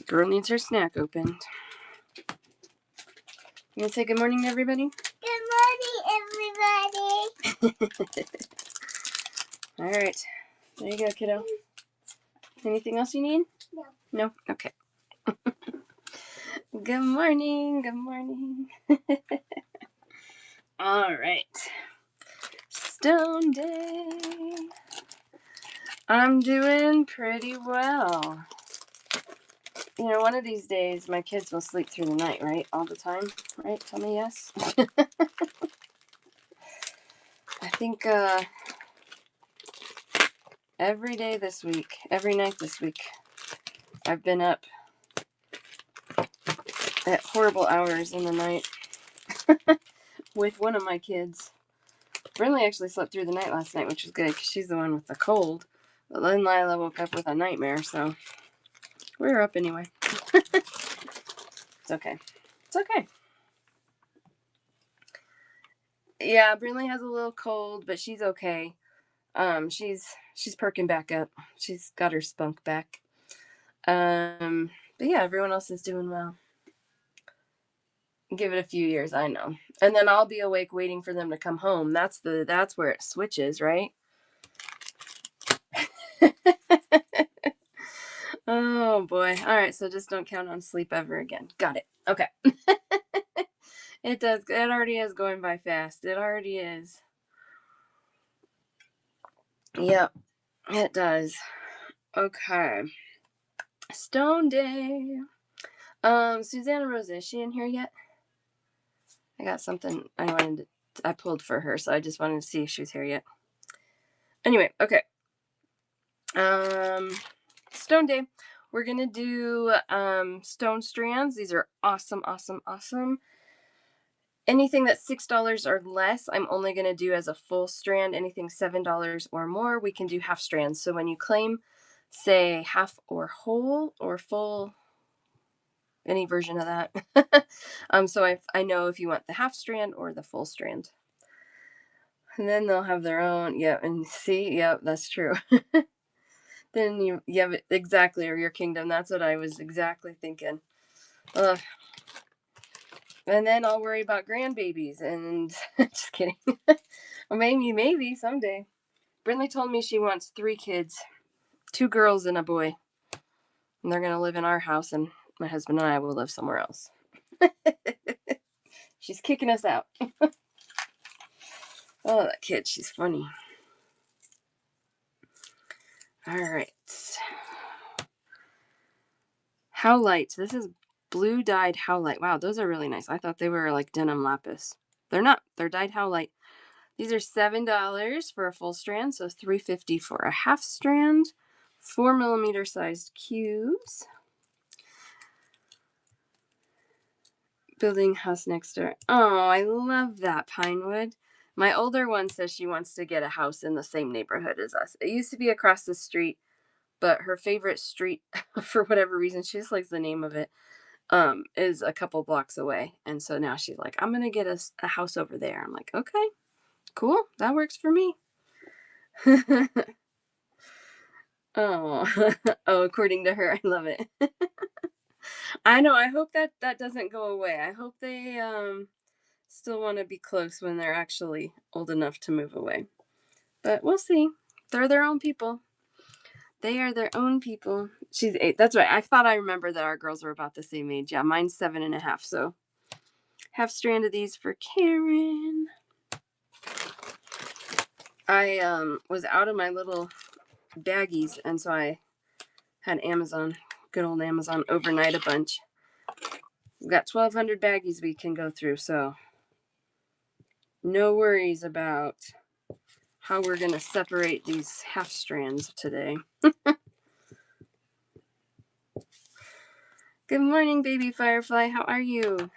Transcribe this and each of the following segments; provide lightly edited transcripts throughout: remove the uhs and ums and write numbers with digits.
Girl needs her snack opened. You want to say good morning to everybody? Good morning, everybody. All right. There you go, kiddo. Anything else you need? No. No? Okay. Good morning. Good morning. All right. Stone Day. I'm doing pretty well. You know, one of these days, my kids will sleep through the night, right? All the time, right? Tell me yes. I think every day this week, every night this week, I've been up at horrible hours in the night with one of my kids. Brinley actually slept through the night last night, which was good because she's the one with the cold. But then Lila woke up with a nightmare, so we were up anyway. It's okay. It's okay. Yeah, Brinley has a little cold, but she's okay. She's perking back up. She's got her spunk back. But yeah, everyone else is doing well. Give it a few years, I know. And then I'll be awake waiting for them to come home. That's where it switches, right? Oh boy. All right, so just don't count on sleep ever again. Got it. Okay. It does. It already is going by fast. It already is. Yep, it does. Okay. Stone Day. Susanna Rosa, is she in here yet? I got something I pulled for her, so I just wanted to see if she was here yet. Anyway, okay. Stone Day. We're gonna do stone strands. These are awesome, awesome, awesome. Anything that's $6 or less, I'm only gonna do as a full strand. Anything $7 or more, we can do half strands. So when you claim, say half or whole or full, any version of that. So I know if you want the half strand or the full strand. And then they'll have their own, yeah, and see, yep, that's true. Then you have it exactly, or your kingdom. That's what I was exactly thinking. Ugh. And then I'll worry about grandbabies and just kidding. Or maybe someday. Brinley told me she wants 3 kids, 2 girls and a boy. And they're going to live in our house, and my husband and I will live somewhere else. She's kicking us out. Oh, that kid, she's funny. All right. Howlite. This is blue dyed howlite. Wow, those are really nice. I thought they were like denim lapis. They're not. They're dyed howlite. These are $7 for a full strand, so $3.50 for a half strand. 4mm sized cubes. Building house next door. Oh, I love that, Pinewood. My older one says she wants to get a house in the same neighborhood as us. It used to be across the street, but her favorite street, for whatever reason, she just likes the name of it, is a couple blocks away. And so now she's like, I'm going to get a house over there. I'm like, okay, cool. That works for me. Oh, oh, according to her, I love it. I know. I hope that doesn't go away. I hope they still want to be close when they're actually old enough to move away. But we'll see. They're their own people. They are their own people. She's 8. That's right. I thought I remember that our girls were about the same age. Yeah, mine's 7.5. So half strand of these for Karen. I was out of my little baggies, and so I had Amazon, good old Amazon, overnight a bunch. We've got 1,200 baggies we can go through, so no worries about how we're going to separate these half strands today. Good morning, baby firefly. How are you?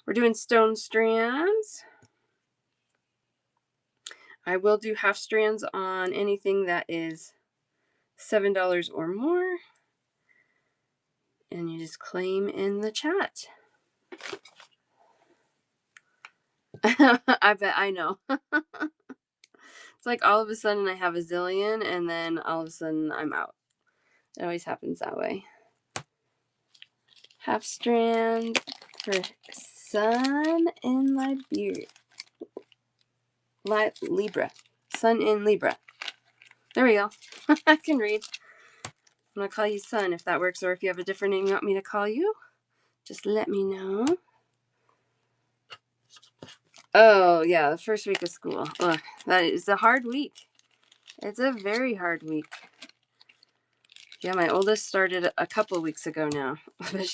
We're doing stone strands. I will do half strands on anything that is $7 or more. And you just claim in the chat. I bet I know. It's like all of a sudden I have a zillion, and then all of a sudden I'm out. It always happens that way. Half strand for Sun in Liberia. Libra. Sun in Libra. There we go. I can read. I'm going to call you Sun if that works, or if you have a different name you want me to call you, just let me know. Oh, yeah, the first week of school. Ugh, that is a hard week. It's a very hard week. Yeah, my oldest started a couple weeks ago now, but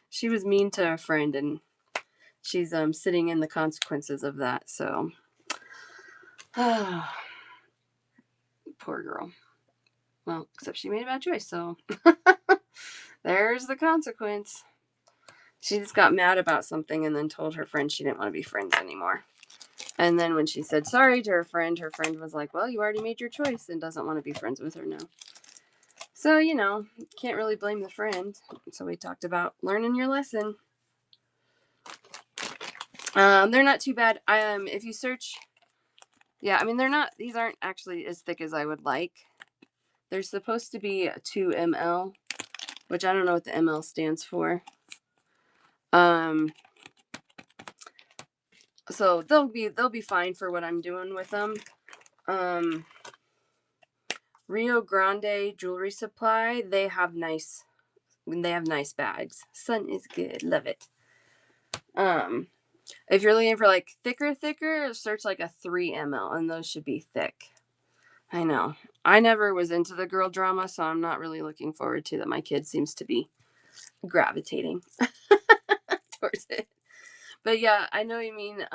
she was mean to a friend, and she's sitting in the consequences of that. So, poor girl. Well, except she made a bad choice, so there's the consequence. She just got mad about something and then told her friend she didn't want to be friends anymore. And then when she said sorry to her friend was like, well, you already made your choice, and doesn't want to be friends with her now. So, can't really blame the friend. So we talked about learning your lesson. They're not too bad. If you search, these aren't actually as thick as I would like. They're supposed to be 2 ml, which I don't know what the ml stands for. So they'll be fine for what I'm doing with them. Rio Grande Jewelry Supply, they have nice bags. Sun is good, love it. If you're looking for like thicker, search like a 3 ml, and those should be thick. I know. I never was into the girl drama, so I'm not really looking forward to that. My kid seems to be gravitating towards it. But yeah, I know you mean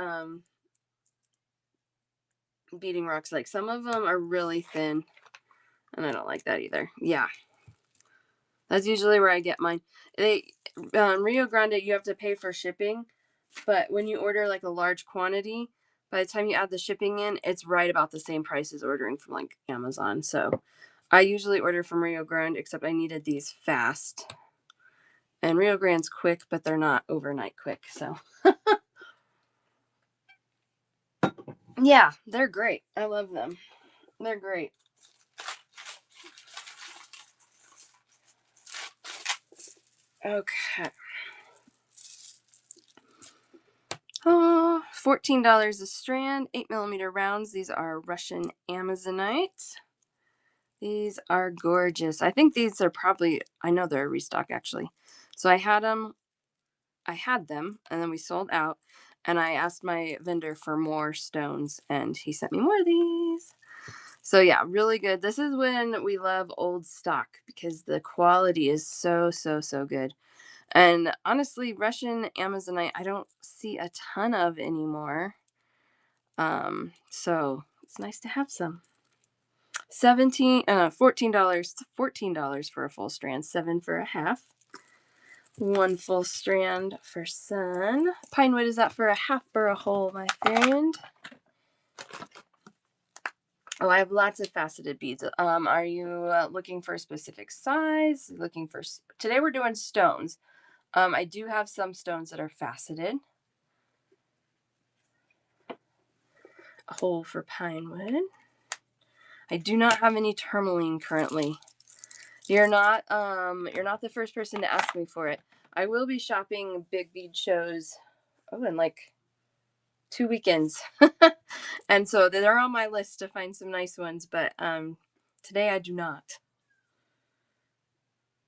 beating rocks. Like some of them are really thin, and I don't like that either. Yeah. That's usually where I get mine. Rio Grande, you have to pay for shipping, but when you order like a large quantity, by the time you add the shipping in, it's right about the same price as ordering from like Amazon. So I usually order from Rio Grande, except I needed these fast. And Rio Grande's quick, but they're not overnight quick. So yeah, they're great. I love them. They're great. Okay. Oh, $14 a strand, 8mm rounds. These are Russian Amazonite. These are gorgeous. I think these are I know they're a restock actually. So I had them, and then we sold out, and I asked my vendor for more stones, and he sent me more of these. So yeah, really good. This is when we love old stock, because the quality is so, so, so good. And honestly, Russian Amazonite, I don't see a ton of anymore. So it's nice to have some. $14 for a full strand, 7 for a half. 1 full strand for Sun. Pinewood, is that for a half or a whole, my friend? Oh, I have lots of faceted beads. Are you looking for a specific size? Today we're doing stones. I do have some stones that are faceted. A whole for Pinewood. I do not have any tourmaline currently. You're not the first person to ask me for it. I will be shopping big bead shows in like 2 weekends. And so they're on my list to find some nice ones, but today I do not.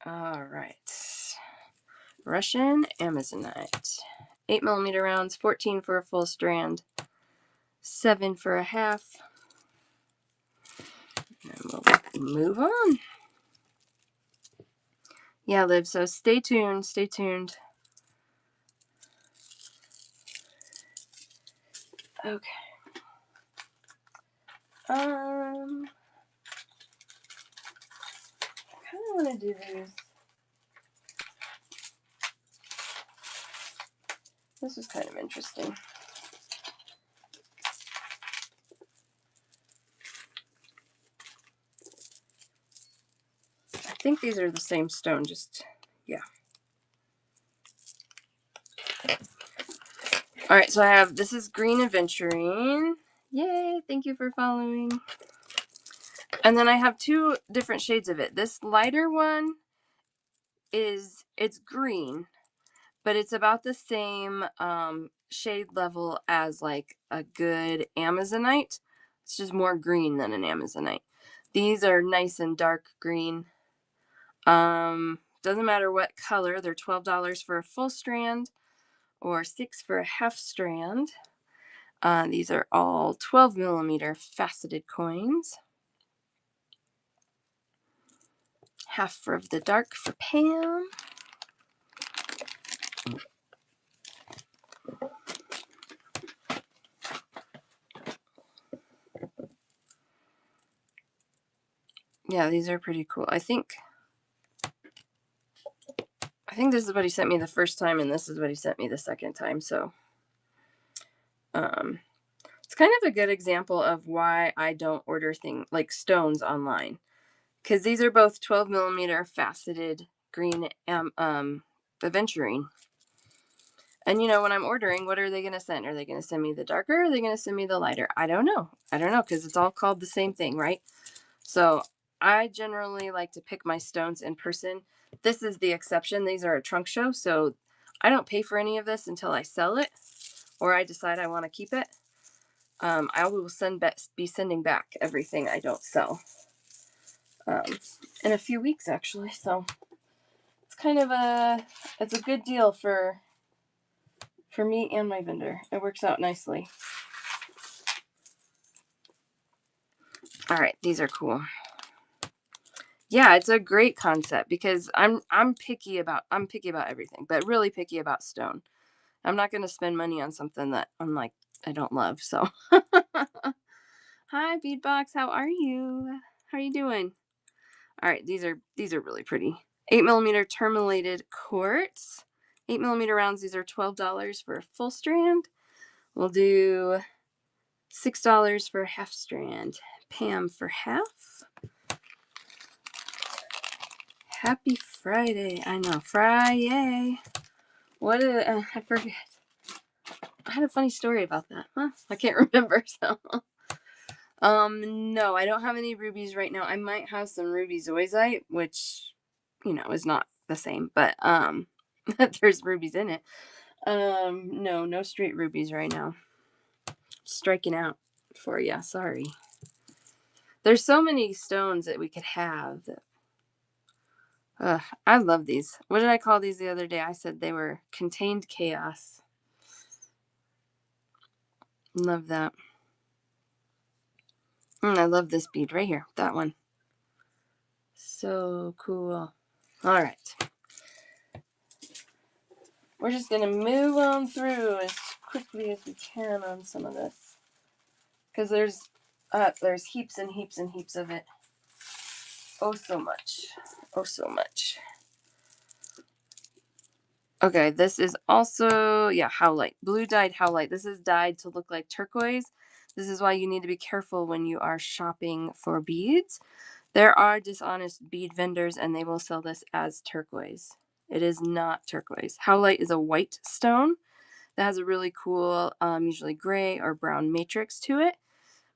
All right. Russian Amazonite. 8mm rounds, 14 for a full strand, 7 for a half. And we'll move on. Yeah, Liv, so stay tuned. Okay. I kind of want to do these. This is kind of interesting. I think these are the same stone, yeah. All right, so this is Green Aventurine. Yay, thank you for following. And then I have two different shades of it. This lighter one it's green, but it's about the same shade level as like a good Amazonite. It's just more green than an Amazonite. These are nice and dark green. Doesn't matter what color. They're $12 for a full strand or $6 for a half strand. These are all 12 millimeter faceted coins. Half of the dark for Pam. Yeah, these are pretty cool. I think this is what he sent me the first time, and this is what he sent me the second time. So, it's kind of a good example of why I don't order things like stones online, because these are both 12 millimeter faceted green aventurine. And when I'm ordering, what are they going to send? Are they going to send me the darker? Or are they going to send me the lighter? I don't know, because it's all called the same thing, right? So I generally like to pick my stones in person. This is the exception. These are a trunk show, so I don't pay for any of this until I sell it or I decide I want to keep it. I will be sending back everything I don't sell in a few weeks, actually. So it's kind of it's a good deal for me and my vendor. It works out nicely. All right, these are cool. Yeah, it's a great concept because I'm picky about everything, but really picky about stone. I'm not going to spend money on something that I don't love. So, hi Beadbox, how are you? How are you doing? All right, these are really pretty. 8 millimeter tourmalated quartz, 8 millimeter rounds. These are $12 for a full strand. We'll do $6 for a half strand. Pam for half. Happy Friday. I know, Friday. What I forget. I had a funny story about that. Huh? I can't remember. So, no, I don't have any rubies right now. I might have some ruby zoisite, which, is not the same, but there's rubies in it. No straight rubies right now. Striking out for you. Sorry. There's so many stones that we could have. I love these. What did I call these the other day? I said they were contained chaos. Love that. I love this bead right here. That one. So cool. All right. We're just going to move on through as quickly as we can on some of this. Because there's heaps and heaps and heaps of it. Oh, so much. Oh, so much. Okay, this is also, howlite. Blue dyed howlite. This is dyed to look like turquoise. This is why you need to be careful when you are shopping for beads. There are dishonest bead vendors, and they will sell this as turquoise. It is not turquoise. Howlite is a white stone that has a really cool, usually gray or brown matrix to it.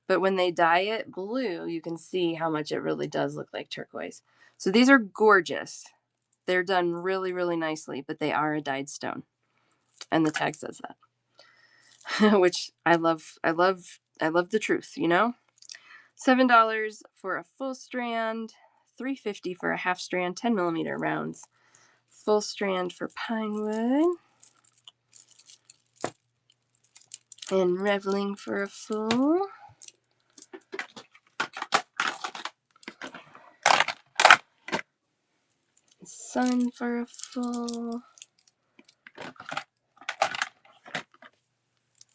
But when they dye it blue, you can see how much it really does look like turquoise. So these are gorgeous. They're done really, really nicely, but they are a dyed stone. And the tag says that. Which I love. I love the truth, $7 for a full strand, $3.50 for a half strand, 10 millimeter rounds. Full strand for Pinewood. And Reveling for a full. Sun for a full.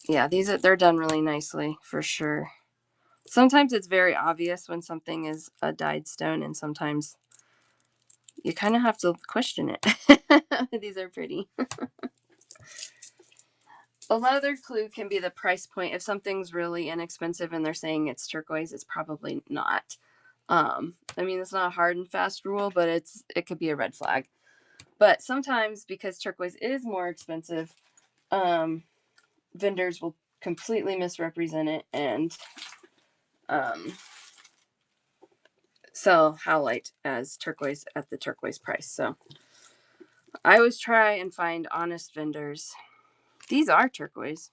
Yeah, they're done really nicely for sure. Sometimes it's very obvious when something is a dyed stone, and sometimes you kind of have to question it. These are pretty. Another clue can be the price point. If something's really inexpensive and they're saying it's turquoise, it's probably not. It's not a hard and fast rule, but it could be a red flag. But sometimes, because turquoise is more expensive, vendors will completely misrepresent it and sell howlite as turquoise at the turquoise price. So I always try and find honest vendors. These are turquoise.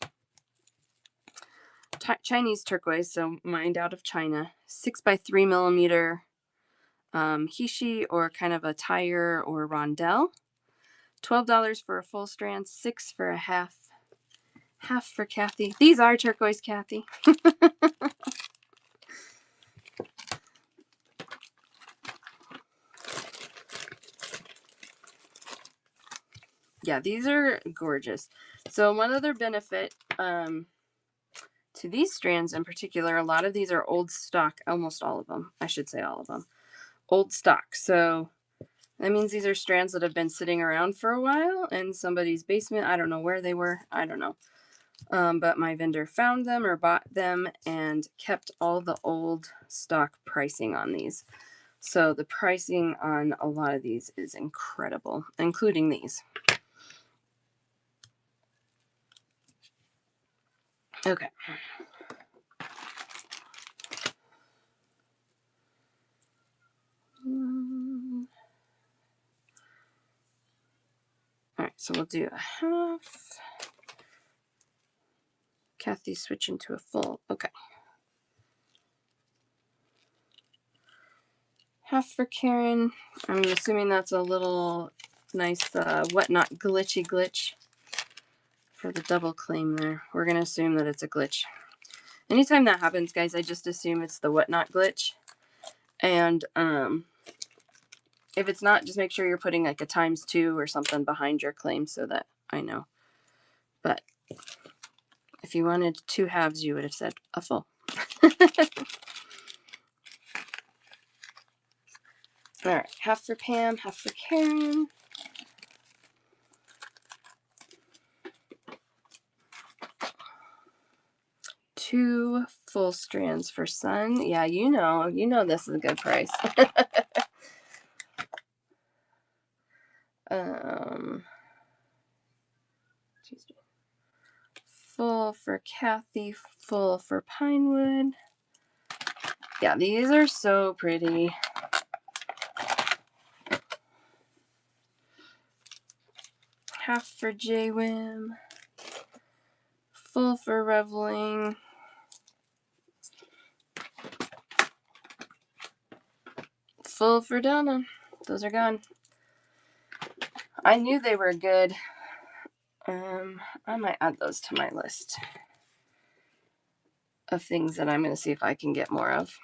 Chinese turquoise, so mined out of China. 6x3 millimeter Heishi, or kind of a tire or rondelle. $12 for a full strand, $6 for a half. Half for Kathy. These are turquoise, Kathy. Yeah, these are gorgeous. So one other benefit to these strands in particular, a lot of these are old stock, almost all of them. I should say all of them. Old stock. So that means these are strands that have been sitting around for a while in somebody's basement. I don't know where they were. I don't know. But my vendor found them or bought them and kept all the old stock pricing on these. So the pricing on a lot of these is incredible, including these. Okay. All right, so we'll do a half. Kathy's switching to a full. Okay. Half for Karen. I'm assuming that's a little nice whatnot glitchy glitch for the double claim there. We're going to assume that it's a glitch. Anytime that happens, guys, I just assume it's the whatnot glitch. And if it's not, just make sure you're putting like a ×2 or something behind your claim so that I know. But if you wanted 2 halves, you would have said a full. All right, half for Pam, half for Karen. Two full strands for Sun. Yeah, you know this is a good price. Full for Kathy, full for Pinewood. Yeah, these are so pretty. Half for J-Wim. Full for Reveling. Full for Donna. Those are gone. I knew they were good. I might add those to my list of things that I'm going to see if I can get more of.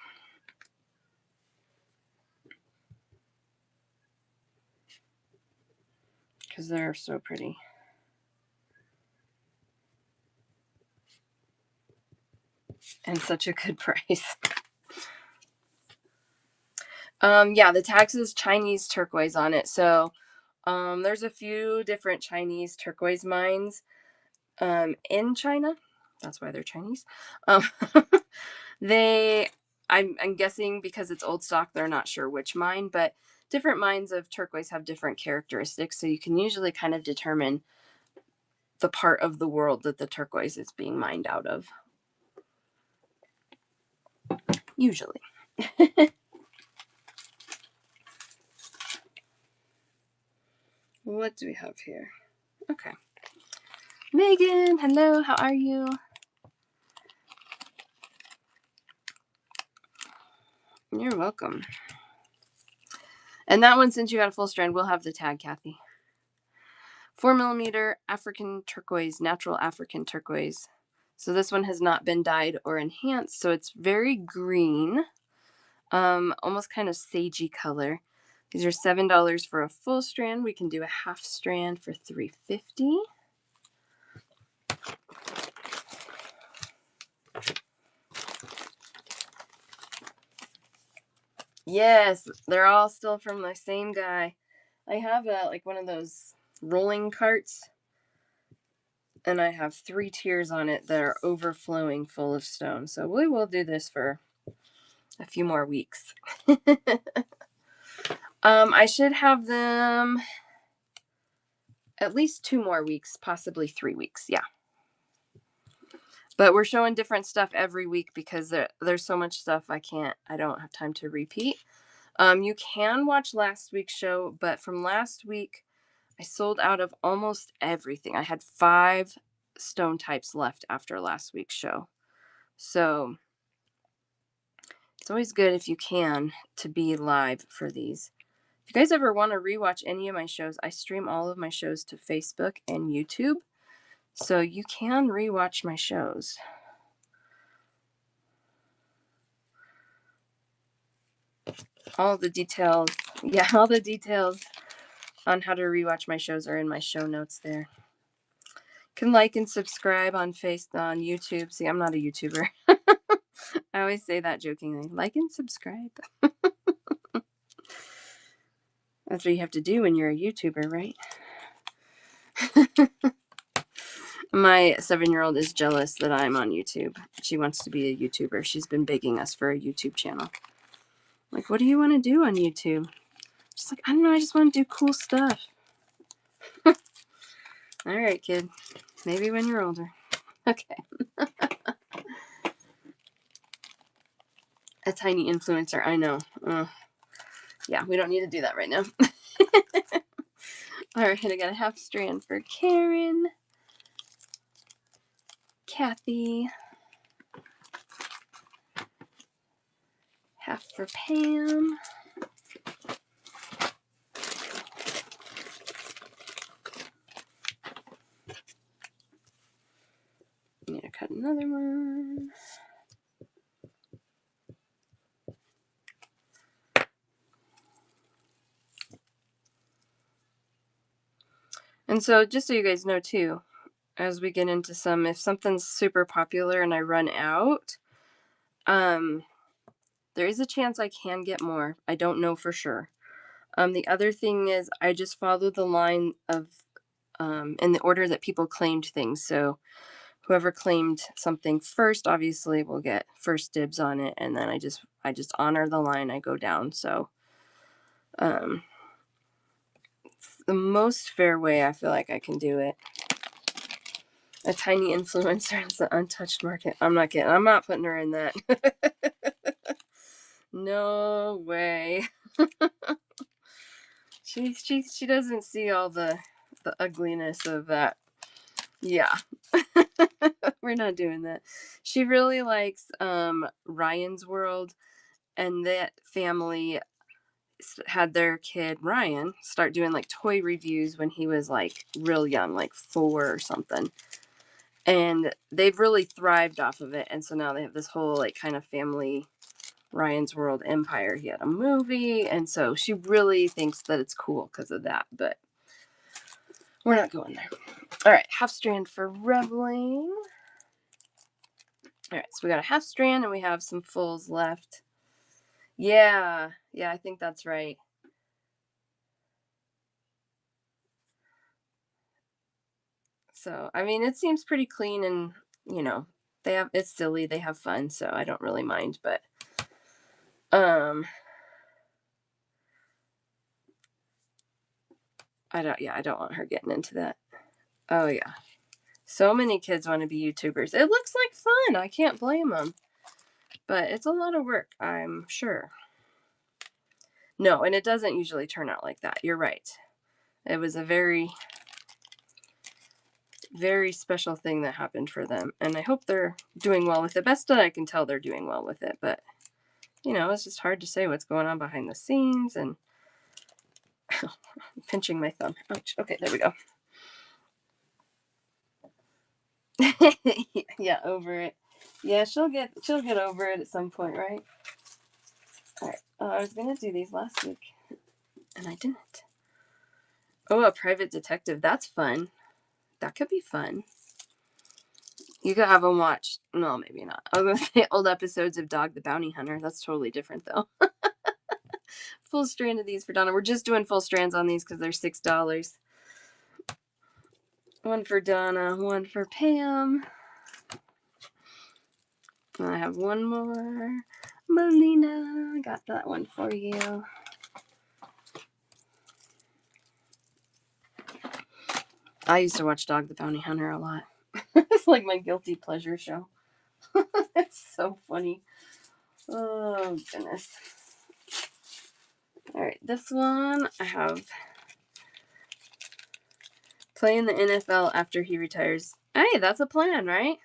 Because they're so pretty. And such a good price. Yeah, the tag says Chinese turquoise on it. So there's a few different Chinese turquoise mines in China. That's why they're Chinese. I'm guessing because it's old stock, they're not sure which mine, but different mines of turquoise have different characteristics. So you can usually kind of determine the part of the world that the turquoise is being mined out of. Usually. What do we have here? Okay. Megan, hello, how are you? You're welcome. And that one, since you got a full strand, we'll have the tag, Kathy. 4mm African turquoise, natural African turquoise. So this one has not been dyed or enhanced, so it's very green, almost kind of sagey color. These are $7 for a full strand. We can do a half strand for $3.50. Yes, they're all still from the same guy. I have like one of those rolling carts, and I have 3 tiers on it that are overflowing full of stone. So we will do this for a few more weeks. I should have them at least 2 more weeks, possibly 3 weeks. Yeah. But we're showing different stuff every week because there's so much stuff I don't have time to repeat. You can watch last week's show, but from last week, I sold out of almost everything. I had 5 stone types left after last week's show. So it's always good if you can to be live for these. If you guys ever want to rewatch any of my shows, I stream all of my shows to Facebook and YouTube. So you can rewatch my shows. All the details, yeah, all the details on how to rewatch my shows are in my show notes there. Can like and subscribe on YouTube. See, I'm not a YouTuber. I always say that jokingly. Like and subscribe. That's what you have to do when you're a YouTuber, right? My 7-year-old is jealous that I'm on YouTube. She wants to be a YouTuber. She's been begging us for a YouTube channel. Like, what do you want to do on YouTube? She's like, I don't know. I just want to do cool stuff. All right, kid. Maybe when you're older. Okay. A tiny influencer. I know. Yeah, we don't need to do that right now. All right, I got a half strand for Karen. Kathy. Half for Pam. Need to cut another one. And so just so you guys know too, as we get into some, if something's super popular and I run out, there is a chance I can get more. I don't know for sure. The other thing is I just follow the line of in the order that people claimed things. So whoever claimed something first obviously will get first dibs on it, and then I just honor the line. I go down. So the most fair way I feel like I can do it. A tiny influencer is the untouched market. I'm not kidding. I'm not putting her in that. No way. She doesn't see all the ugliness of that. Yeah. We're not doing that. She really likes Ryan's World, and that family had their kid Ryan start doing like toy reviews when he was like real young, like 4 or something. And they've really thrived off of it. And so now they have this whole like kind of family Ryan's World empire. He had a movie. And so she really thinks that it's cool because of that. But we're not going there. All right. Half strand for Reveling. All right. So we got a half strand and we have some fulls left. Yeah. Yeah, I think that's right. So, I mean, it seems pretty clean and, you know, it's silly. They have fun. So I don't really mind. But, I don't want her getting into that. Oh, yeah. So many kids want to be YouTubers. It looks like fun. I can't blame them. But it's a lot of work, I'm sure. No, and it doesn't usually turn out like that. You're right. It was a very, very special thing that happened for them. And I hope they're doing well with it. Best that I can tell, they're doing well with it. But, you know, it's just hard to say what's going on behind the scenes. And I'm pinching my thumb. Ouch. Okay, there we go. Yeah, over it. Yeah, she'll get over it at some point, right? All right. I was gonna do these last week, and I didn't. Oh, a private detective. That's fun. That could be fun. You could have them watch. No, maybe not. I was gonna say old episodes of Dog the Bounty Hunter. That's totally different, though. Full strand of these for Donna. We're just doing full strands on these because they're $6. One for Donna, one for Pam. I have one more. Melina, got that one for you. I used to watch Dog the Bounty Hunter a lot. It's like my guilty pleasure show. It's so funny. Oh, goodness. right, this one I have play in the NFL after he retires. Hey, that's a plan, right?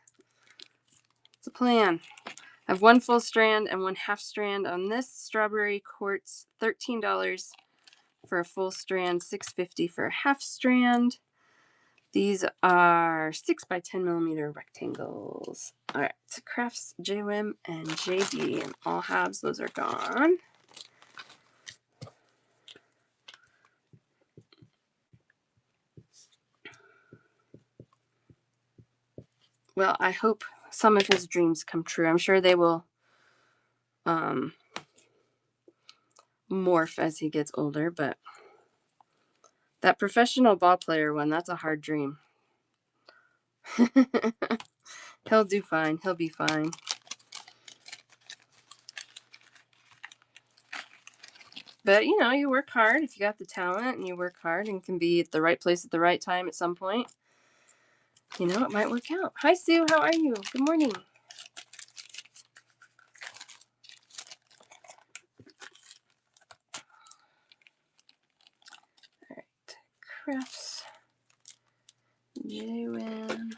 It's a plan. I have one full strand and one half strand on this strawberry quartz, $13 for a full strand, $6.50 for a half strand. These are 6 by 10 millimeter rectangles. All right, Crafts JWIM and JD and all halves. Those are gone. Well, I hope some of his dreams come true. I'm sure they will morph as he gets older, but that professional ball player one, that's a hard dream. He'll do fine. He'll be fine. But, you know, you work hard. If you got the talent and you work hard and can be at the right place at the right time at some point, you know, it might work out. Hi, Sue. How are you? Good morning. All right. Crafts. JWIM.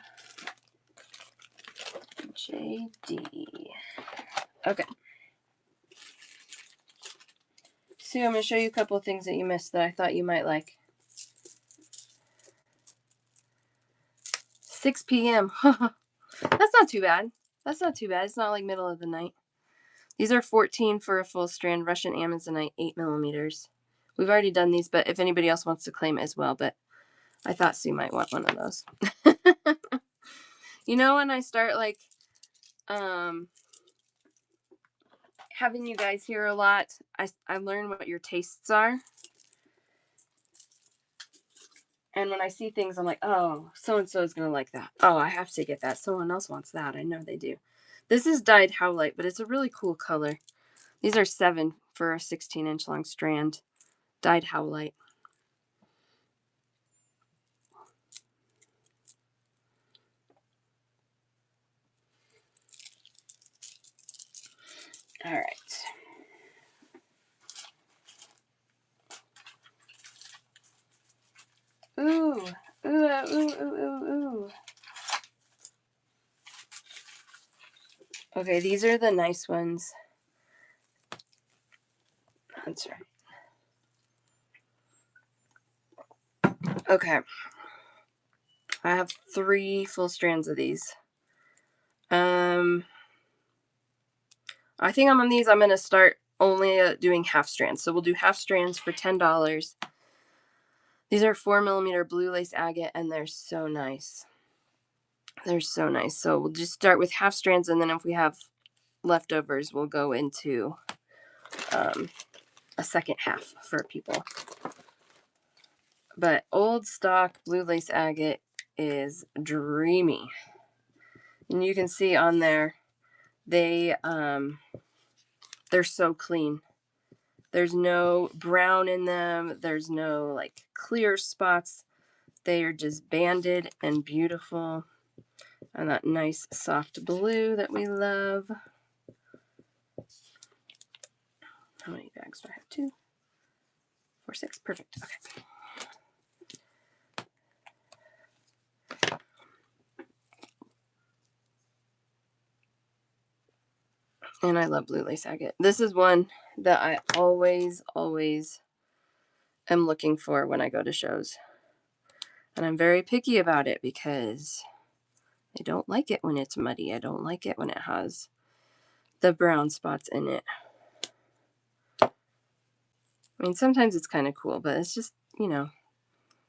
JD. Okay. Sue, I'm going to show you a couple of things that you missed that I thought you might like. 6 p.m. That's not too bad. That's not too bad. It's not like middle of the night. These are 14 for a full strand, Russian Amazonite, 8 millimeters. We've already done these, but if anybody else wants to claim as well, but I thought Sue might want one of those. You know, when I start like having you guys here a lot, I learn what your tastes are. And when I see things, I'm like, oh, so-and-so is going to like that. Oh, I have to get that. Someone else wants that. I know they do. This is dyed Howlite, but it's a really cool color. These are 7 for a 16-inch long strand. Dyed Howlite. All right. Ooh, ooh. Okay, these are the nice ones. That's right. Okay. I have 3 full strands of these. I think on these, I'm going to start only doing half strands. So we'll do half strands for $10. These are 4 millimeter blue lace agate, and they're so nice. They're so nice. So we'll just start with half strands, and then if we have leftovers, we'll go into a second half for people. But old stock blue lace agate is dreamy. And you can see on there, they're so clean. There's no brown in them. There's no like clear spots. They are just banded and beautiful. And that nice soft blue that we love. How many bags do I have? 2, 4, 6. Perfect. Okay. And I love blue lace agate. This is one that I always am looking for when I go to shows. And I'm very picky about it because I don't like it when it's muddy. I don't like it when it has the brown spots in it. I mean, sometimes it's kind of cool, but it's just, you know,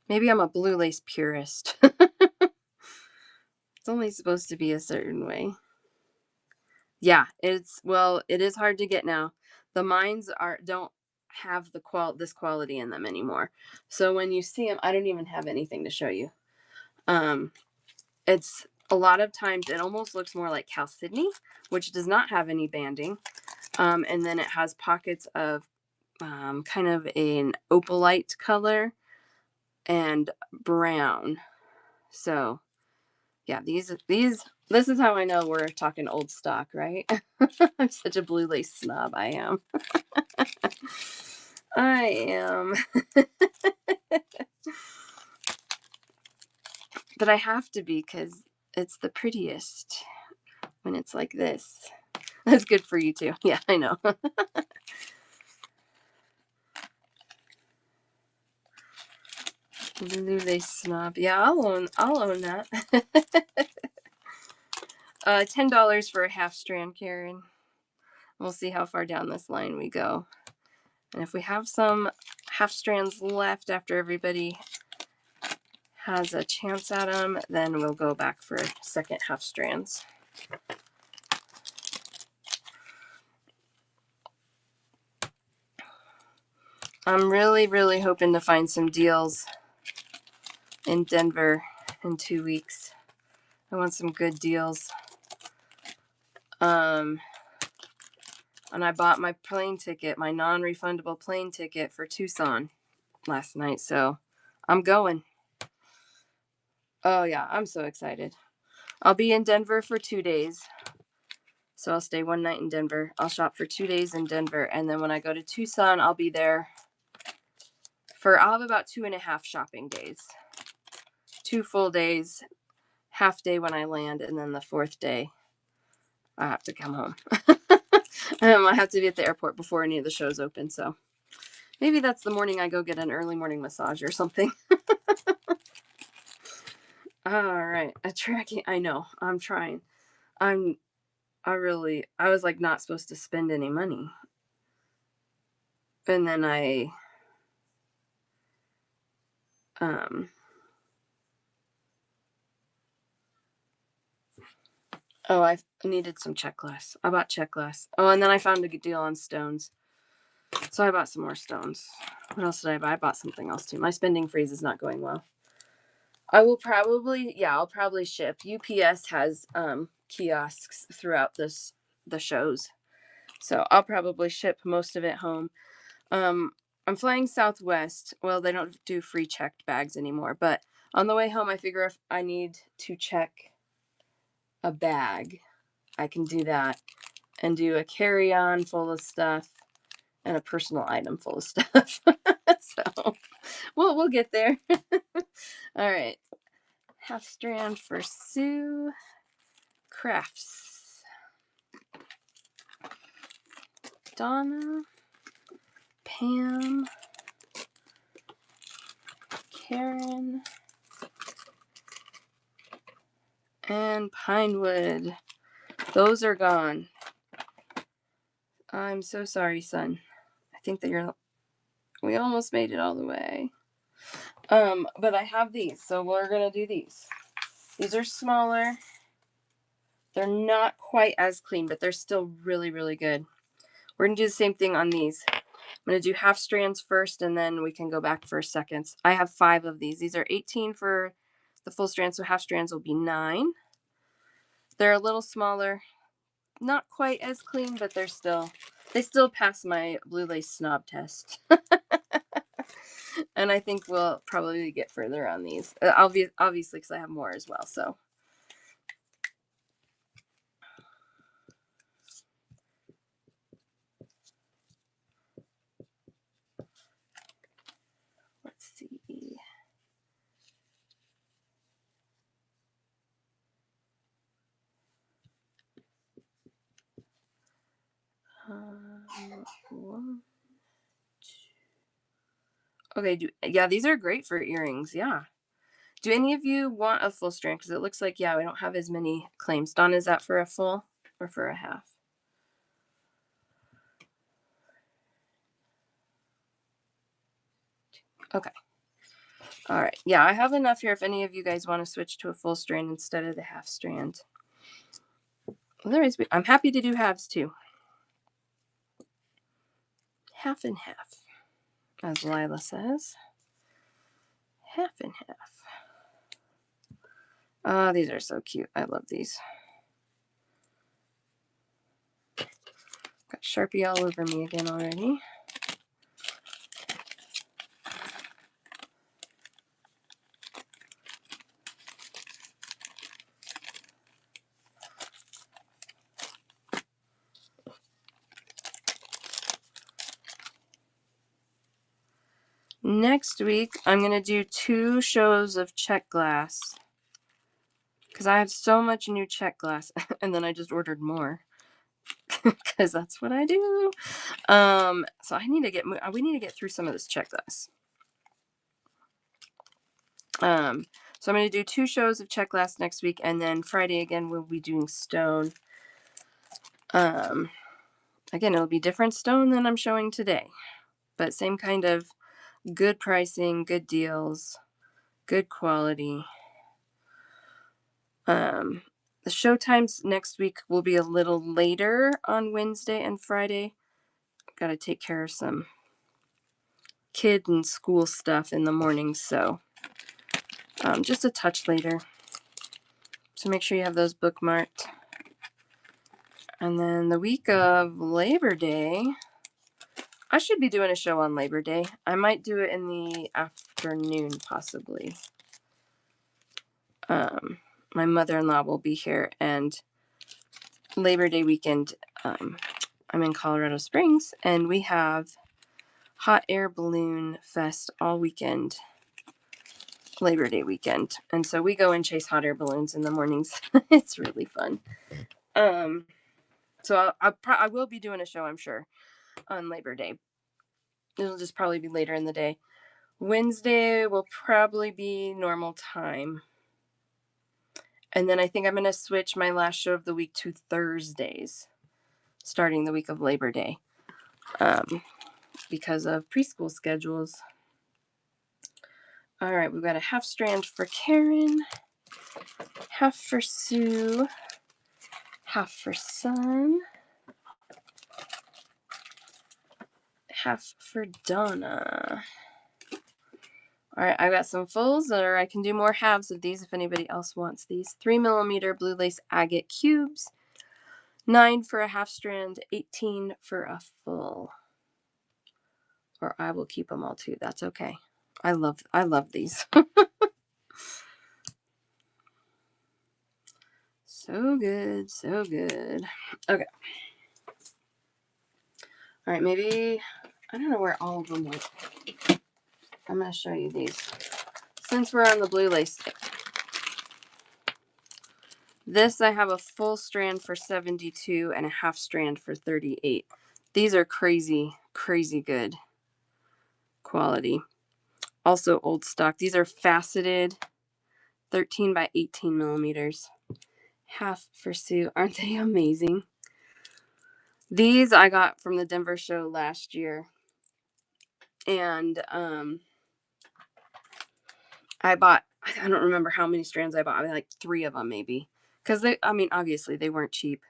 maybe I'm a blue lace purist. It's only supposed to be a certain way. Yeah, it is hard to get now. The mines don't have this quality in them anymore. So when you see them, I don't even have anything to show you. It's a lot of times it almost looks more like Chalcedony, which does not have any banding. And then it has pockets of kind of an opalite color and brown. So yeah, this is how I know we're talking old stock, right? I'm such a blue lace snob. I am. I am. But I have to be because it's the prettiest when it's like this. That's good for you too. Yeah, I know. Lulu snob. Yeah, I'll own that. $10 for a half strand, Karen. We'll see how far down this line we go. And if we have some half strands left after everybody has a chance at them, then we'll go back for second half strands. I'm really, really hoping to find some deals in Denver in 2 weeks. I want some good deals. And I bought my plane ticket, my non-refundable plane ticket for Tucson last night, so I'm going. Oh yeah, I'm so excited. I'll be in Denver for 2 days. So I'll stay one night in Denver. I'll shop for 2 days in Denver, and then when I go to Tucson, I'll be there I'll have about 2.5 shopping days. 2 full days, half day when I land, and then the 4th day I have to come home. I have to be at the airport before any of the shows open, so maybe that's the morning I go get an early morning massage or something. All right, a tracking. I know. I'm trying. I was like not supposed to spend any money, and then I needed some check glass. I bought check glass. Oh, and then I found a good deal on stones. So I bought some more stones. What else did I buy? I bought something else too. My spending freeze is not going well. I'll probably ship. UPS has kiosks throughout the shows. So I'll probably ship most of it home. I'm flying Southwest. Well, they don't do free checked bags anymore, but on the way home I figure if I need to check a bag, I can do that and do a carry-on full of stuff and a personal item full of stuff. So we'll get there. All right. Half strand for Sue Crafts. Donna, Pam, Karen, and Pinewood. Those are gone. I'm so sorry, son. I think that we almost made it all the way. But I have these, so we're gonna do these. These are smaller. They're not quite as clean, but they're still really, really good. We're gonna do the same thing on these. I'm gonna do half strands first, and then we can go back for seconds. I have 5 of these. These are 18 for the full strands, so half strands will be 9. They're a little smaller, not quite as clean, but they still pass my blue lace snob test. And I think we'll probably get further on these. Obviously, because I have more as well. So let's see. One, two. Okay, these are great for earrings. Yeah. Do any of you want a full strand? Because it looks like, we don't have as many claims. Dawn, is that for a full or for a half? Okay. All right. Yeah, I have enough here if any of you guys want to switch to a full strand instead of the half strand. Otherwise, I'm happy to do halves too. Half and half, as Lila says. Half and half. Oh, these are so cute. I love these. Got Sharpie all over me again already. Next week, I'm going to do 2 shows of check glass because I have so much new check glass, and then I just ordered more because that's what I do. So I need to we need to get through some of this check glass. So I'm going to do 2 shows of check glass next week, and then Friday again we'll be doing stone. Again, it'll be different stone than I'm showing today, but same kind of good pricing, good deals, good quality. The show times next week will be a little later on Wednesday and Friday. Got to take care of some kid and school stuff in the morning, so just a touch later. So make sure you have those bookmarked. And then the week of Labor Day, I should be doing a show on Labor Day. I might do it in the afternoon, possibly. My mother-in-law will be here, and Labor Day weekend, I'm in Colorado Springs, and we have hot air balloon fest all weekend, Labor Day weekend. And so we go and chase hot air balloons in the mornings. It's really fun. So I will be doing a show, I'm sure, on Labor Day. It'll just probably be later in the day. Wednesday will probably be normal time. And then I think I'm going to switch my last show of the week to Thursdays, starting the week of Labor Day, because of preschool schedules. All right, we've got a half strand for Karen, half for Sue, half for Sun, half for Donna. All right, I've got some fulls, or I can do more halves of these if anybody else wants these. 3mm blue lace agate cubes, 9 for a half strand, 18 for a full. Or I will keep them all too. That's okay. I love these. So good, so good. Okay. All right, maybe I don't know where all of them went. I'm going to show you these. Since we're on the blue lace, this I have a full strand for 72 and a half strand for 38. These are crazy, crazy good quality. Also old stock. These are faceted, 13 by 18 millimeters. Half for Sue. Aren't they amazing? These I got from the Denver show last year. And I don't remember how many strands I bought. I mean, like 3 of them maybe. Because obviously they weren't cheap.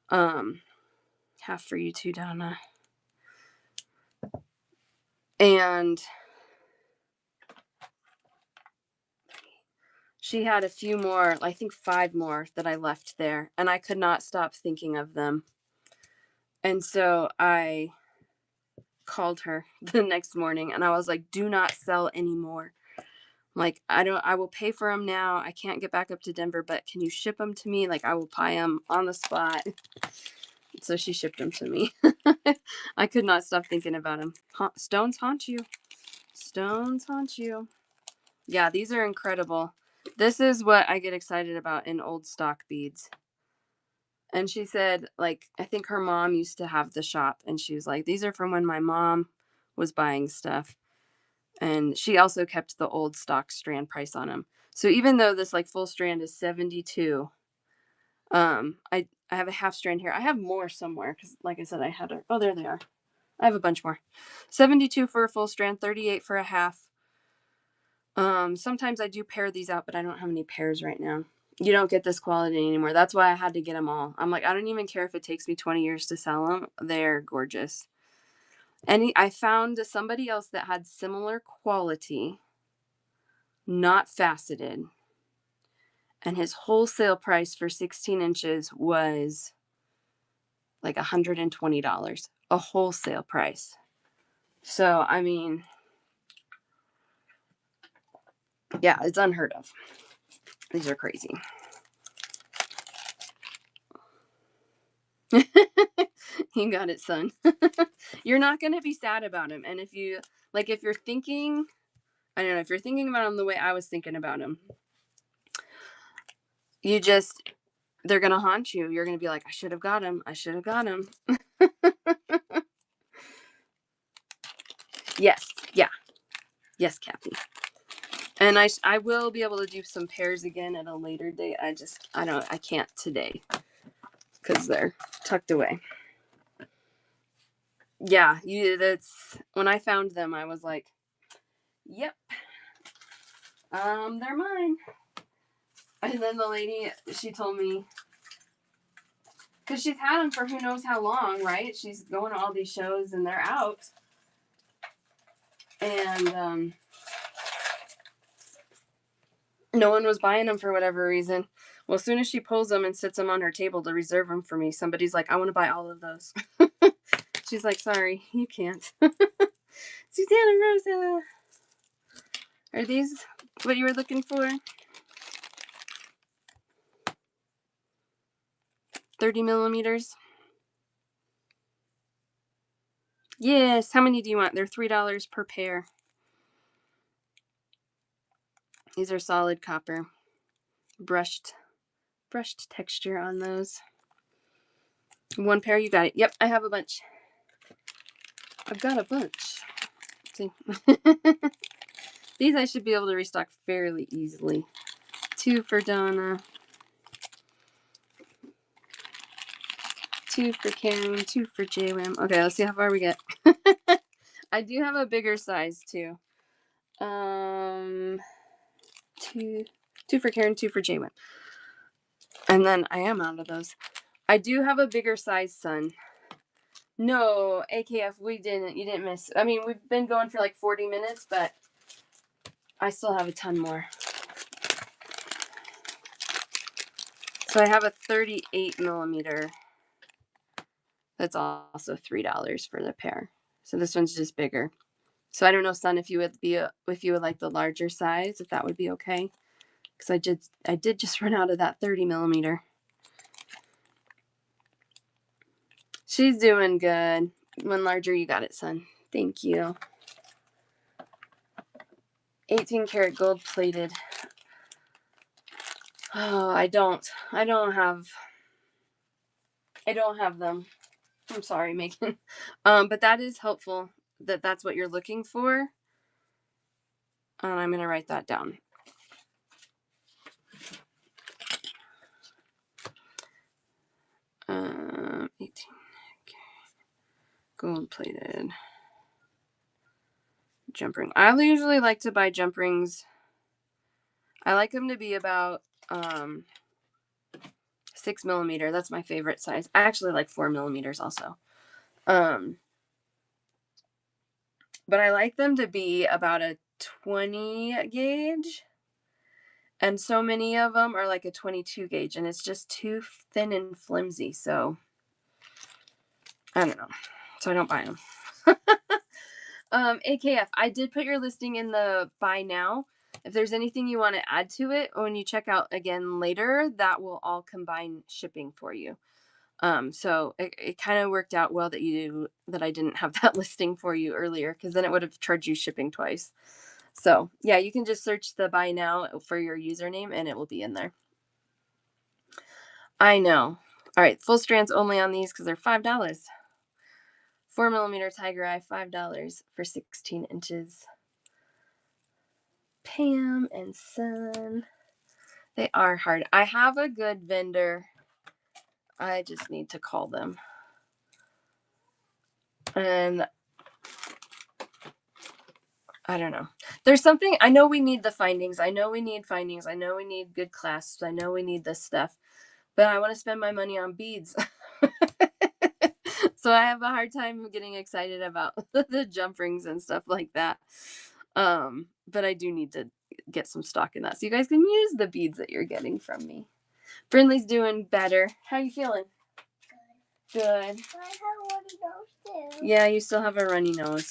Half for you too, Donna. And she had a few more, I think 5 more that I left there. And I could not stop thinking of them. And so I called her the next morning and I was like, do not sell anymore. Like, I will pay for them now. I can't get back up to Denver, but can you ship them to me? Like, I will buy them on the spot. So she shipped them to me. I could not stop thinking about them. Stones haunt you. Stones haunt you. Yeah, these are incredible. This is what I get excited about in old stock beads. And she said, like, I think her mom used to have the shop. And she was like, these are from when my mom was buying stuff. And she also kept the old stock strand price on them. So even though this like full strand is 72, I have a half strand here. I have more somewhere because, like I said, I had a. Oh, there they are. I have a bunch more. 72 for a full strand, 38 for a half. Sometimes I do pair these out, but I don't have any pairs right now. You don't get this quality anymore. That's why I had to get them all. I'm like, I don't even care if it takes me 20 years to sell them. They're gorgeous. And I found somebody else that had similar quality, not faceted. And his wholesale price for 16 inches was like $120, a wholesale price. So, I mean, yeah, it's unheard of. These are crazy. You got it, son. You're not going to be sad about him. And if you, like, if you're thinking, I don't know, if you're thinking about him the way I was thinking about him, you just, they're going to haunt you. You're going to be like, I should have got him. I should have got him. Yes. Yeah. Yes, Kathy. And I will be able to do some pairs again at a later date. I can't today because they're tucked away. Yeah, that's when I found them, I was like, yep, they're mine. And then the lady, she told me, because she's had them for who knows how long, right? She's going to all these shows and they're out. And no one was buying them for whatever reason. Well, as soon as she pulls them and sits them on her table to reserve them for me, somebody's like, I want to buy all of those. She's like, sorry, you can't. Susanna Rosa. Are these what you were looking for? 30 millimeters? Yes. How many do you want? They're $3 per pair. These are solid copper. Brushed texture on those. One pair, you got it. Yep, I have a bunch. I've got a bunch. See? These I should be able to restock fairly easily. 2 for Donna. 2 for Karen. 2 for JWAM. Okay, let's see how far we get. I do have a bigger size too. 2 for Karen, 2 for JWAM. And then I am out of those. I do have a bigger size, son. No, AKF, you didn't miss. I mean, we've been going for like 40 minutes, but I still have a ton more. So I have a 38 millimeter. That's also $3 for the pair. So this one's just bigger. So I don't know, son, if you would like the larger size, if that would be okay. Because I did just run out of that 30 millimeter. She's doing good. One larger, you got it, son. Thank you. 18 karat gold plated. Oh, I don't have them. I'm sorry, Megan. But that is helpful that's what you're looking for. I'm going to write that down. Um, 18 gold plated jump ring. I usually like to buy jump rings. I like them to be about 6 millimeter. That's my favorite size. I actually like 4 millimeters also. But I like them to be about a 20 gauge. And so many of them are like a 22 gauge, and it's just too thin and flimsy. So I don't know. So I don't buy them. AKF, I did put your listing in the buy now. If there's anything you want to add to it when you check out again later, that will all combine shipping for you. So it kind of worked out well that I didn't have that listing for you earlier, because then it would have charged you shipping twice. So yeah, you can just search the buy now for your username and it will be in there. I know. All right, full strands only on these because they're $5. 4 millimeter Tiger Eye, $5 for 16 inches. Pam and Son. They are hard. I have a good vendor. I just need to call them. And I don't know. There's something, I know we need the findings. I know we need findings. I know we need good clasps. I know we need this stuff. But I want to spend my money on beads. So I have a hard time getting excited about the jump rings and stuff like that. But I do need to get some stock in that. So you guys can use the beads that you're getting from me. Brindley's doing better. How you feeling? Good. I have a runny nose too. Yeah, you still have a runny nose.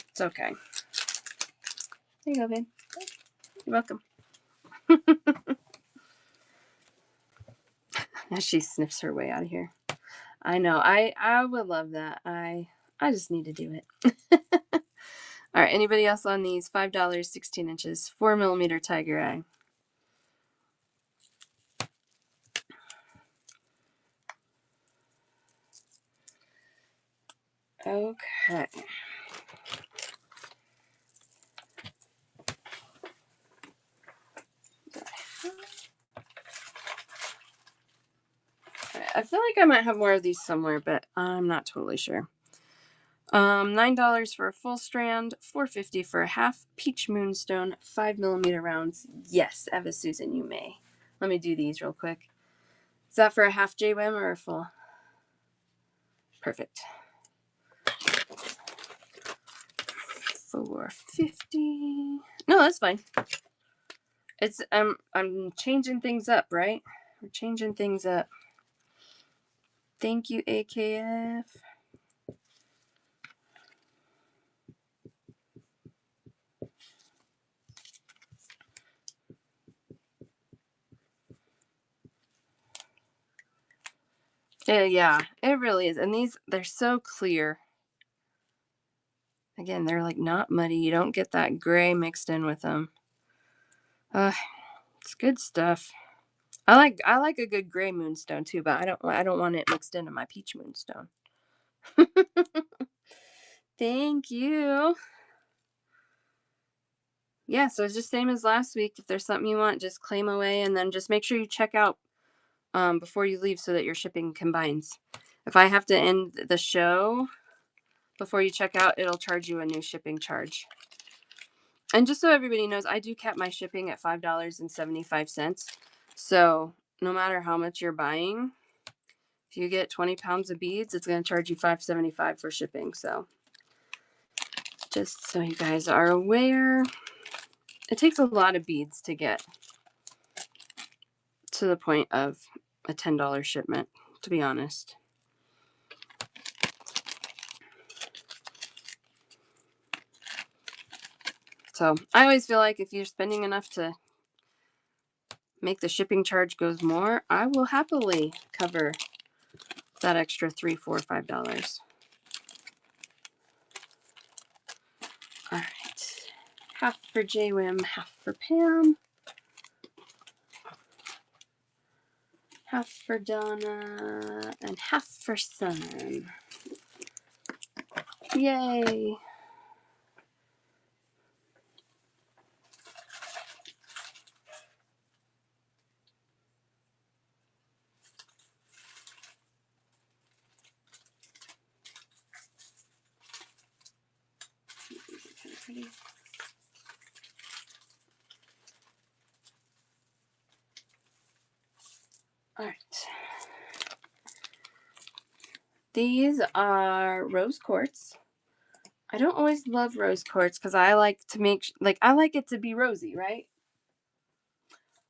It's okay. There you go, babe. You're welcome. As she sniffs her way out of here. I know. I would love that. I just need to do it. All right. Anybody else on these? $5, 16 inches, 4mm tiger eye. Okay. I feel like I might have more of these somewhere, but I'm not totally sure. $9 for a full strand, $4.50 for a half peach moonstone, 5mm rounds. Yes, Eva Susan, you may. Let me do these real quick. Is that for a half JWM or a full? Perfect. $4.50. No, that's fine. It's I'm changing things up, right? We're changing things up. Thank you, AKF. Yeah, it really is. And these, they're so clear. Again, they're like not muddy. You don't get that gray mixed in with them. It's good stuff. I like a good gray moonstone too, but I don't want it mixed into my peach moonstone. Thank you. Yeah, so it's just same as last week. If there's something you want, just claim away, and then just make sure you check out before you leave so that your shipping combines. If I have to end the show before you check out, it'll charge you a new shipping charge. And just so everybody knows, I do cap my shipping at $5.75. So no matter how much you're buying, if you get 20 pounds of beads, it's going to charge you $5.75 for shipping. So just so you guys are aware, it takes a lot of beads to get to the point of a $10 shipment, to be honest. So I always feel like if you're spending enough to make the shipping charge goes more, I will happily cover that extra $3, $4, $5. All right. Half for JWim, half for Pam. Half for Donna, and half for Sun. Yay! All right. These are rose quartz. I don't always love rose quartz because I like to make, I like it to be rosy, right?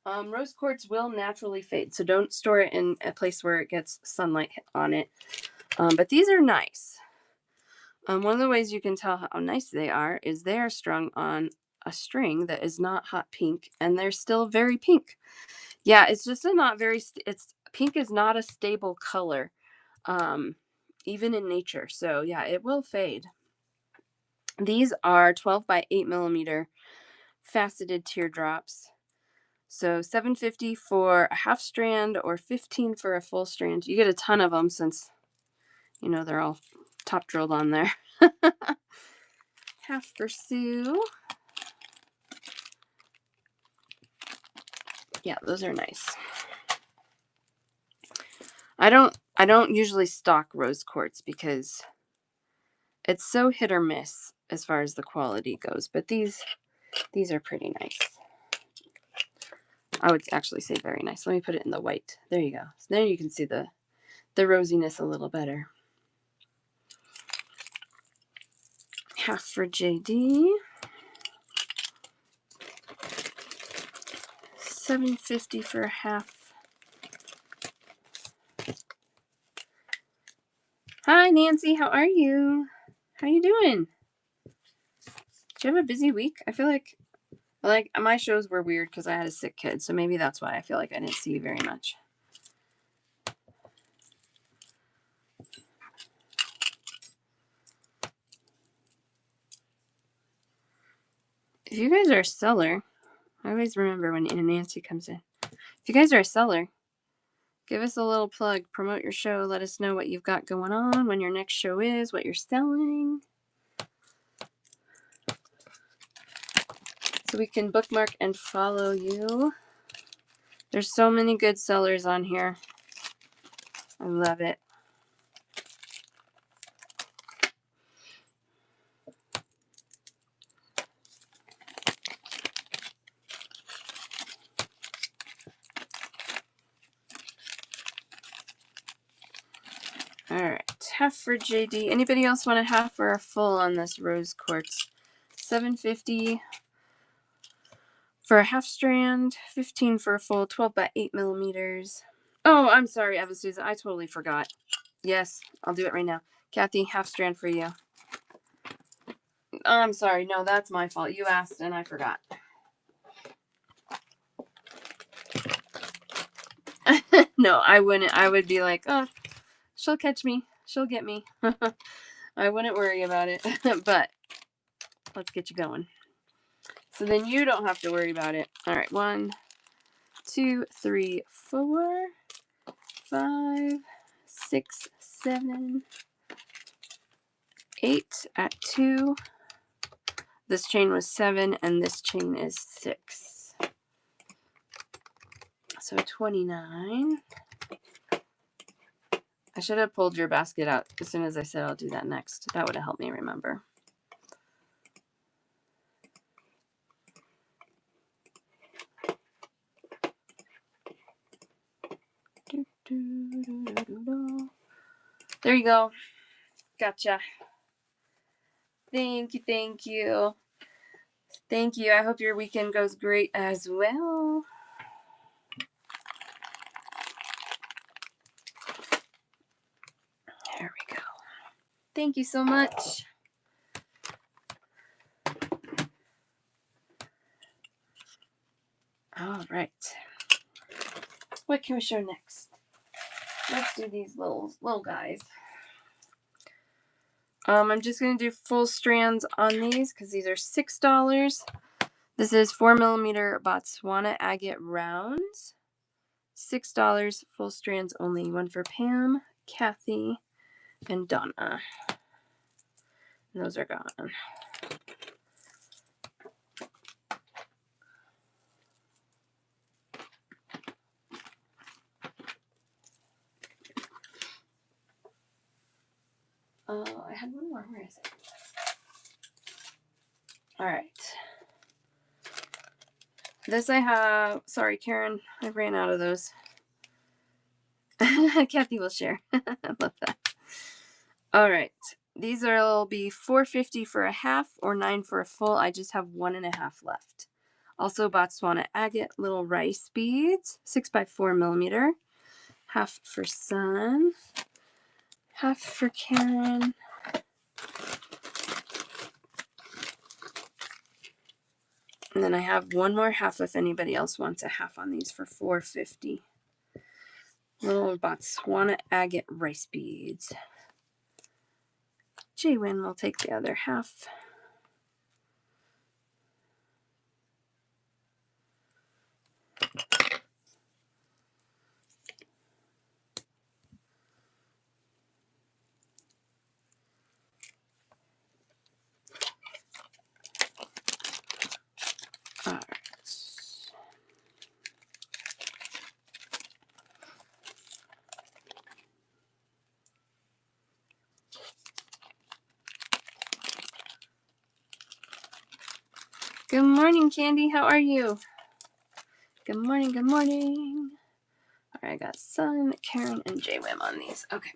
Rose quartz will naturally fade, so don't store it in a place where it gets sunlight on it. But these are nice. One of the ways you can tell how nice they are is they are strung on a string that is not hot pink, and they're still very pink. Yeah, it's just not very, it's pink is not a stable color, even in nature. So yeah, it will fade. These are 12 by 8mm faceted teardrops. So $7.50 for a half strand or $15 for a full strand. You get a ton of them since, you know, they're all top drilled on there. Half for Sue. Yeah, those are nice. I don't usually stock rose quartz because it's so hit or miss as far as the quality goes, but these are pretty nice. I would actually say very nice. Let me put it in the white. There you go. So there you can see the rosiness a little better. Half for JD. $7.50 for a half. Hi, Nancy. How are you? How you doing? Did you have a busy week? I feel like my shows were weird because I had a sick kid, so maybe that's why I feel like I didn't see you very much. If you guys are a seller, I always remember when Nancy comes in. If you guys are a seller, give us a little plug, promote your show, let us know what you've got going on, when your next show is, what you're selling, so we can bookmark and follow you. There's so many good sellers on here. I love it. All right, half for JD. Anybody else want a half or a full on this rose quartz? $7.50 for a half strand, $15 for a full, 12 by 8 millimeters. Oh, I'm sorry, Eva Susan. I totally forgot. Yes, I'll do it right now. Kathy, half strand for you. I'm sorry. No, that's my fault. You asked and I forgot. No, I wouldn't. I would be like, oh, she'll catch me. She'll get me. I wouldn't worry about it. But let's get you going. So then you don't have to worry about it. All right. 1, 2, 3, 4, 5, 6, 7, 8 at 2. This chain was 7 and this chain is 6. So 29. I should have pulled your basket out as soon as I said I'll do that next. That would have helped me remember. There you go. Gotcha. Thank you, thank you. Thank you. I hope your weekend goes great as well. There we go. Thank you so much. All right. What can we show next? Let's do these little guys. I'm just going to do full strands on these because these are $6. This is 4mm Botswana agate rounds. $6, full strands only. One for Pam, Kathy, and Donna. And those are gone. Oh, I had one more. Where is it? All right. This I have. Sorry, Karen. I ran out of those. Kathy will share. I love that. All right. These will be $4.50 for a half or $9 for a full. I just have 1.5 left. Also, Botswana agate little rice beads, 6 by 4mm. Half for Sun. Half for Karen. And then I have one more half if anybody else wants a half on these for $4.50. Little Botswana agate rice beads. Jaywin will take the other half. All right. Good morning, Candy. How are you? Good morning, good morning. All right, I got Sun, Karen, and Jaywin on these. Okay.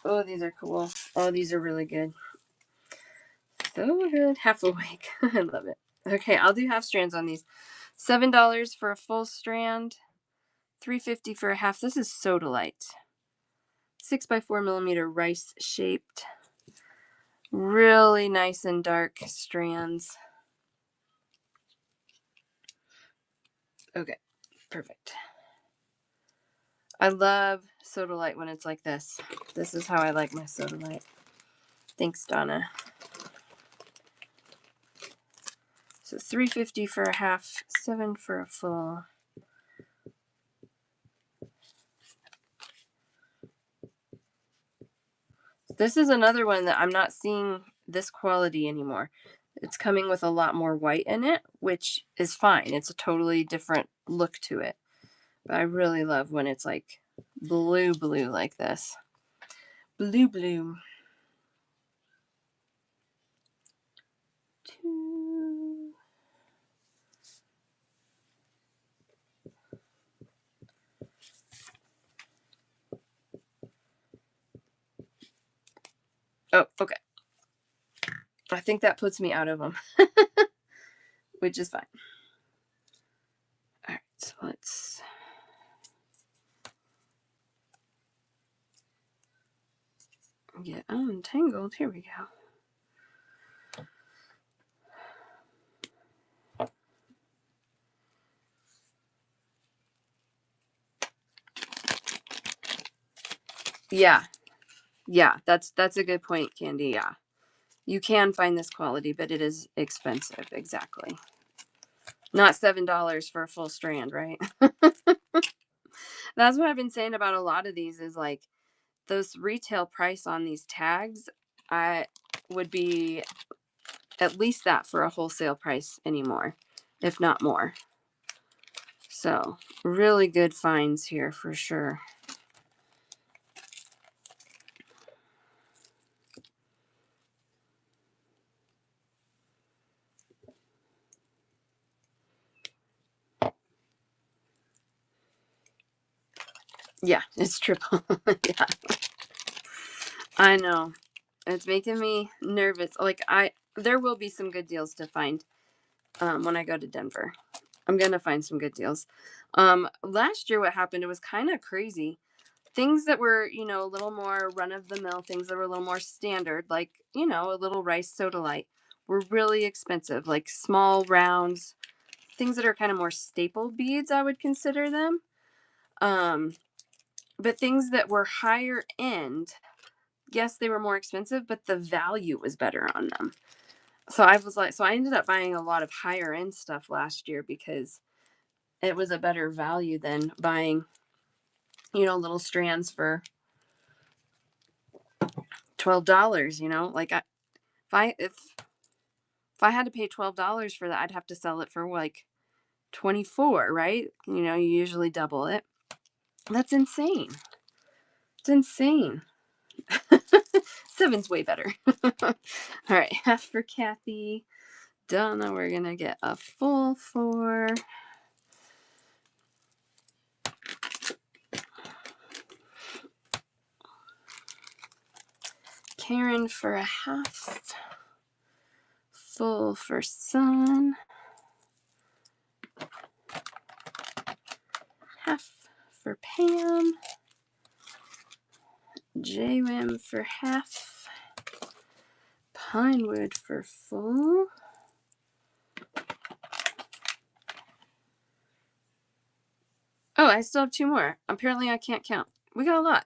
Oh, these are cool. Oh, these are really good. So good. Half awake. I love it. Okay, I'll do half strands on these. $7 for a full strand. $3.50 for a half. This is Sodalite. 6 by 4mm rice shaped. Really nice and dark strands. Okay, perfect. I love Sodalite when it's like this. This is how I like my Sodalite. Thanks, Donna. So $3.50 for a half, $7 for a full. This is another one that I'm not seeing this quality anymore. It's coming with a lot more white in it, which is fine. It's a totally different look to it. But I really love when it's like blue like this. Blue. Two. Oh, okay. I think that puts me out of them, which is fine. All right, so let's get untangled. Here we go. Yeah, that's a good point, Candy. Yeah, you can find this quality, but it is expensive. Exactly. Not $7 for a full strand, right? That's what I've been saying about a lot of these is like those retail price on these tags, I would be at least that for a wholesale price anymore, if not more. So really good finds here for sure. Yeah, it's triple. Yeah, I know. It's making me nervous. Like there will be some good deals to find when I go to Denver. I'm gonna find some good deals. Last year, what happened? It was kind of crazy. Things that were, a little more run of the mill, things that were a little more standard, like a little rice Sodalite, were really expensive. Like small rounds, things that are kind of more staple beads, I would consider them. But things that were higher end, yes, they were more expensive, but the value was better on them. So I ended up buying a lot of higher end stuff last year because it was a better value than buying, little strands for $12. Like if I had to pay $12 for that, I'd have to sell it for like 24, right? You usually double it. That's insane. It's insane. 7's way better. All right, half for Kathy. Donna, we're gonna get a full for. Karen for a half. Full for Sun. Half for Pam. JWM for half. Pinewood for full. Oh, I still have 2 more. Apparently I can't count. We got a lot.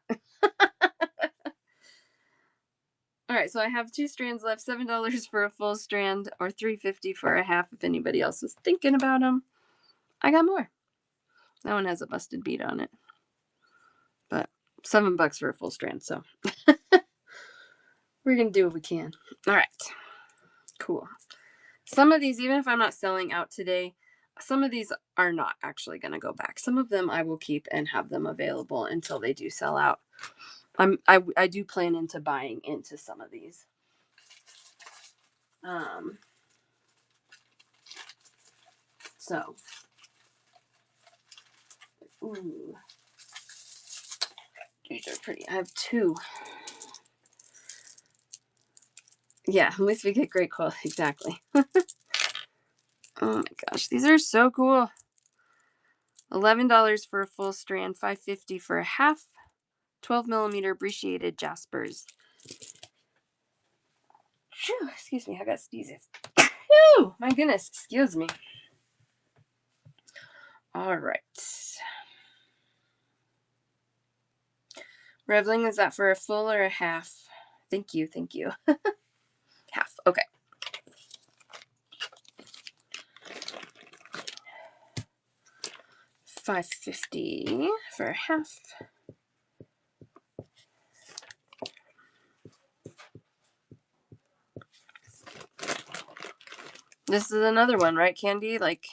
All right, so I have 2 strands left, $7 for a full strand or $3.50 for a half if anybody else is thinking about them. I got more. That one has a busted bead on it. But $7 for a full strand, so we're going to do what we can. All right. Cool. Some of these, even if I'm not selling out today, some of these are not actually going to go back. Some of them I will keep and have them available until they do sell out. I do plan into buying into some of these. So, ooh, these are pretty. I have 2. Yeah, at least we get great quality. Exactly. Oh my gosh, these are so cool. $11 for a full strand, $5.50 for a half. 12mm brachiated jaspers. Whew, excuse me, I got sneezes. Whew, my goodness, excuse me. All right. Reveling, is that for a full or a half? Thank you, thank you. Half, okay. $5.50 for a half. This is another one, right, Candy? Like,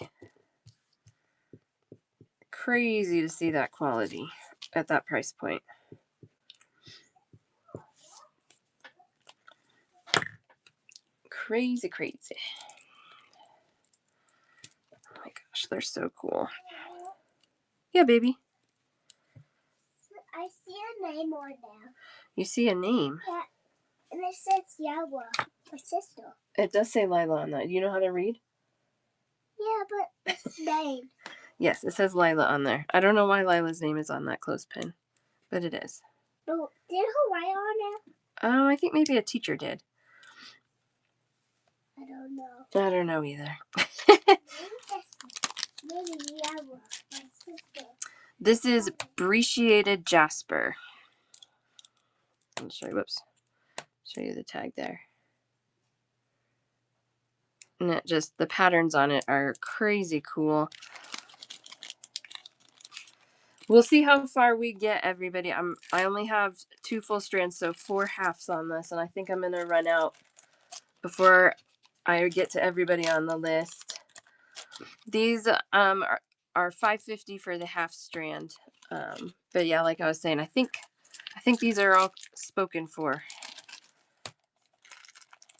crazy to see that quality at that price point. Crazy, crazy. Oh my gosh, they're so cool. Yeah, baby. I see a name on there. You see a name? Yeah, and it says Yawa, my sister. It does say Lila on that. Do you know how to read? Yeah, but it's name. Yes, it says Lila on there. I don't know why Lila's name is on that clothespin, but it is. Oh, did who write on it? I think maybe a teacher did. I don't know. I don't know either. Maybe Yawa, my sister. This is Brecciated Jasper. I'll show you, whoops. Show you the tag there. And it just, the patterns on it are crazy cool. We'll see how far we get, everybody. I only have 2 full strands, so 4 halves on this, and I think I'm gonna run out before I get to everybody on the list. These are $5.50 for the half strand. But yeah, like I was saying, I think these are all spoken for.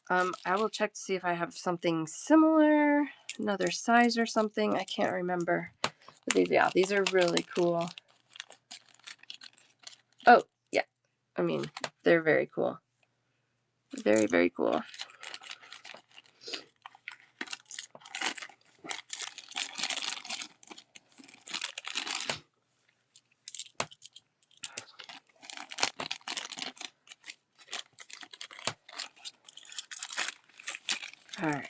I will check to see if I have something similar, another size or something. I can't remember. But these are really cool. Oh, yeah. I mean, they're very cool. Very, very cool. All right.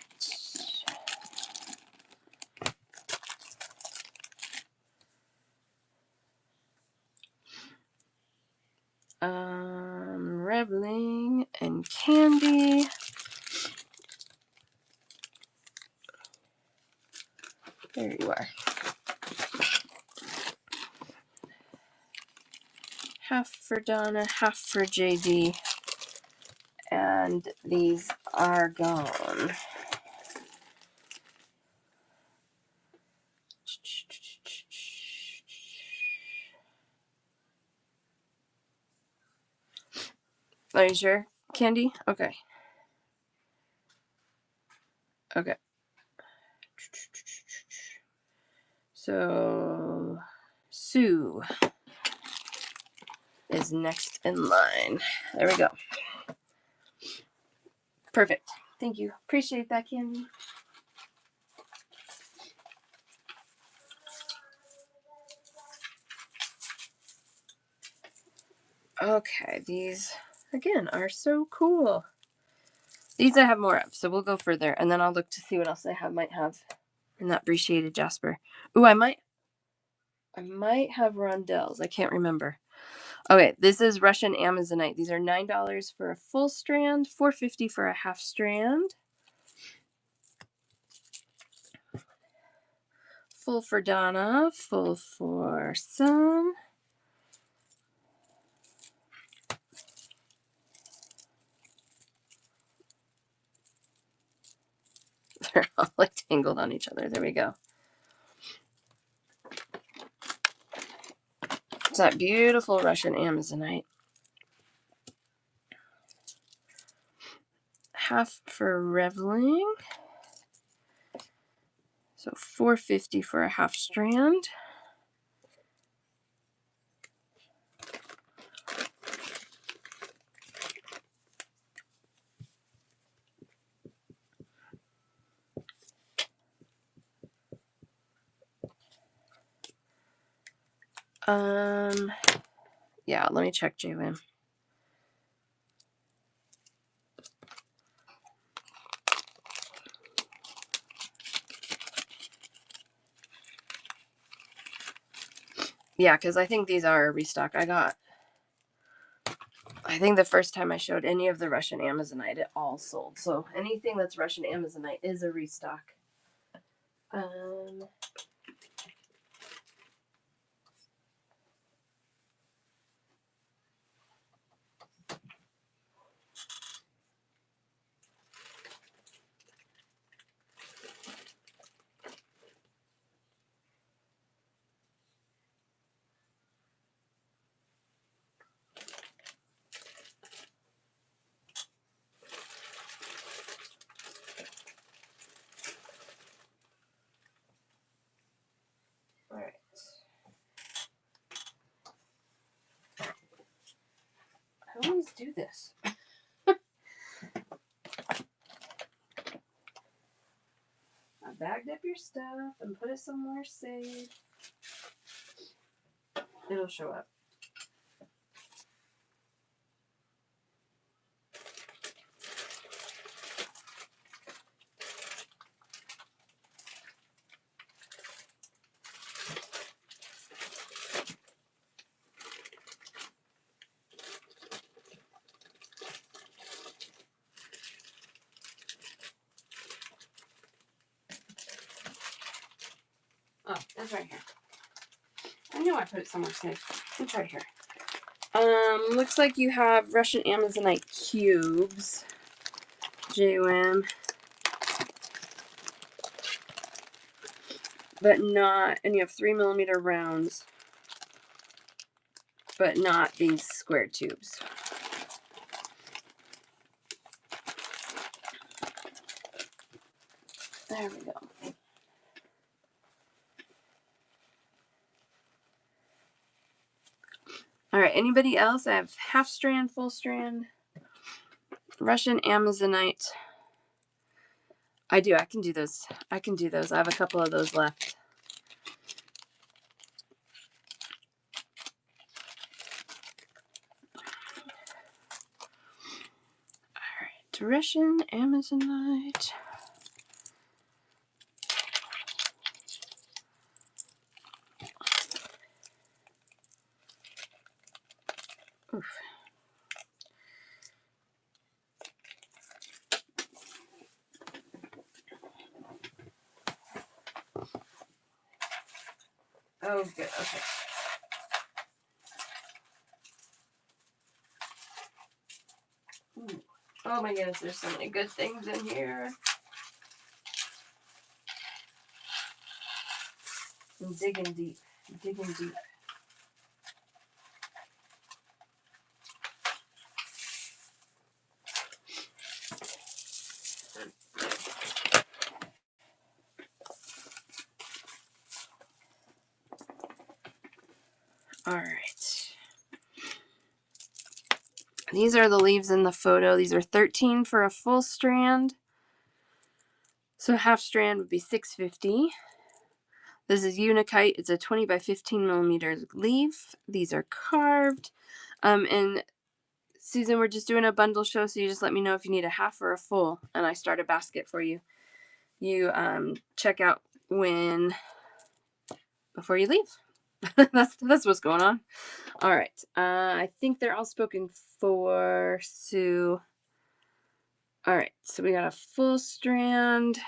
Reveling and Candy. There you are. Half for Donna, half for JD. And these are gone. Are you sure, Candy? Okay. Okay. So, Sue is next in line. There we go. Perfect. Thank you. Appreciate that, Candy. Okay, these, again, are so cool. These I have more of, so we'll go further, and then I'll look to see what else I might have in that Brecciated Jasper. Ooh, I might have rondelles. I can't remember. Okay, this is Russian Amazonite. These are $9 for a full strand, $4.50 for a half strand. Full for Donna, full for Sun. They're all like tangled on each other. There we go. It's that beautiful Russian Amazonite. Half for Reveling. So $4.50 for a half strand. Yeah, let me check JWAM. Yeah, because I think these are a restock. I got I think the first time I showed any of the Russian Amazonite, it all sold. So anything that's Russian Amazonite is a restock. All right. I always do this. I bagged up your stuff and put it somewhere safe. It'll show up. Oh, it's right here. I knew I put it somewhere safe. It's right here. Looks like you have Russian Amazonite cubes. JUM. But not, and you have 3mm rounds, but not these square tubes. There we go. All right, anybody else? I have half strand, full strand, Russian Amazonite. I do. I can do those. I can do those. I have a couple of those left. All right, Russian Amazonite. Oof. Oh, good. Okay. Ooh. Oh my goodness, there's so many good things in here. I'm digging deep. Digging deep. All right. These are the leaves in the photo. These are 13 for a full strand. So half strand would be $6.50. This is Unikite. It's a 20 by 15mm leaf. These are carved. And Susan, we're just doing a bundle show, so you just let me know if you need a half or a full, and I start a basket for you. You check out before you leave. that's what's going on. All right. I think they're all spoken for, Sue. All right. So we got a full strand.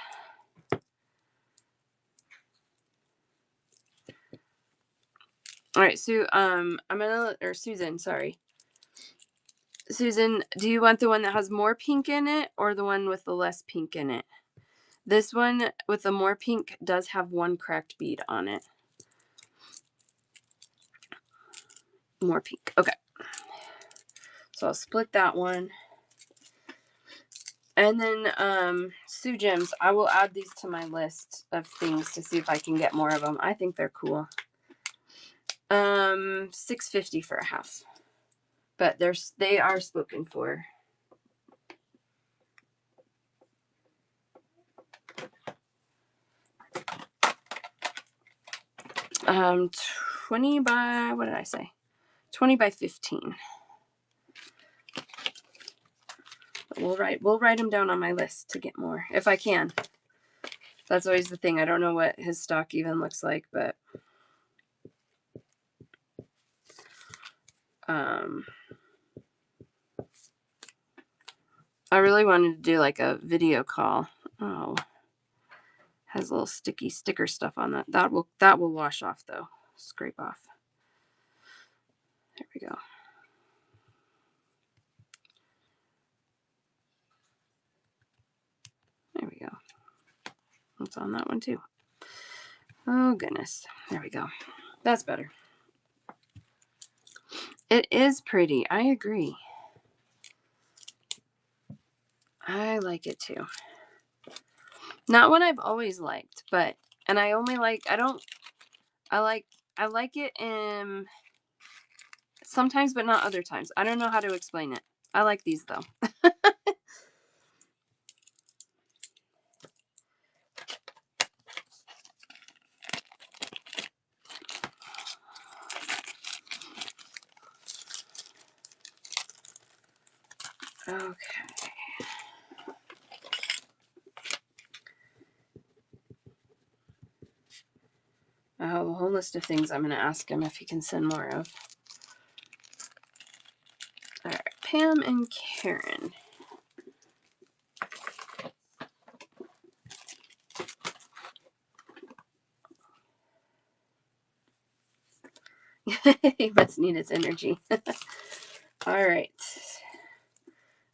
All right, Sue. Susan, sorry. Susan, do you want the one that has more pink in it or the one with the less pink in it? This one with the more pink does have one cracked bead on it. More pink. Okay. So I'll split that one. And then Sue Gems, I will add these to my list of things to see if I can get more of them. I think they're cool. $6.50 for a half. But they are spoken for. Um 20 by, what did I say? 20 by 15. We'll write them down on my list to get more if I can. That's always the thing. I don't know what his stock even looks like, but I really wanted to do like a video call. Oh, has a little sticky sticker stuff on that. That will wash off though. Scrape off. There we go. There we go. It's on that one too. Oh goodness. There we go. That's better. It is pretty. I agree. I like it too. Not one I've always liked, but and I only like I like it in sometimes but not other times. I don't know how to explain it. I like these though. Okay. I have a whole list of things I'm going to ask him if he can send more of. All right, Pam and Karen. He must need its energy. All right.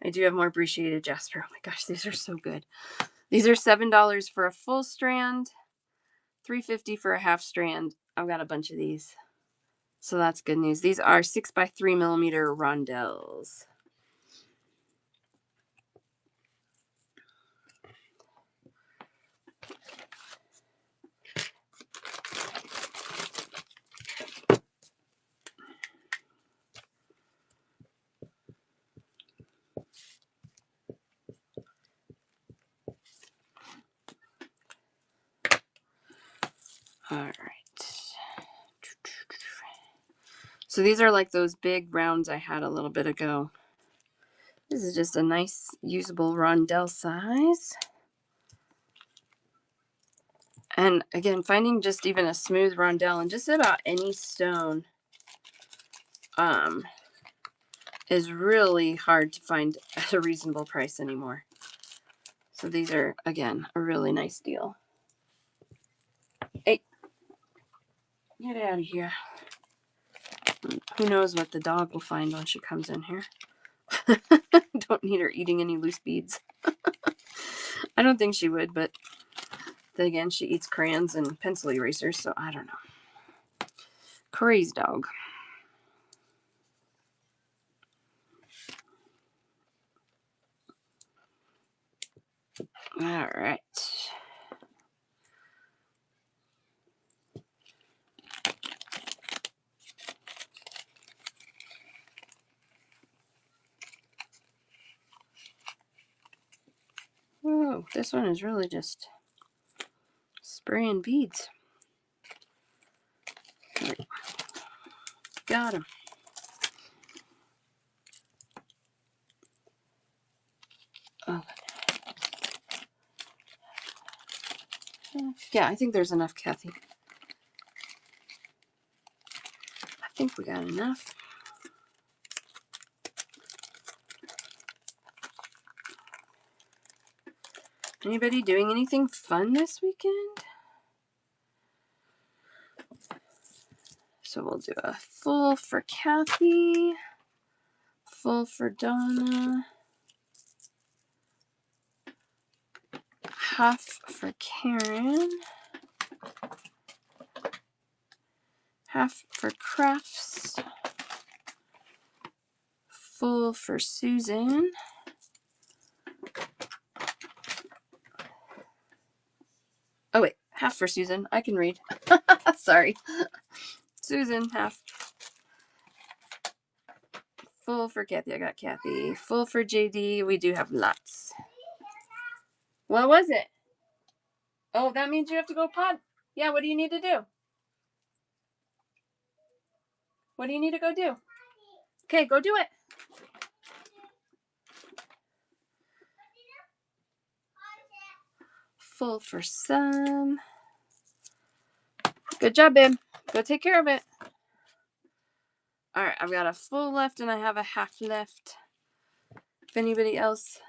I do have more appreciated Jasper. Oh my gosh, these are so good. These are $7 for a full strand, $3.50 for a half strand. I've got a bunch of these. So that's good news. These are 6x3mm rondelles. All right. So these are like those big rounds I had a little bit ago. This is just a nice usable rondelle size. And again, finding just even a smooth rondelle in just about any stone is really hard to find at a reasonable price anymore. So these are, again, a really nice deal. Hey, get out of here. Who knows what the dog will find when she comes in here. Don't need her eating any loose beads. I don't think she would, but then again, she eats crayons and pencil erasers, so I don't know. Crazy dog. All right. Oh, this one is really just spraying beads. Got him. Okay. Yeah, I think there's enough, Kathy. I think we got enough. Anybody doing anything fun this weekend? So we'll do a full for Kathy, full for Donna, half for Karen, half for Crafts, full for Susan, oh wait, half for Susan. I can read. Sorry. Susan, half. Full for Kathy. I got Kathy. Full for JD. We do have lots. What was it? Oh, that means you have to go pod. Yeah, what do you need to do? What do you need to go do? Okay, go do it. Full for some. Good job, babe. Go take care of it. All right, I've got a full left and I have a half left. If anybody else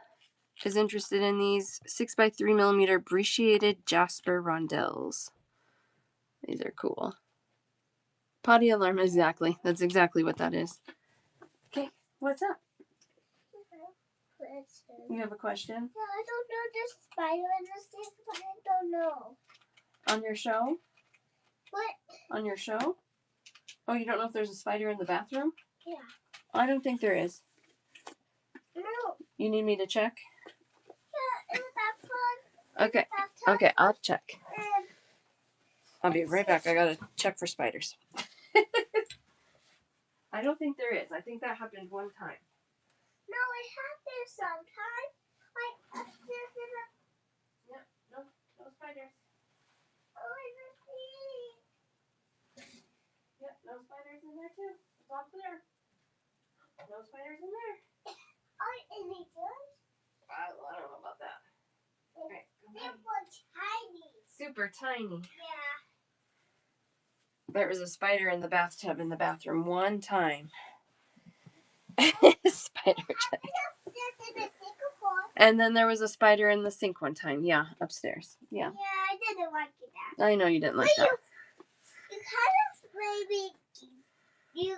is interested in these 6x3mm brachiated jasper rondelles. These are cool. Potty alarm, exactly. That's exactly what that is. Okay, what's up? You have a question? No, I don't know the spider and the snake, but I don't know. On your show? What? On your show? Oh, you don't know if there's a spider in the bathroom? Yeah. I don't think there is. No. You need me to check? Yeah, in the bathtub. Okay. Okay, I'll check. I'll be right back. I gotta check for spiders. I don't think there is. I think that happened one time. No, it happens sometimes. Like upstairs in the. Yep, no spiders. Oh, in the sea. Yep, no spiders in there too. It's all clear. No spiders in there. Are any good? I don't know about that. Okay, They're tiny. super tiny. Yeah. There was a spider in the bathtub in the bathroom one time. Spider check. And then there was a spider in the sink one time. Yeah, upstairs. Yeah. Yeah, I didn't like that. I know you didn't like that. You kind of maybe you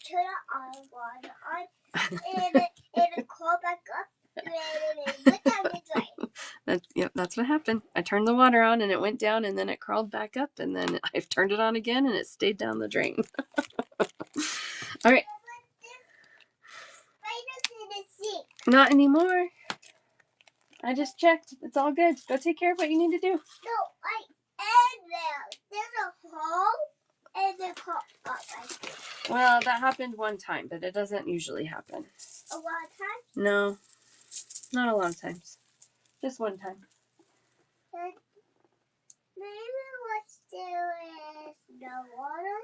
turn on water on and it called back up and it went down the drain. That's what happened. I turned the water on and it went down and then it crawled back up and then I've turned it on again and it stayed down the drain. All right. Not anymore. I just checked. It's all good. Go take care of what you need to do. No, and there's a hole and they call up. I think. Well, that happened one time, but it doesn't usually happen. A lot of times? No, not a lot of times. Just one time. Maybe what's there is no water.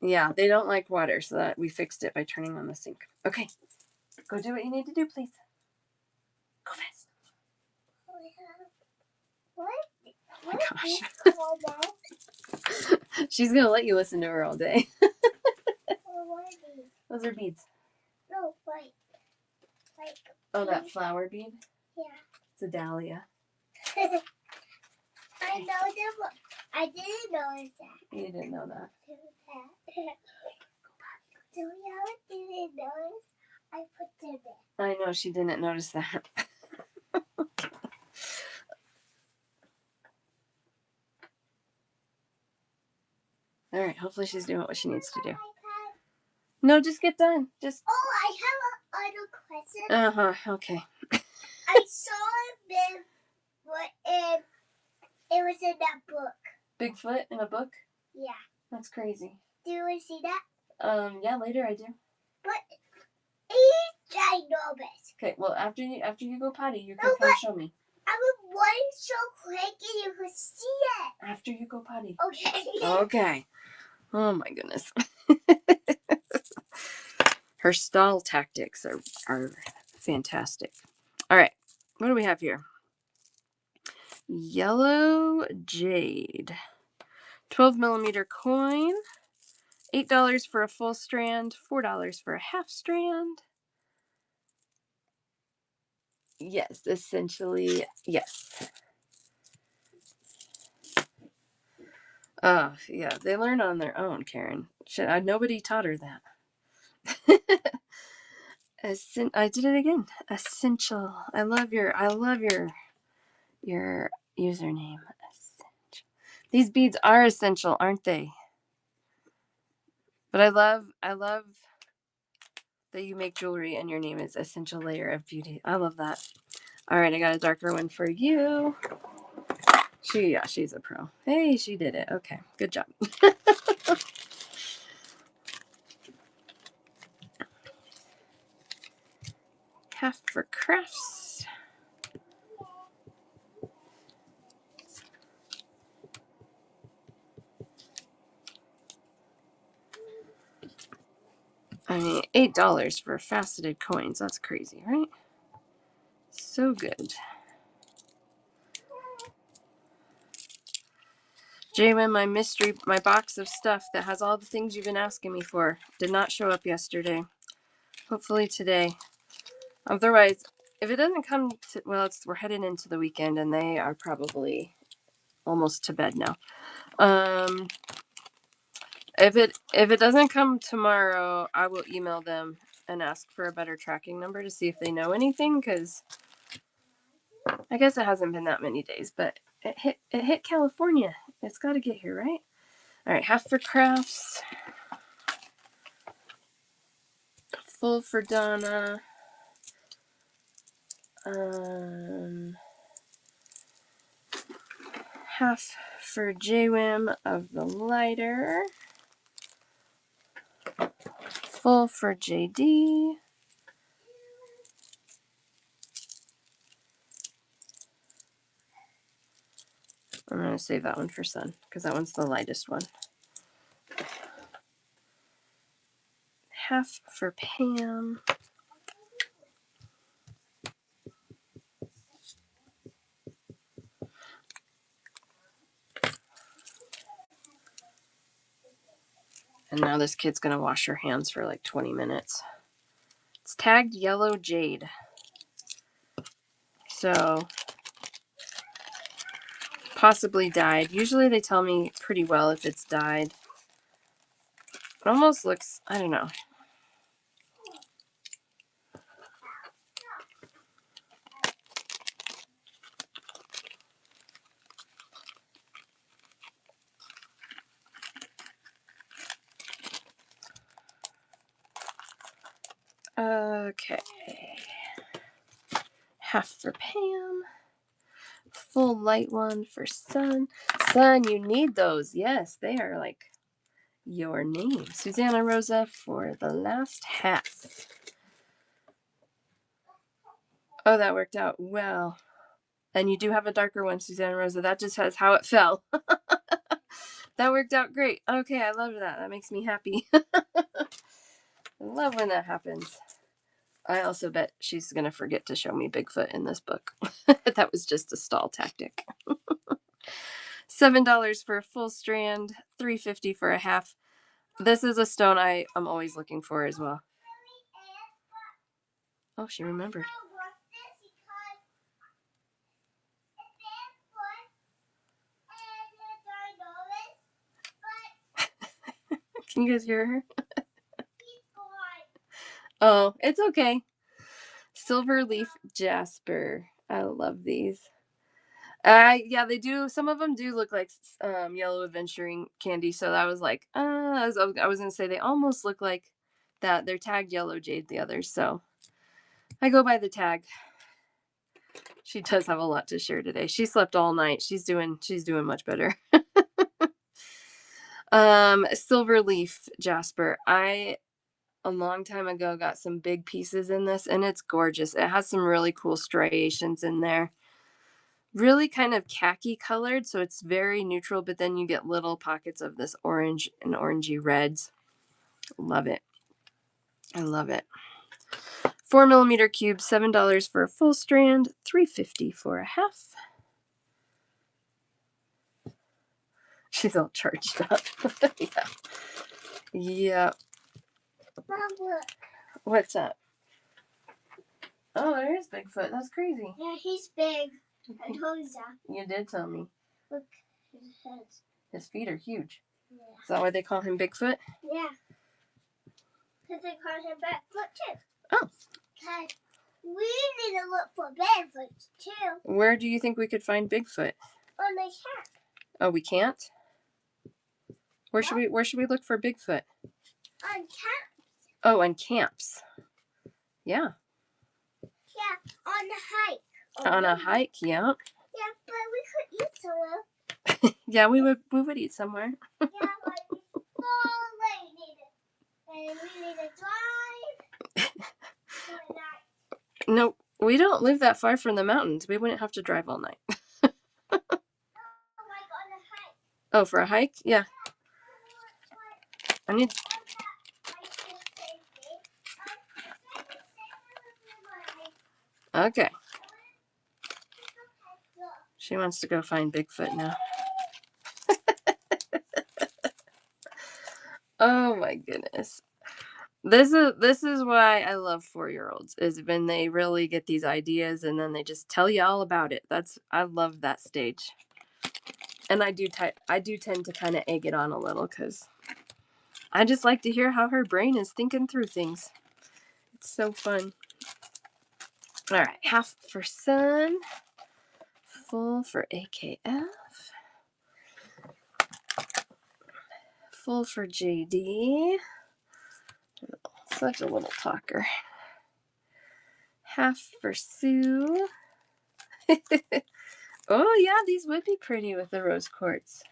Yeah, they don't like water, so that we fixed it by turning on the sink. Okay, go do what you need to do, please. Go fast. What? Oh my gosh. She's gonna let you listen to her all day. What are these? Those are beads. No, like. Oh, that flower bead? Yeah. It's a dahlia. I know them, but I didn't notice that. You didn't know that. So I didn't notice. I put them there. I know she didn't notice that. All right, hopefully she's doing what she needs to do. No, just get done. Just. Oh, I have another question. Okay. I saw them, and it was in that book. Bigfoot in a book? Yeah. That's crazy. Do you see that? Yeah, later I do. But he's ginormous. Okay, well after you go potty, you can come show me. I would want it so quick and you could see it. After you go potty. Okay. Okay. Oh my goodness. Her stall tactics are fantastic. All right, what do we have here? Yellow jade. 12mm coin. $8 for a full strand, $4 for a half strand. Yes, essentially, yes. Yeah, they learn on their own, Karen. Nobody taught her that. I did it again. Essential. I love your username. Essential. These beads are essential, aren't they? But I love that you make jewelry and your name is Essential Layer of Beauty. I love that. All right, I got a darker one for you. She's a pro. Hey, she did it. Okay, good job. Half for crafts. I mean, $8 for faceted coins. That's crazy, right? So good. Jaywin, my box of stuff that has all the things you've been asking me for did not show up yesterday. Hopefully today. Otherwise, if it doesn't come to, well, we're headed into the weekend and they are probably almost to bed now. If it doesn't come tomorrow, I will email them and ask for a better tracking number to see if they know anything, because I guess it hasn't been that many days, but it hit California. It's got to get here, right? All right, half for Crafts, full for Donna, half for JWIM of the lighter, full for JD, I'm going to save that one for Sun because that one's the lightest one. Half for Pam. And now this kid's going to wash her hands for like 20 minutes. It's tagged yellow jade. So possibly dyed. Usually they tell me pretty well if it's dyed. It almost looks, I don't know. Okay. Half for Pam. Full light one for Sun. Sun, you need those. Yes, they are like your name. Susanna Rosa for the last half. Oh, that worked out well. And you do have a darker one, Susanna Rosa. That just has how it fell. That worked out great. Okay, I love that. That makes me happy. I love when that happens. I also bet she's going to forget to show me Bigfoot in this book. That was just a stall tactic. $7 for a full strand, $3.50 for a half. This is a stone I am always looking for as well. Oh, she remembered. Can you guys hear her? Oh, it's okay. Silver leaf jasper. I love these. Yeah, they do. Some of them do look like yellow aventuring candy. So I was like, I was gonna say they almost look like that. They're tagged yellow jade, the others. So I go by the tag. She does have a lot to share today. She slept all night. She's doing much better. Silver leaf jasper. I a long time ago got some big pieces in this, and it's gorgeous. It has some really cool striations in there. Really kind of khaki colored, so it's very neutral, but then you get little pockets of this orange and orangey reds. Love it. I love it. 4mm cube, $7 for a full strand, $3.50 for a half. She's all charged up. Yeah. Yeah. Mom, look. What's up? Oh, there is Bigfoot. That's crazy. Yeah, he's big. I told you that. You did tell me. Look, his head. His feet are huge. Yeah. Is that why they call him Bigfoot? Yeah. Because they call him Bigfoot too. Oh. Because we need to look for Bigfoot too. Where do you think we could find Bigfoot? On the shack. Oh, we can't? Where should we look for Bigfoot? On camp. Oh, on camps. Yeah. Yeah, on the hike. On a hike, yeah. Yeah, but we could eat somewhere. Yeah, we would eat somewhere. Yeah, but it's so late. And we need to drive. No, we don't live that far from the mountains. We wouldn't have to drive all night. Oh, for a hike? Yeah. I need. Okay. She wants to go find Bigfoot now. Oh my goodness. This is why I love 4-year-olds, is when they really get these ideas and then they just tell you all about it. I love that stage. And I do tend to kind of egg it on a little because I just like to hear how her brain is thinking through things. It's so fun. All right, half for Sun, full for AKF, full for JD. Such a little talker. Half for Sue. Oh yeah, these would be pretty with the rose quartz.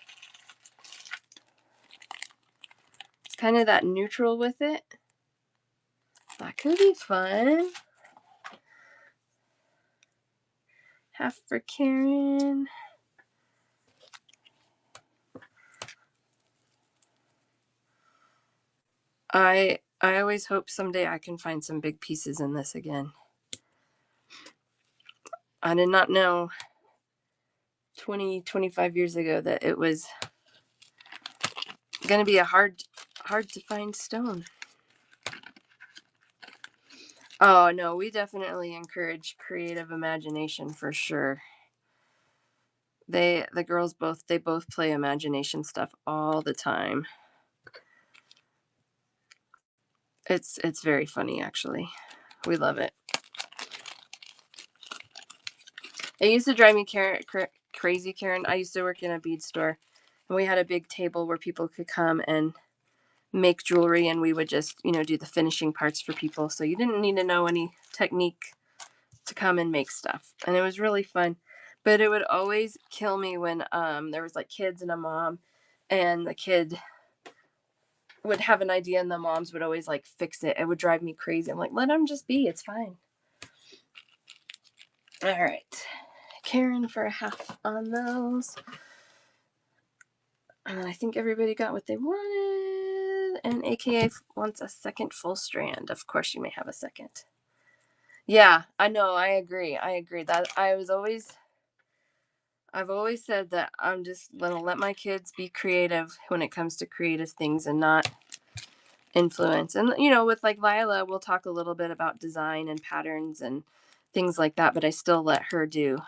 It's kind of that neutral with it. That could be fun. Half for Karen. I always hope someday I can find some big pieces in this again. I did not know 25 years ago that it was going to be a hard to find stone. Oh no, we definitely encourage creative imagination for sure. The girls both play imagination stuff all the time. It's very funny actually. We love it. It used to drive me crazy, Karen. I used to work in a bead store, and we had a big table where people could come and make jewelry, and we would just, do the finishing parts for people. So you didn't need to know any technique to come and make stuff, and it was really fun. But it would always kill me when there was like kids and a mom, and the kid would have an idea and the moms would always like fix it. It would drive me crazy. I'm like, let them just be. It's fine. All right. Karen for a half on those. I think everybody got what they wanted. And AKA wants a second full strand. Of course, you may have a second. Yeah, I know. I agree. That I've always said that I'm just going to let my kids be creative when it comes to creative things and not influence. And, with like Lila, we'll talk a little bit about design and patterns and things like that, but I still let her do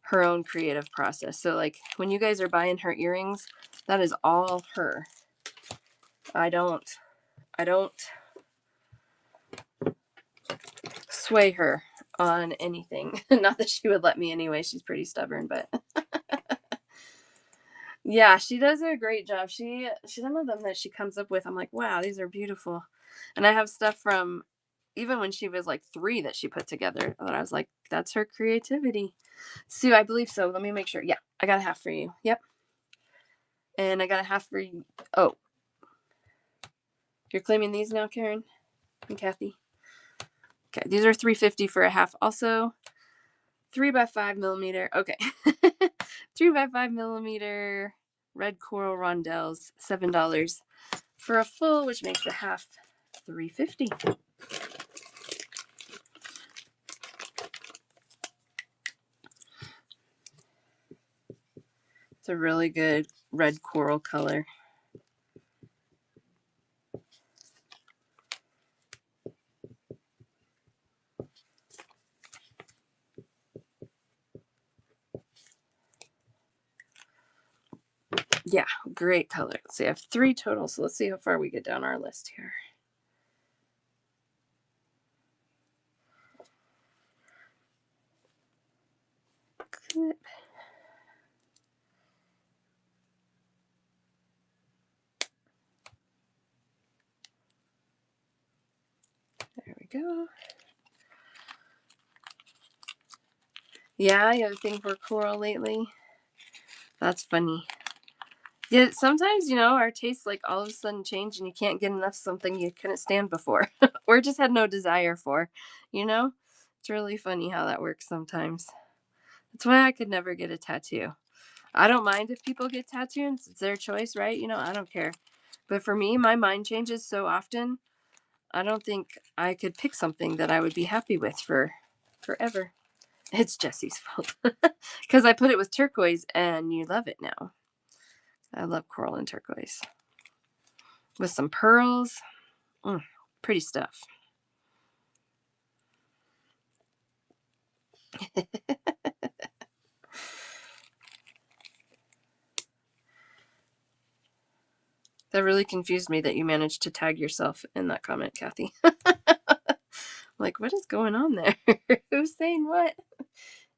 her own creative process. So like when you guys are buying her earrings, that is all her. I don't sway her on anything. Not that she would let me anyway. She's pretty stubborn, but yeah, she does a great job. Some of them that she comes up with, I'm like, wow, these are beautiful. And I have stuff from even when she was like 3 that she put together that I was like, that's her creativity. Sue, I believe so. Let me make sure. Yeah, I got a half for you. Yep. And I got a half for you. Oh, you're claiming these now, Karen and Kathy? Okay, these are $3.50 for a half. Also, 3x5 millimeter. Okay. 3x5 millimeter red coral rondelles, $7 for a full, which makes the half $3.50. It's a really good red coral color. Yeah, great color. Let's see, I have 3 total, so let's see how far we get down our list here. Clip. There we go. Yeah, you have a thing for coral lately? That's funny. Yeah, sometimes, our tastes like all of a sudden change and you can't get enough something you couldn't stand before or just had no desire for, It's really funny how that works sometimes. That's why I could never get a tattoo. I don't mind if people get tattoos. It's their choice, right? I don't care. But for me, my mind changes so often. I don't think I could pick something that I would be happy with for forever. It's Jesse's fault because I put it with turquoise and you love it now. I love coral and turquoise with some pearls. Pretty stuff. That really confused me that you managed to tag yourself in that comment, Kathy. Like, what is going on there? Who's saying what?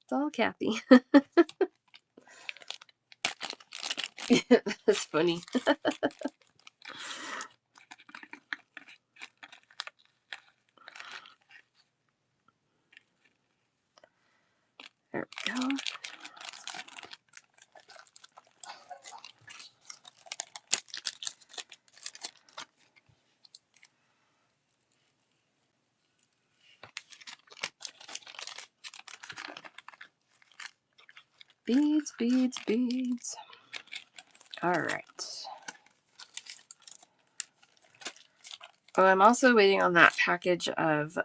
It's all Kathy. That's funny. There we go. Beads, beads, beads. All right. Oh, I'm also waiting on that package of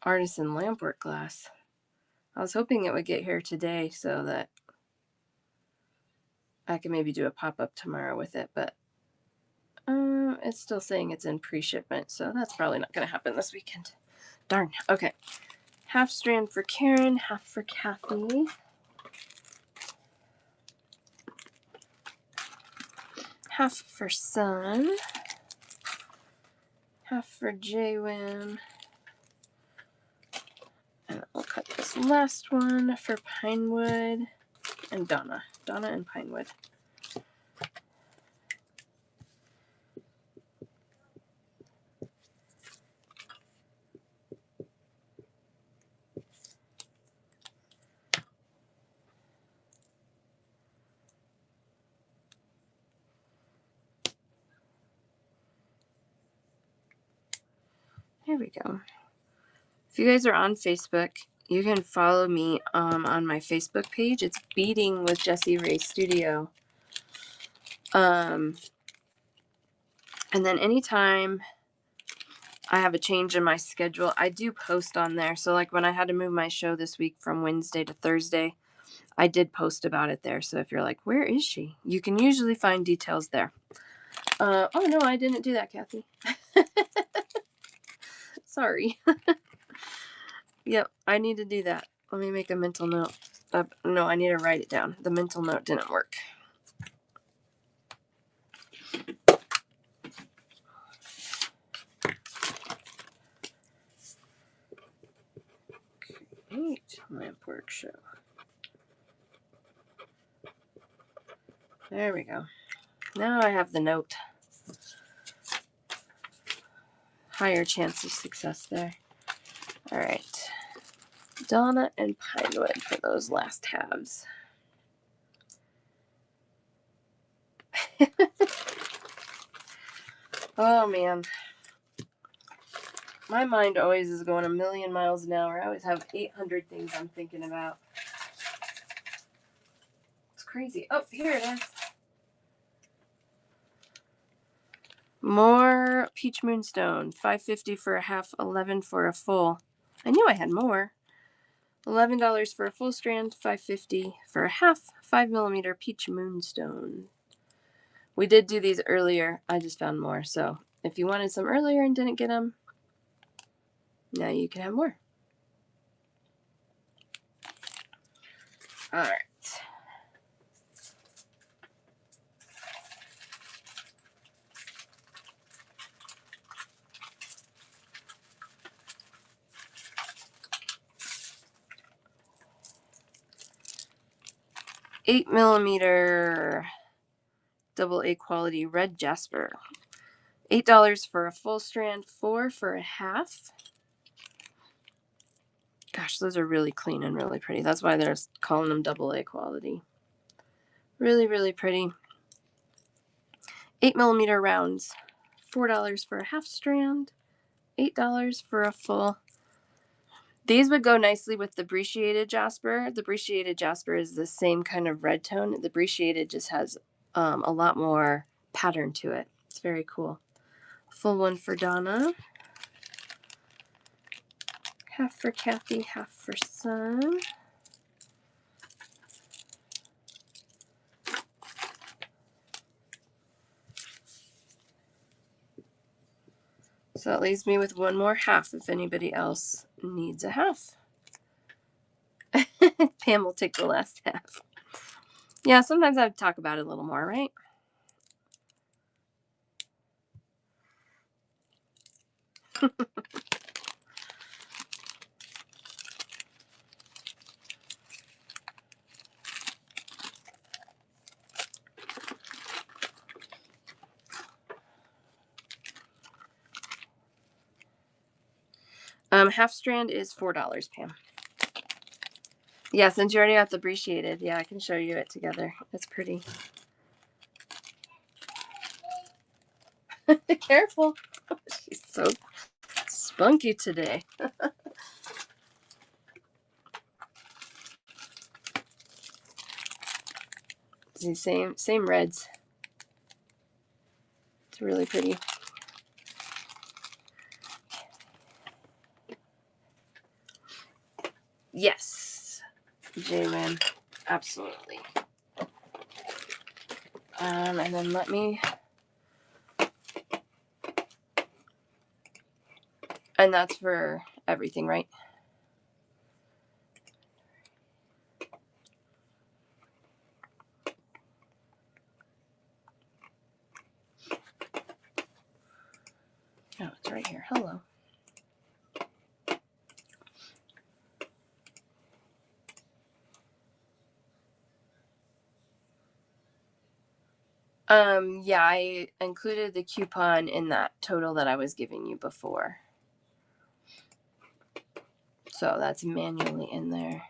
artisan lampwork glass. I was hoping it would get here today so that I can maybe do a pop-up tomorrow with it, but it's still saying it's in pre-shipment, so that's probably not going to happen this weekend. Darn. Okay. Half strand for Karen, half for Kathy. Half for Sun. Half for J-Wim. And I'll cut this last one for Pinewood and Donna. Donna and Pinewood. There we go. If you guys are on Facebook, you can follow me on my Facebook page. It's Beading with Jessie Rae Studio. And then anytime I have a change in my schedule, I do post on there. So like when I had to move my show this week from Wednesday to Thursday, I did post about it there. So if you're like, where is she? You can usually find details there. Oh no, I didn't do that, Kathy. Sorry. Yep, I need to do that. Let me make a mental note. No, I need to write it down. The mental note didn't work. Create lampwork show. There we go. Now I have the note. Higher chance of success there. All right. Donna and Pinewood for those last halves. Oh man. My mind always is going a million miles an hour. I always have 800 things I'm thinking about. It's crazy. Oh, here it is. More Peach Moonstone. $5.50 for a half, $11 for a full. I knew I had more. $11 for a full strand, $5.50 for a half, 5mm Peach Moonstone. We did do these earlier. I just found more. So if you wanted some earlier and didn't get them, now you can have more. All right. $8mm AA quality red jasper. $8 for a full strand, $4 for a half. Gosh, those are really clean and really pretty. That's why they're calling them AA quality. Really, really pretty. 8mm rounds. $4 for a half strand, $8 for a full. These would go nicely with the Brecciated Jasper. The Brecciated Jasper is the same kind of red tone. The Brecciated just has a lot more pattern to it. It's very cool. Full one for Donna. Half for Kathy, half for Sun. So that leaves me with one more half if anybody else needs a half. Pam will take the last half. Yeah, sometimes I talk about it a little more, right? Half strand is $4, Pam. Yeah, since you already got the brachiated, yeah, I can show you it together. It's pretty. Careful. She's so spunky today. See, same reds. It's really pretty. Yes, JWAM, absolutely. And then let me. And that's for everything, right? Oh, it's right here. Hello. Yeah, I included the coupon in that total that I was giving you before. So that's manually in there.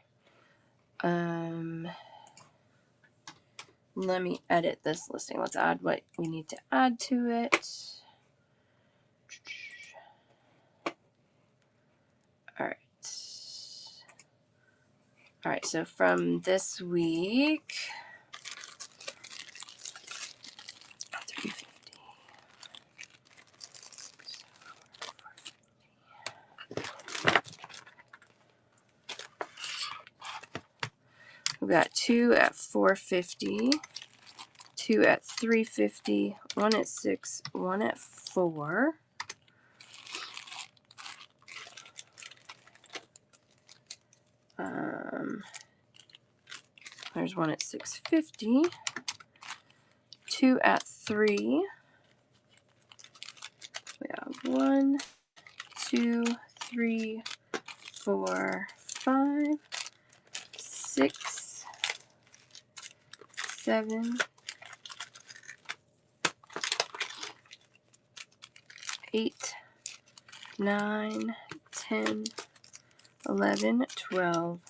Let me edit this listing. Let's add what we need to add to it. All right. All right, so from this week, 350. We've got 2 at $4.50, 2 at $3.50, 1 at $6, 1 at $4. There's 1 at $6.50, 2 at $3. We have 1, 2, 3, 4, 5, 6, 7, 8, 9, 10, 11, 12,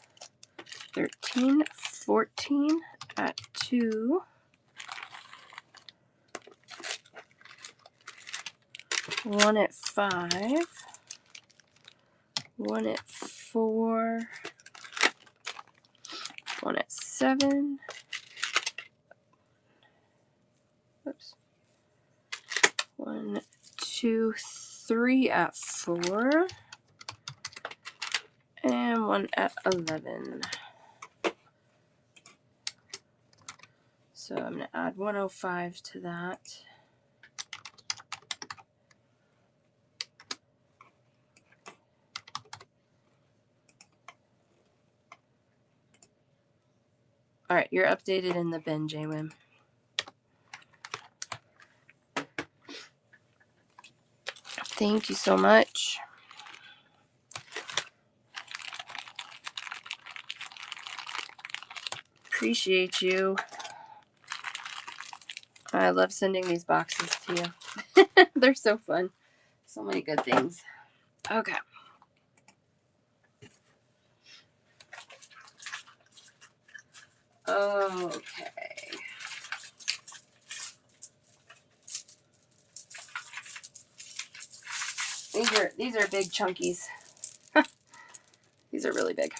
13, 14 at 2, 1 at 5, 1 at 4, 1 at 7, oops, 1, 2, 3 at 4, and 1 at 11. So I'm going to add 105 to that. All right, you're updated in the bin, JWIM. Thank you so much. Appreciate you. I love sending these boxes to you. They're so fun. So many good things. Okay. Okay. These are big chunkies. These are really big.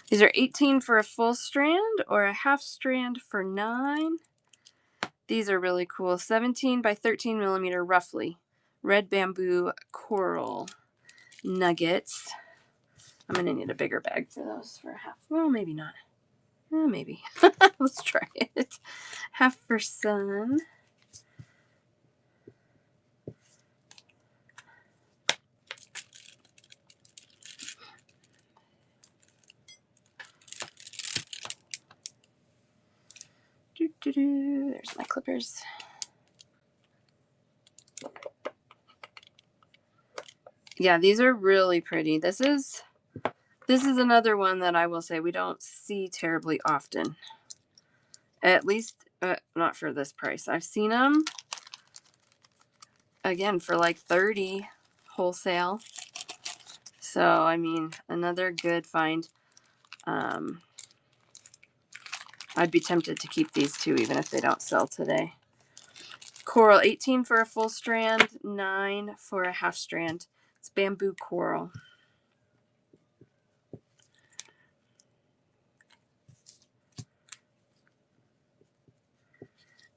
These are 18 for a full strand or a half strand for 9. These are really cool. 17 by 13 millimeter roughly. Red bamboo coral nuggets. I'm going to need a bigger bag for those for half. Well, maybe not. Maybe. Let's try it. Half for sun. There's my clippers. Yeah, these are really pretty. This is another one that I will say we don't see terribly often. At least not for this price. I've seen them again for like $30 wholesale. So, I mean, another good find. I'd be tempted to keep these two even if they don't sell today. Coral, 18 for a full strand, 9 for a half strand. It's bamboo coral.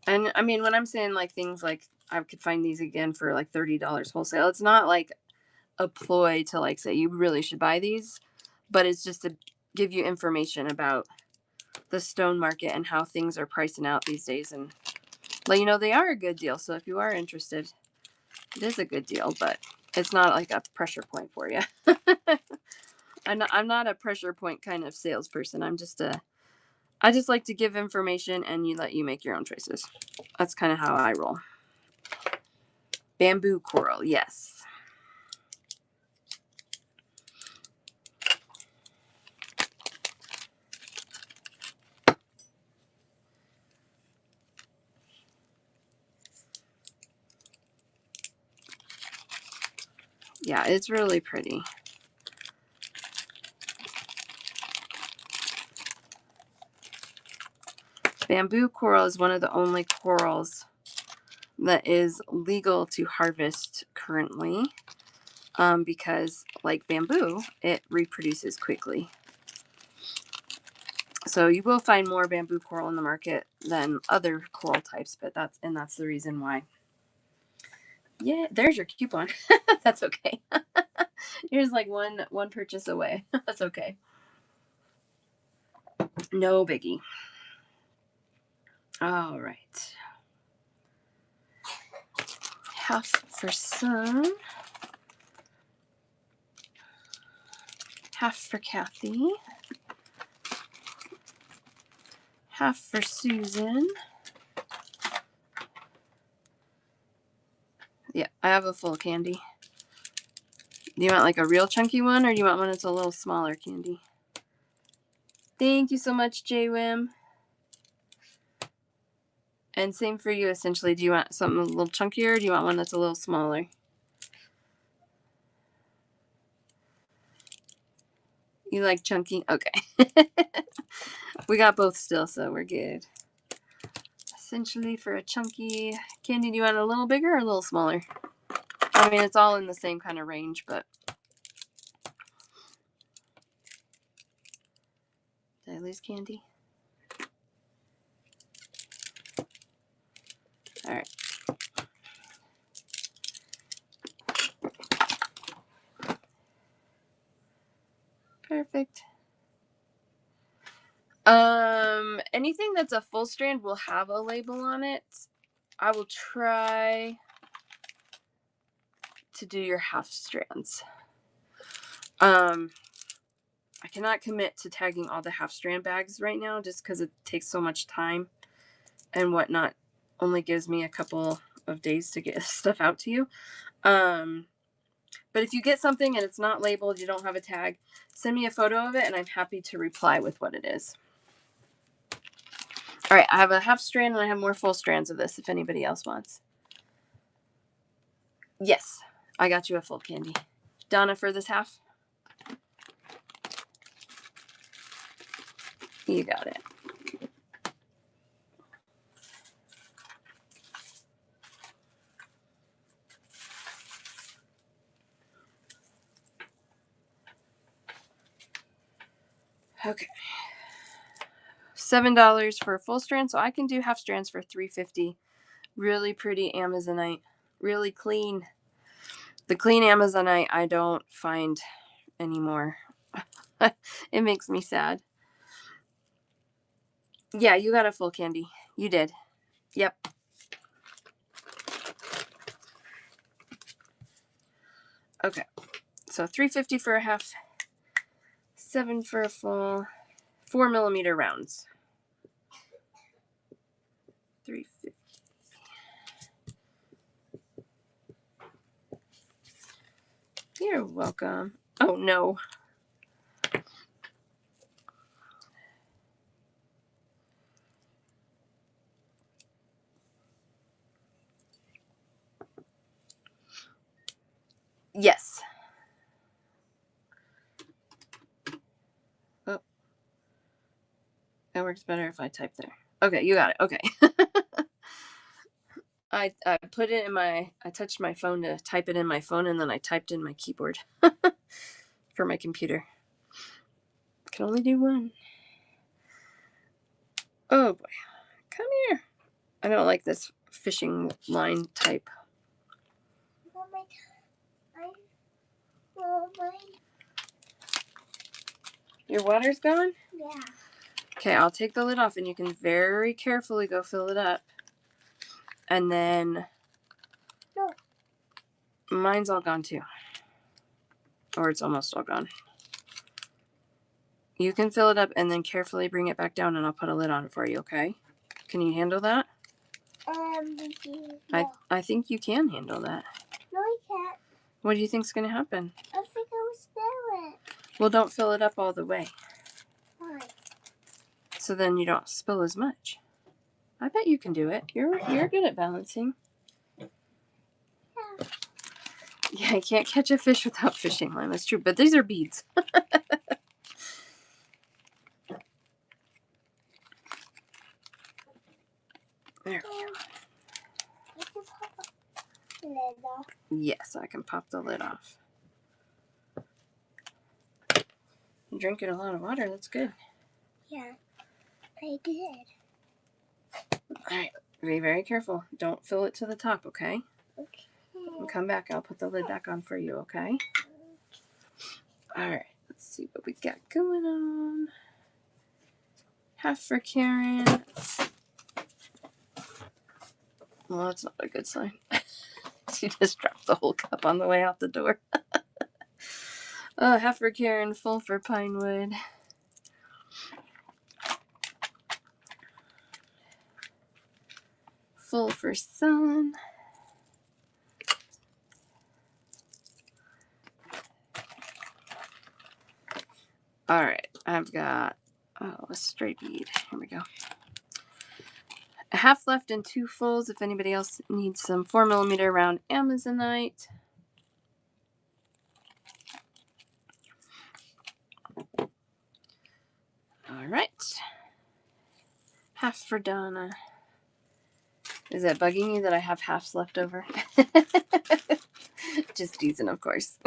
And I mean, when I'm saying like things like I could find these again for like $30 wholesale, it's not like a ploy to like say you really should buy these, but it's just to give you information about the stone market and how things are pricing out these days, and let you know they are a good deal. So if you are interested, it is a good deal, but it's not like a pressure point for you. I'm not a pressure point kind of salesperson. I just like to give information and let you make your own choices. That's kind of how I roll. Bamboo coral, yes. Yeah, it's really pretty. Bamboo coral is one of the only corals that is legal to harvest currently, because like bamboo, it reproduces quickly. So you will find more bamboo coral in the market than other coral types, but that's the reason why. Yeah, there's your coupon. That's okay. Here's like one purchase away. That's okay. No biggie. All right. Half for some. Half for Kathy. Half for Susan. Yeah, I have a full candy. Do you want like a real chunky one, or do you want one that's a little smaller candy? Thank you so much, JWim. And same for you, essentially. Do you want something a little chunkier, or do you want one that's a little smaller? You like chunky? Okay. We got both still, so we're good. Essentially, for a chunky candy, do you want it a little bigger or a little smaller? I mean, it's all in the same kind of range, but... Did I lose candy? All right. Perfect. Anything that's a full strand will have a label on it. I will try to do your half strands. I cannot commit to tagging all the half strand bags right now just because it takes so much time and whatnot. Only gives me a couple of days to get stuff out to you. But if you get something and it's not labeled, you don't have a tag, send me a photo of it and I'm happy to reply with what it is. All right, I have a half strand and I have more full strands of this if anybody else wants. Yes, I got you a full candy. Donna, for this half? You got it. Okay. $7 for a full strand, so I can do half strands for $3.50. Really pretty Amazonite. Really clean. The clean Amazonite I don't find anymore. It makes me sad. Yeah, you got a full candy. You did. Yep. Okay. So $3.50 for a half, $7 for a full, 4mm rounds. You're welcome. Oh, no. Yes. Oh. It works better if I type there. Okay, you got it. Okay. I put it in I touched my phone to type it in my phone, and then I typed in my keyboard for my computer. Can only do one. Oh boy. Come here. I don't like this fishing line type. Your water's gone? Yeah. Okay, I'll take the lid off, and you can very carefully go fill it up. And then... No. Mine's all gone too. Or it's almost all gone. You can fill it up and then carefully bring it back down, and I'll put a lid on it for you, okay? Can you handle that? No. I think you can handle that. No, I can't. What do you think's going to happen? I think I will spill it. Well, don't fill it up all the way. Why? So then you don't spill as much. I bet you can do it. You're good at balancing. Yeah. Yeah, you can't catch a fish without fishing line. That's true. But these are beads. There we go. Lid off. Yes, I can pop the lid off. You're drinking a lot of water. That's good. Yeah, I did. All right. Be very careful. Don't fill it to the top, okay? Okay. And come back. I'll put the lid back on for you, okay? All right. Let's see what we got going on. Half for Karen. Well, that's not a good sign. She just dropped the whole cup on the way out the door. Half for Karen, full for Pinewood. Full for Sun. All right, I've got a straight bead. Here we go. A half left and 2 fulls. If anybody else needs some 4mm round Amazonite. All right. Half for Donna. Is it bugging you that I have halves left over? Just teasing, of course.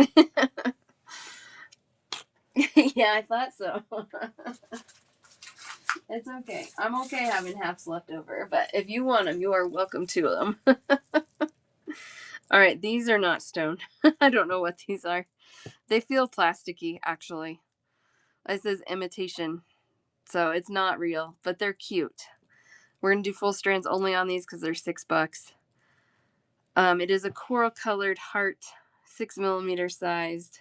Yeah, I thought so. It's okay. I'm okay having halves left over, but if you want them, you are welcome to them. All right, these are not stone. I don't know what these are. They feel plasticky, actually. It says imitation, so it's not real, but they're cute. We're going to do full strands only on these because they're $6. It is a coral colored heart, 6mm sized.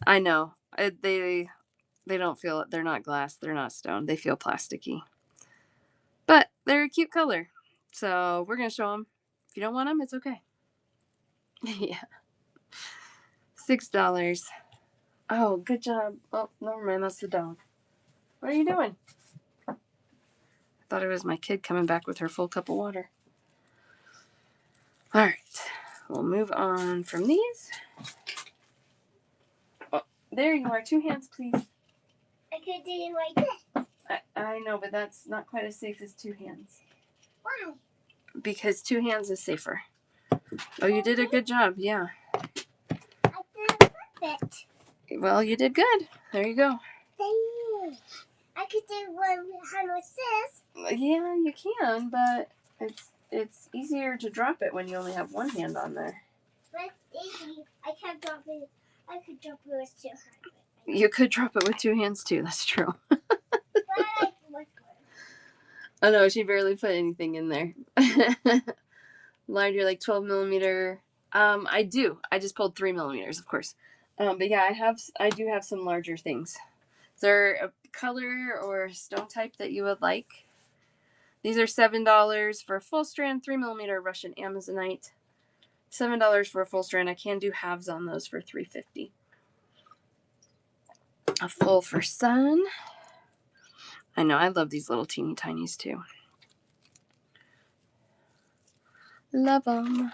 I know. They don't feel it. They're not glass. They're not stone. They feel plasticky. But they're a cute color. So we're going to show them. If you don't want them, it's okay. Yeah. $6. Oh, good job. Oh, never mind. That's the dog. What are you doing? I thought it was my kid coming back with her full cup of water. All right. We'll move on from these. Oh, there you are. 2 hands, please. I could do it like this. I know, but that's not quite as safe as 2 hands. Why? Because 2 hands is safer. Oh, you did a good job. Yeah. I did perfect. Well, you did good. There you go. Dang. I could do one hand with this. Yeah, you can, but it's easier to drop it when you only have 1 hand on there. But it's easy. I can't drop it. I could drop it with 2 hands. You could drop it with 2 hands too. That's true. But I like with one. Oh no, she barely put anything in there. Larger, like 12mm. I do. I just pulled 3mm, of course. But yeah, I do have some larger things. Is there a color or stone type that you would like? These are $7 for a full strand 3mm Russian Amazonite. $7 for a full strand. I can do halves on those for $3.50. A full for Sun. I know, I love these little teeny tinies too. Love them.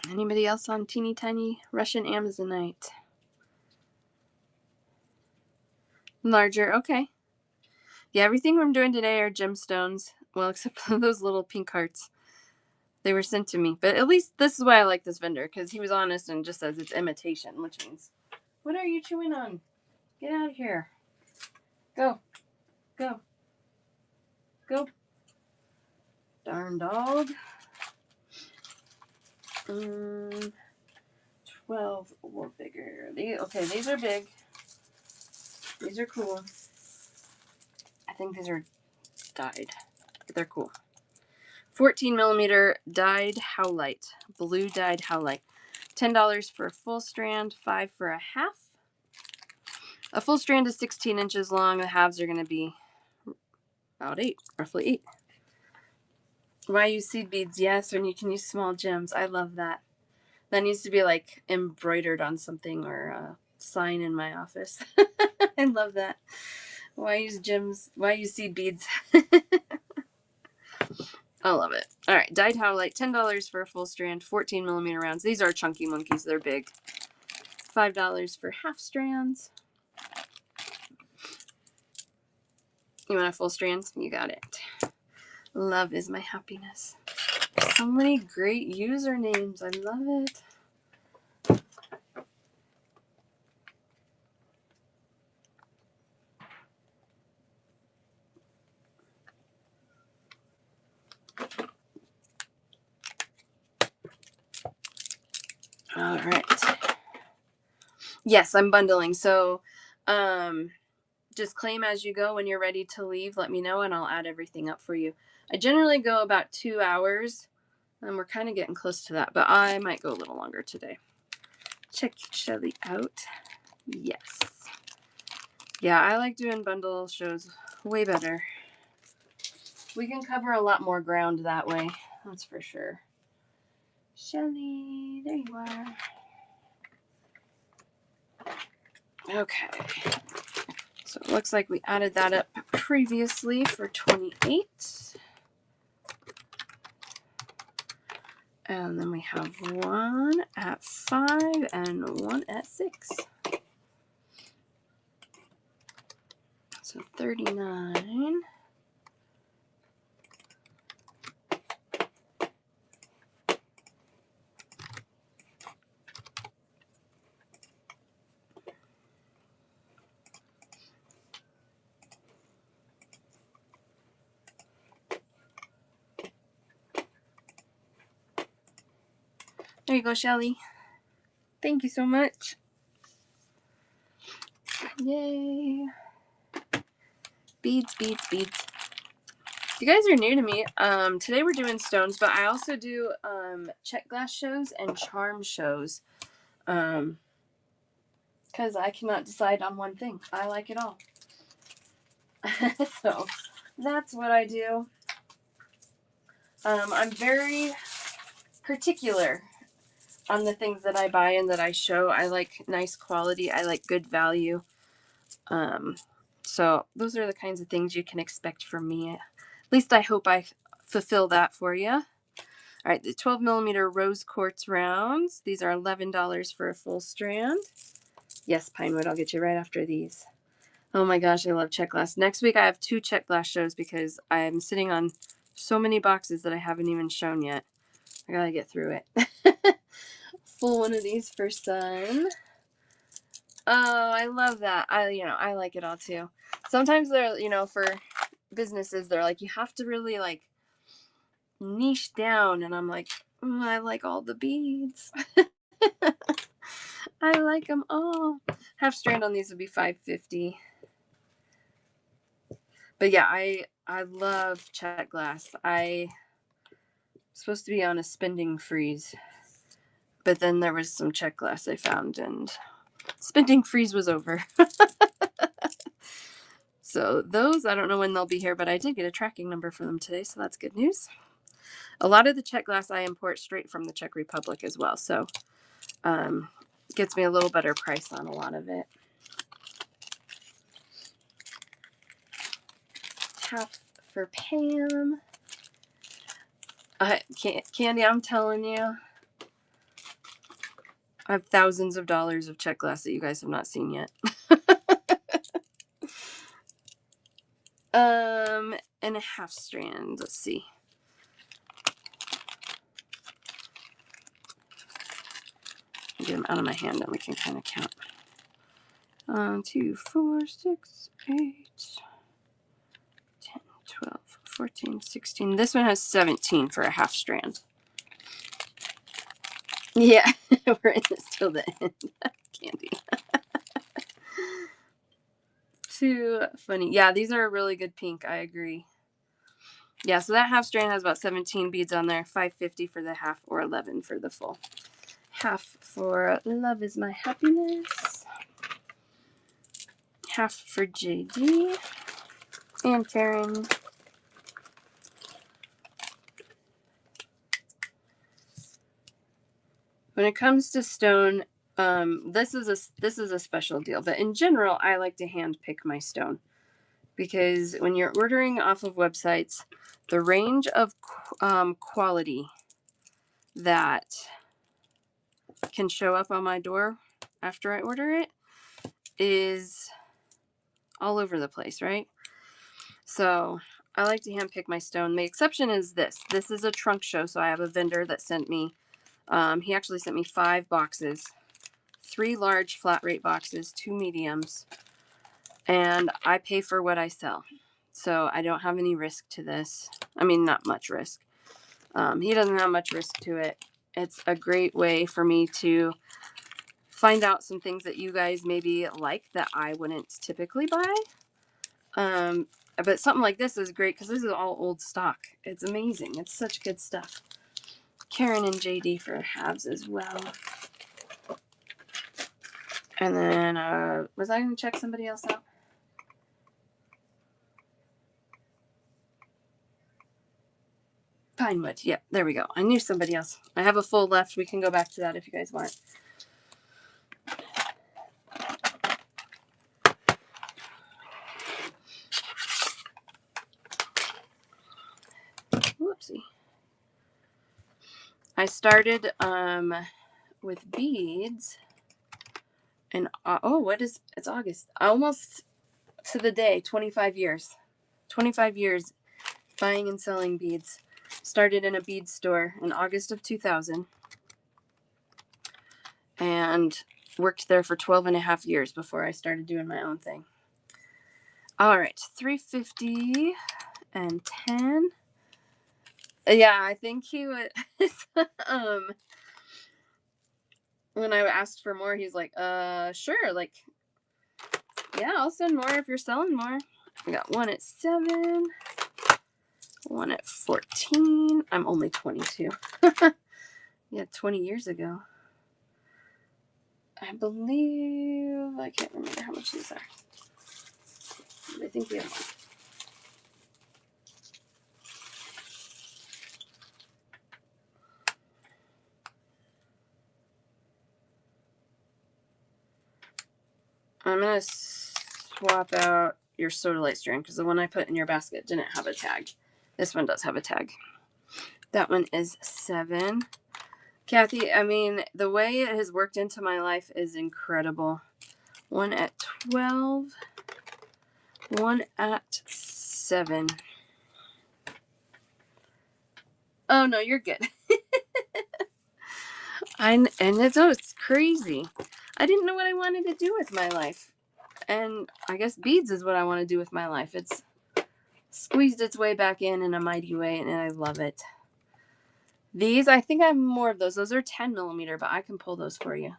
Anybody else on teeny tiny Russian Amazonite? Larger, okay. Yeah, everything I'm doing today are gemstones. Well, except for those little pink hearts. They were sent to me. But at least this is why I like this vendor, because he was honest and just says it's imitation, which means, what are you chewing on? Get out of here. Go. Go. Go. Darn dog. 12 or bigger. Okay, these are big. These are cool. I think these are dyed, but they're cool. 14 millimeter dyed howlite, blue dyed howlite. $10 for a full strand, $5 for a half. A full strand is 16 inches long. The halves are going to be about 8, roughly 8. Why use seed beads? Yes, when you can use small gems. I love that. That needs to be like embroidered on something or a sign in my office. I love that. Why use gems? Why use seed beads? I love it. All right, dyed howlite, $10 for a full strand, 14 millimeter rounds. These are chunky monkeys. They're big. $5 for half strands. You want a full strand? You got it. Love is my happiness. So many great usernames. I love it. All right. Yes, I'm bundling. So just claim as you go. When you're ready to leave, let me know and I'll add everything up for you. I generally go about 2 hours and we're kind of getting close to that, but I might go a little longer today. Check Shelly out. Yes. Yeah, I like doing bundle shows way better. We can cover a lot more ground that way. That's for sure. Shelly, there you are. Okay. So it looks like we added that up previously for 28. And then we have one at 5 and one at 6. So 39. There you go, Shelly. Thank you so much. Yay. Beads, beads, beads. If you guys are new to me, today we're doing stones, but I also do check glass shows and charm shows. Because I cannot decide on one thing. I like it all. So that's what I do. I'm very particular on the things that I buy and that I show. I like nice quality. I like good value. So those are the kinds of things you can expect from me. At least I hope I fulfill that for you. All right, the 12 millimeter rose quartz rounds. These are $11 for a full strand. Yes, Pinewood, I'll get you right after these. Oh my gosh, I love check glass. Next week I have 2 check glass shows because I'm sitting on so many boxes that I haven't even shown yet. I gotta get through it. Full one of these for Sun. Oh, I love that. I like it all too. Sometimes they're, for businesses, they're like, you have to really like niche down. And I'm like, I like all the beads. I like them all. Half strand on these would be $5.50. But yeah, I love check glass. I supposed to be on a spending freeze, but then there was some check glass I found and spending freeze was over. So those, I don't know when they'll be here, but I did get a tracking number for them today, so that's good news. A lot of the Czech glass I import straight from the Czech Republic as well, so gets me a little better price on a lot of it. Half for Pam. Candy, I'm telling you, I have thousands of dollars of Czech glass that you guys have not seen yet. And a half strand. Let's see. Get them out of my hand and we can kind of count. 2, 4, 6, 8, 10, 12, 14, 16. This one has 17 for a half strand. Yeah, we're in this till the end. Candy. Too funny. Yeah, these are a really good pink. I agree. Yeah, so that half strand has about 17 beads on there. $5.50 for the half or 11 for the full. Half for Love Is My Happiness. Half for JD and Karen. When it comes to stone, this is a special deal. But in general, I like to hand pick my stone because when you're ordering off of websites, the range of quality that can show up on my door after I order it is all over the place, right? So I like to hand pick my stone. The exception is this. This is a trunk show, so I have a vendor that sent me, he actually sent me 5 boxes, 3 large flat rate boxes, 2 mediums, and I pay for what I sell. So I don't have any risk to this. I mean, not much risk. He doesn't have much risk to it. It's a great way for me to find out some things that you guys maybe like that I wouldn't typically buy. But something like this is great because this is all old stock. It's amazing. It's such good stuff. Karen and JD for halves as well. And then, was I going to check somebody else out? Pinewood. Yep, there we go. I knew somebody else. I have a full left. We can go back to that if you guys want. Whoopsie. I started with beads. And it's August. Almost to the day, 25 years. 25 years buying and selling beads. Started in a bead store in August of 2000. And worked there for 12 and a half years before I started doing my own thing. All right, $3.50 and 10. Yeah, I think he would. When I asked for more, he's like, sure, like, yeah, I'll send more if you're selling more. I got one at 7, one at 14. I'm only 22. Yeah, 20 years ago. I believe, I can't remember how much these are. I think we have one. I'm going to swap out your Sodalite strand because the one I put in your basket didn't have a tag. This one does have a tag. That one is 7. Kathy, I mean, the way it has worked into my life is incredible. One at 12. One at 7. Oh, no, you're good. And it's crazy. I didn't know what I wanted to do with my life. And I guess beads is what I want to do with my life. It's squeezed its way back in a mighty way, and I love it. These, I think I have more of those. Those are 10 millimeter, but I can pull those for you.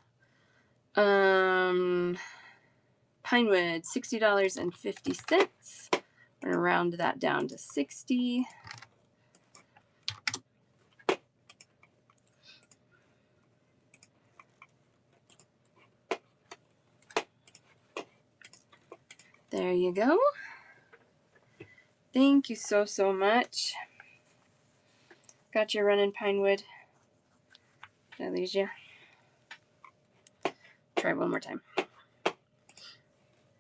Pinewood, $60.50. We're going to round that down to 60. There you go. Thank you so, so much. Got your running Pinewood. Did I lose you? Try one more time.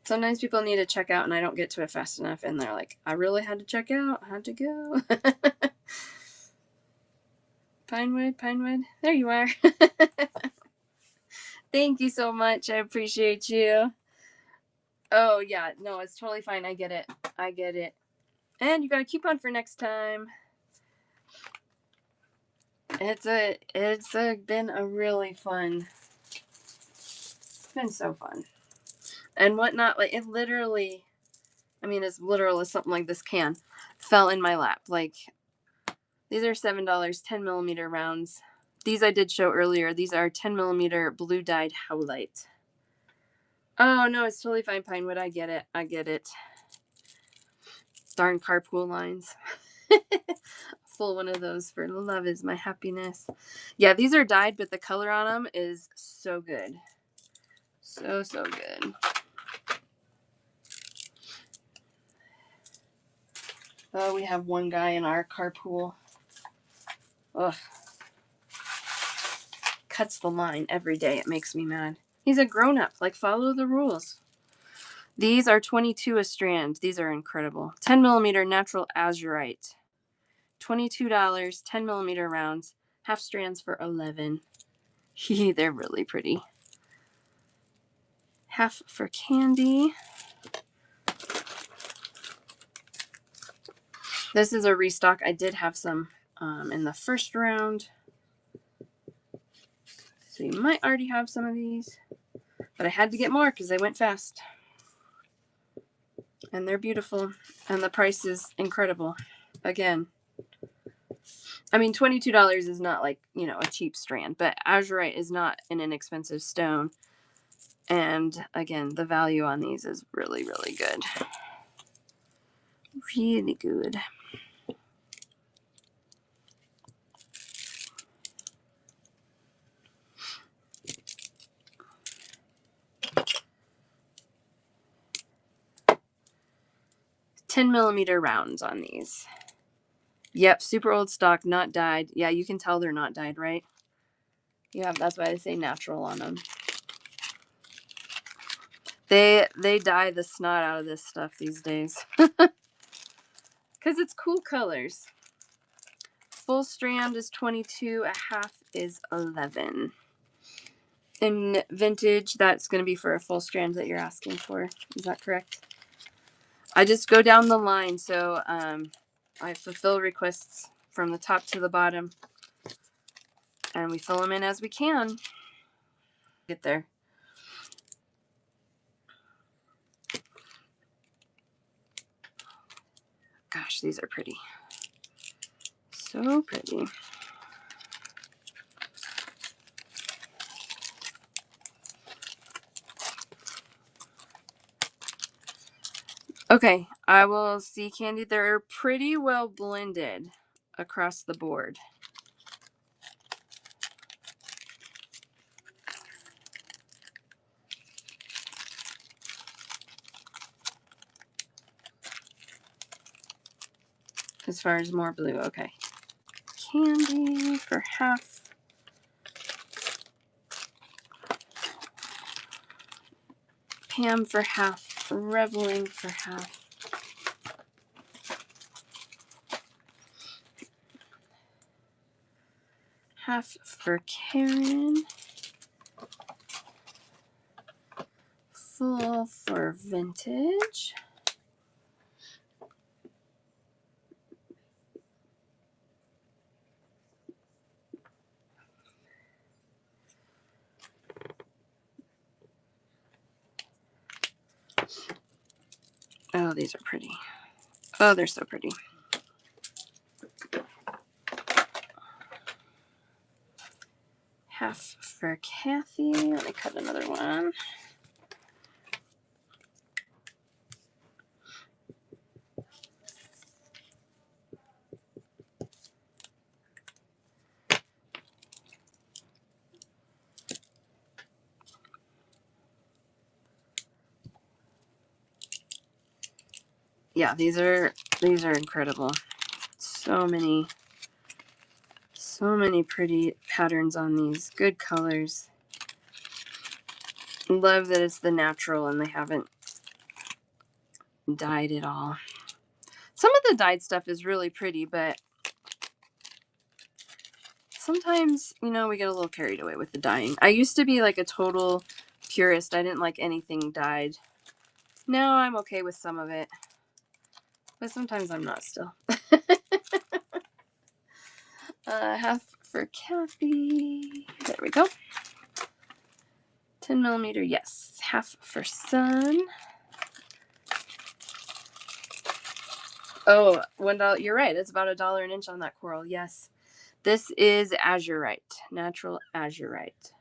Sometimes people need to check out and I don't get to it fast enough and they're like, I really had to check out. I had to go. Pinewood, Pinewood. There you are. Thank you so much. I appreciate you. Oh, yeah. No, it's totally fine. I get it. I get it. And you got a coupon for next time. It's been a really fun. It's been so fun. And whatnot. Like, it literally, I mean, as literal as something like this can, fell in my lap. Like, these are $7, 10 millimeter rounds. These I did show earlier. These are 10 millimeter blue dyed howlite. Oh, no, it's totally fine, Pinewood. I get it. I get it. Darn carpool lines. Full one of those for love is my happiness. Yeah, these are dyed, but the color on them is so good. So, so good. Oh, we have one guy in our carpool. Ugh. Cuts the line every day. It makes me mad. He's a grown-up. Like, follow the rules. These are 22 a strand. These are incredible. 10 millimeter natural azurite. $22, 10 millimeter rounds. Half strands for $11. They're really pretty. Half for Candy. This is a restock. I did have some in the first round. So you might already have some of these. But I had to get more because they went fast. And they're beautiful. And the price is incredible. Again. I mean, $22 is not like, you know, a cheap strand. But azurite is not an inexpensive stone. And again, the value on these is really, really good. Really good. $10 millimeter rounds on these. Yep, super old stock, not dyed. Yeah, you can tell they're not dyed, right? Yeah, that's why they say natural on them. They dye the snot out of this stuff these days. Because it's cool colors. Full strand is 22, a half is 11. In vintage, that's going to be for a full strand that you're asking for. Is that correct? I just go down the line, so I fulfill requests from the top to the bottom. And we fill them in as we can. Get there. Gosh, these are pretty. So pretty. Okay, I will see, Candy. They're pretty well blended across the board. As far as more blue, okay. Candy for half. Pam for half. Reveling for half. Half for Karen. Full for vintage. Oh, these are pretty. Oh, they're so pretty. Half for Kathy. Let me cut another one. Yeah, these are These are incredible. So many pretty patterns on these. Good colors. Love that it's the natural and they haven't dyed it all. Some of the dyed stuff is really pretty, but sometimes, you know, we get a little carried away with the dyeing. I used to be like a total purist. I didn't like anything dyed. Now I'm okay with some of it, but sometimes I'm not still. Half for Kathy. There we go. 10 millimeter, yes. Half for Sun. Oh, $1. You're right. It's about $1 an inch on that coral. Yes. This is azurite, natural azurite.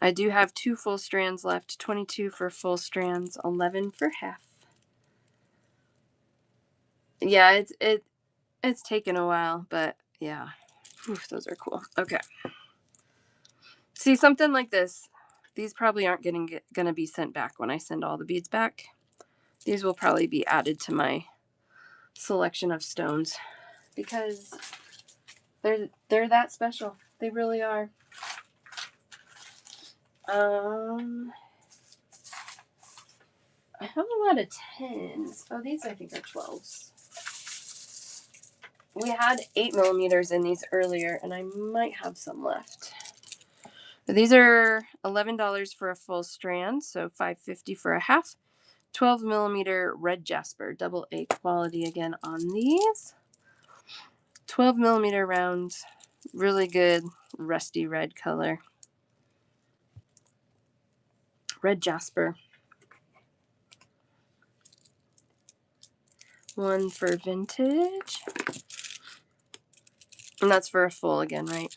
I do have 2 full strands left. 22 for full strands, 11 for half. Yeah, it's taken a while, but yeah. Oof, those are cool. Okay. See, something like this, these probably aren't gonna be sent back when I send all the beads back. These will probably be added to my selection of stones because they're that special. They really are. I have a lot of 10s. Oh, these I think are 12s. We had 8 millimeters in these earlier, and I might have some left. These are $11 for a full strand, so $5.50 for a half. 12 millimeter red jasper, double A quality again on these. 12 millimeter rounds, really good rusty red color. Red jasper. One for vintage. And that's for a full again, right?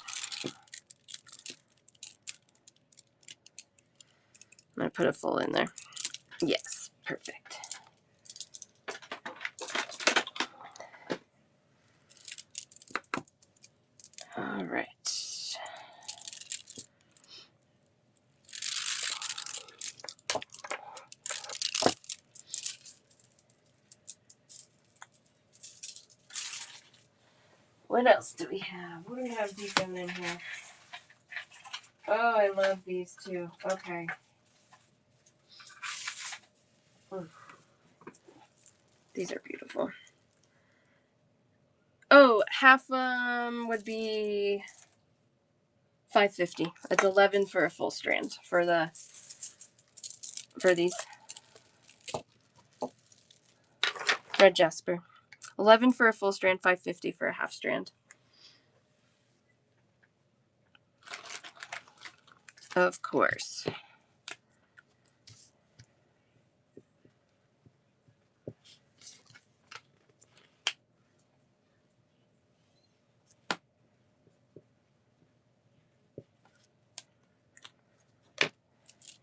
I'm going to put a full in there. Yes, perfect. All right. What else do we have? What do we have deep down in here? Oh, I love these too. Okay. These are beautiful. Oh, half would be $5.50. It's 11 for a full strand for these. Red jasper. 11 for a full strand, $5.50 for a half strand. Of course.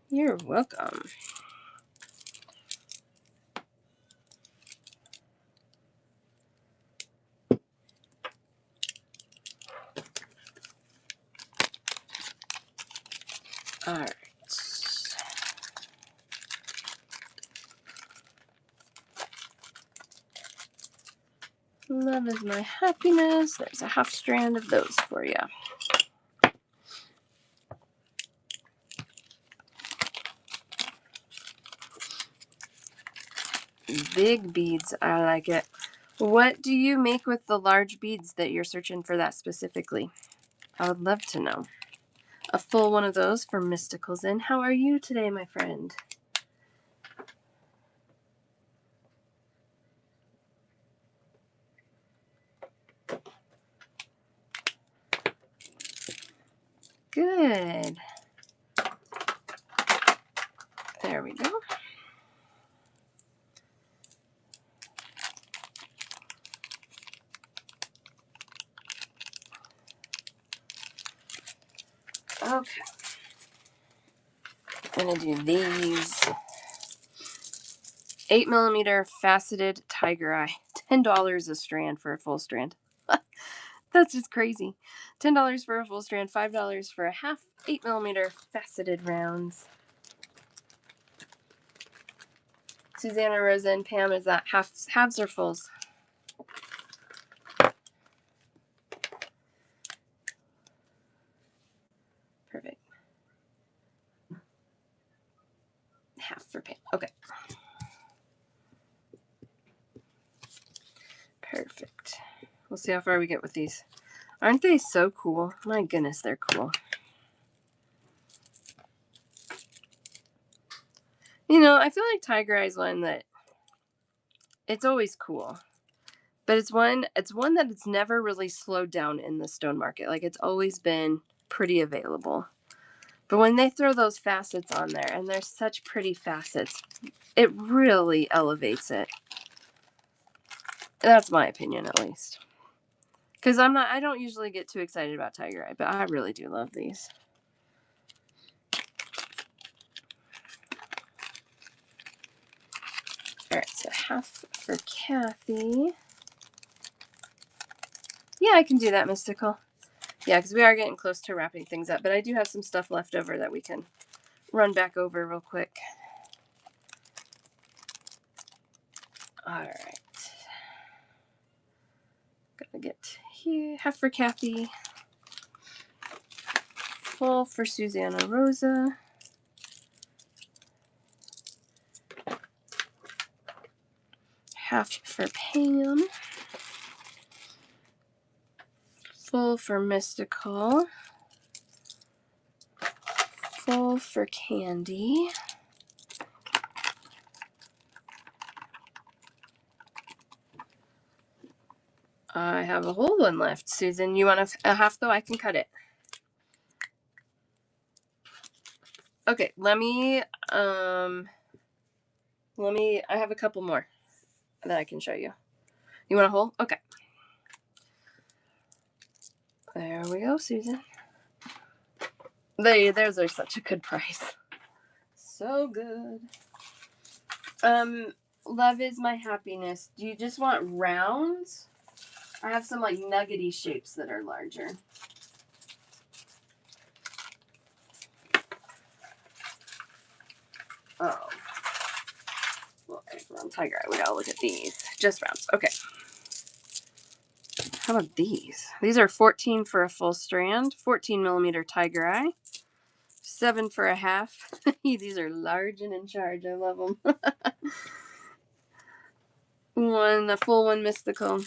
You're welcome. All right. Love is my happiness. There's a half strand of those for you. Big beads. I like it. What do you make with the large beads that you're searching for that specifically? I would love to know. A full one of those for Mysticals In. How are you today, my friend? Good. There we go. Okay. I'm going to do these. 8 millimeter faceted tiger eye. $10 a strand for a full strand. That's just crazy. $10 for a full strand, $5 for a half. 8 millimeter faceted rounds. Susanna, Rosa, and Pam, is that halves or fulls? Perfect. Half for Pam. Okay. Perfect. We'll see how far we get with these. Aren't they so cool? My goodness, they're cool. You know, I feel like Tiger Eye is one that it's always cool. But it's one that it's never really slowed down in the stone market. Like, it's always been pretty available. But when they throw those facets on there, and they're such pretty facets, it really elevates it. That's my opinion, at least. Because I don't usually get too excited about Tiger Eye, but I really do love these. All right, so half for Kathy. Yeah, I can do that, Mystical. Yeah, because we are getting close to wrapping things up, but I do have some stuff left over that we can run back over real quick. All right. Gonna get here. Half for Kathy. Full for Susanna Rosa. Half for Pam. Full for Mystical. Full for Candy. I have a whole one left. Susan, you want a half though? I can cut it. Okay, I have a couple more that I can show you. You want a whole? Okay. There we go, Susan. Theirs are such a good price. So good. Love is my happiness. Do you just want rounds? I have some like nuggety shapes that are larger. Oh. Well, we're on Tiger Eye. We gotta look at these. Just rounds. Okay. How about these? These are 14 for a full strand, 14 millimeter Tiger Eye, 7 for a half. These are large and in charge. I love them. A full one Mystical.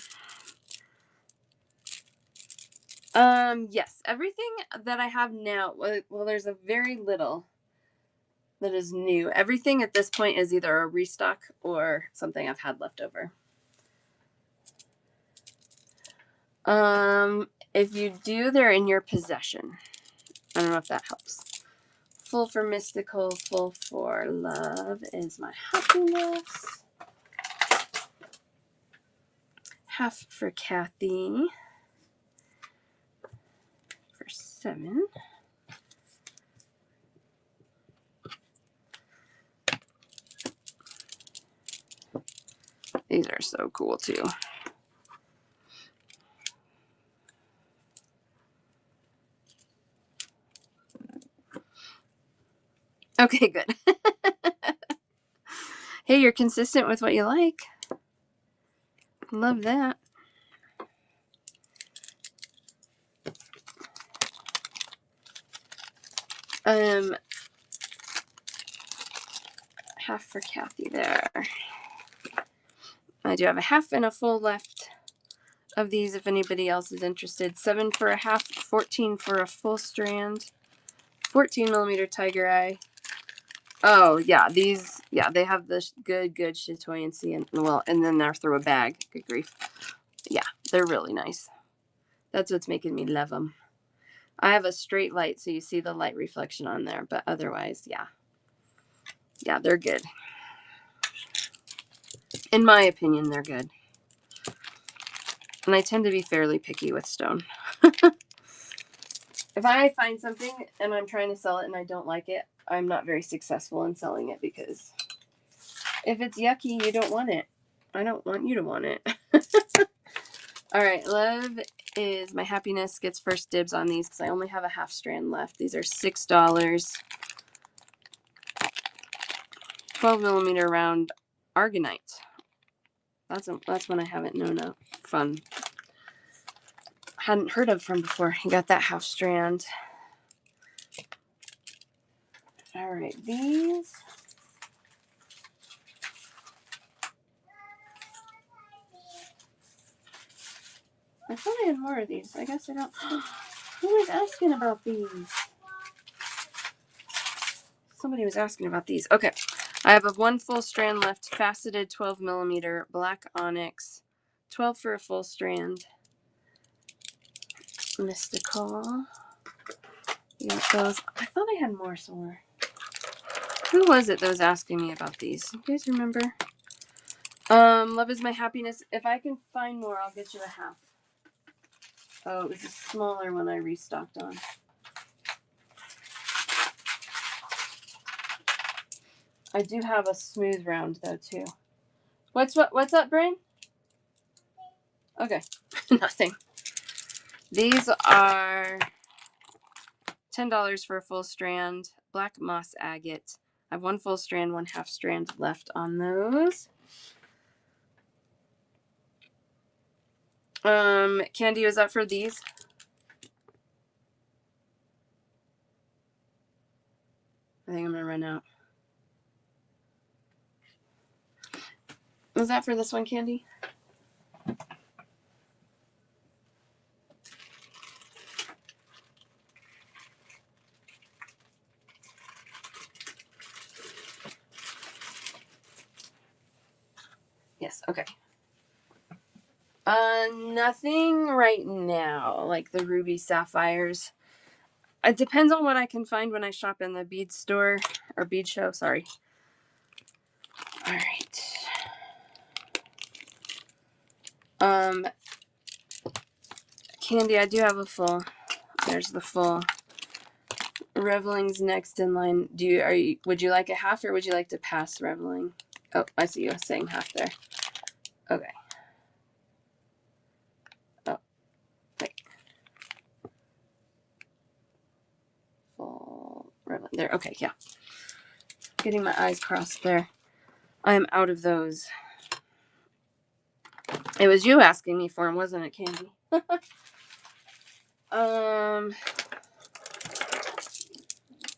Yes, everything that I have now, well, there's a very little that is new. Everything at this point is either a restock or something I've had left over. If you do, they're in your possession. I don't know if that helps. Full for Mystical, full for Love is my happiness. Half for Kathy for 7. These are so cool too. Okay, good. Hey, you're consistent with what you like. Love that. Half for Kathy there. I do have a half and a full left of these if anybody else is interested. 7 for a half, 14 for a full strand, 14 millimeter Tiger Eye. Oh yeah, these, yeah, they have the good chatoyancy and then they're through a bag. Good grief. Yeah, they're really nice. That's what's making me love them. I have a straight light, so you see the light reflection on there, but otherwise, yeah. Yeah, they're good. In my opinion, they're good. And I tend to be fairly picky with stone. If I find something and I'm trying to sell it and I don't like it, I'm not very successful in selling it because if it's yucky, you don't want it. I don't want you to want it. All right, Love is my happiness gets first dibs on these because I only have a half strand left. These are $6. 12 millimeter round Argonite. That's one I haven't known of. Fun. Hadn't heard of from before. You got that half strand. All right, these. I thought I had more of these. I guess I don't. Who was asking about these? Somebody was asking about these. Okay. I have a 1 full strand left, faceted 12 millimeter, black onyx, 12 for a full strand. Mystical. You got those. I thought I had more somewhere. Who was it that was asking me about these? You guys remember? Love is my happiness. If I can find more, I'll get you a half. Oh, it was a smaller one I restocked on. I do have a smooth round though too. What's up, Brain? Okay. Nothing. These are $10 for a full strand. Black moss agate. I have 1 full strand, 1 half strand left on those. Candy, is that for these? I think I'm gonna run out. Was that for this one, Candy? Yes, okay. Nothing right now, like the ruby sapphires. It depends on what I can find when I shop in the bead store, or bead show, sorry. All right. Candy, I do have a full. There's the full. Reveling's next in line. Would you like a half or would you like to pass Reveling? Oh, I see you saying half there. Okay. Oh, wait. Full Reveling there. Okay, yeah. Getting my eyes crossed there. I am out of those. It was you asking me for them, wasn't it, Candy?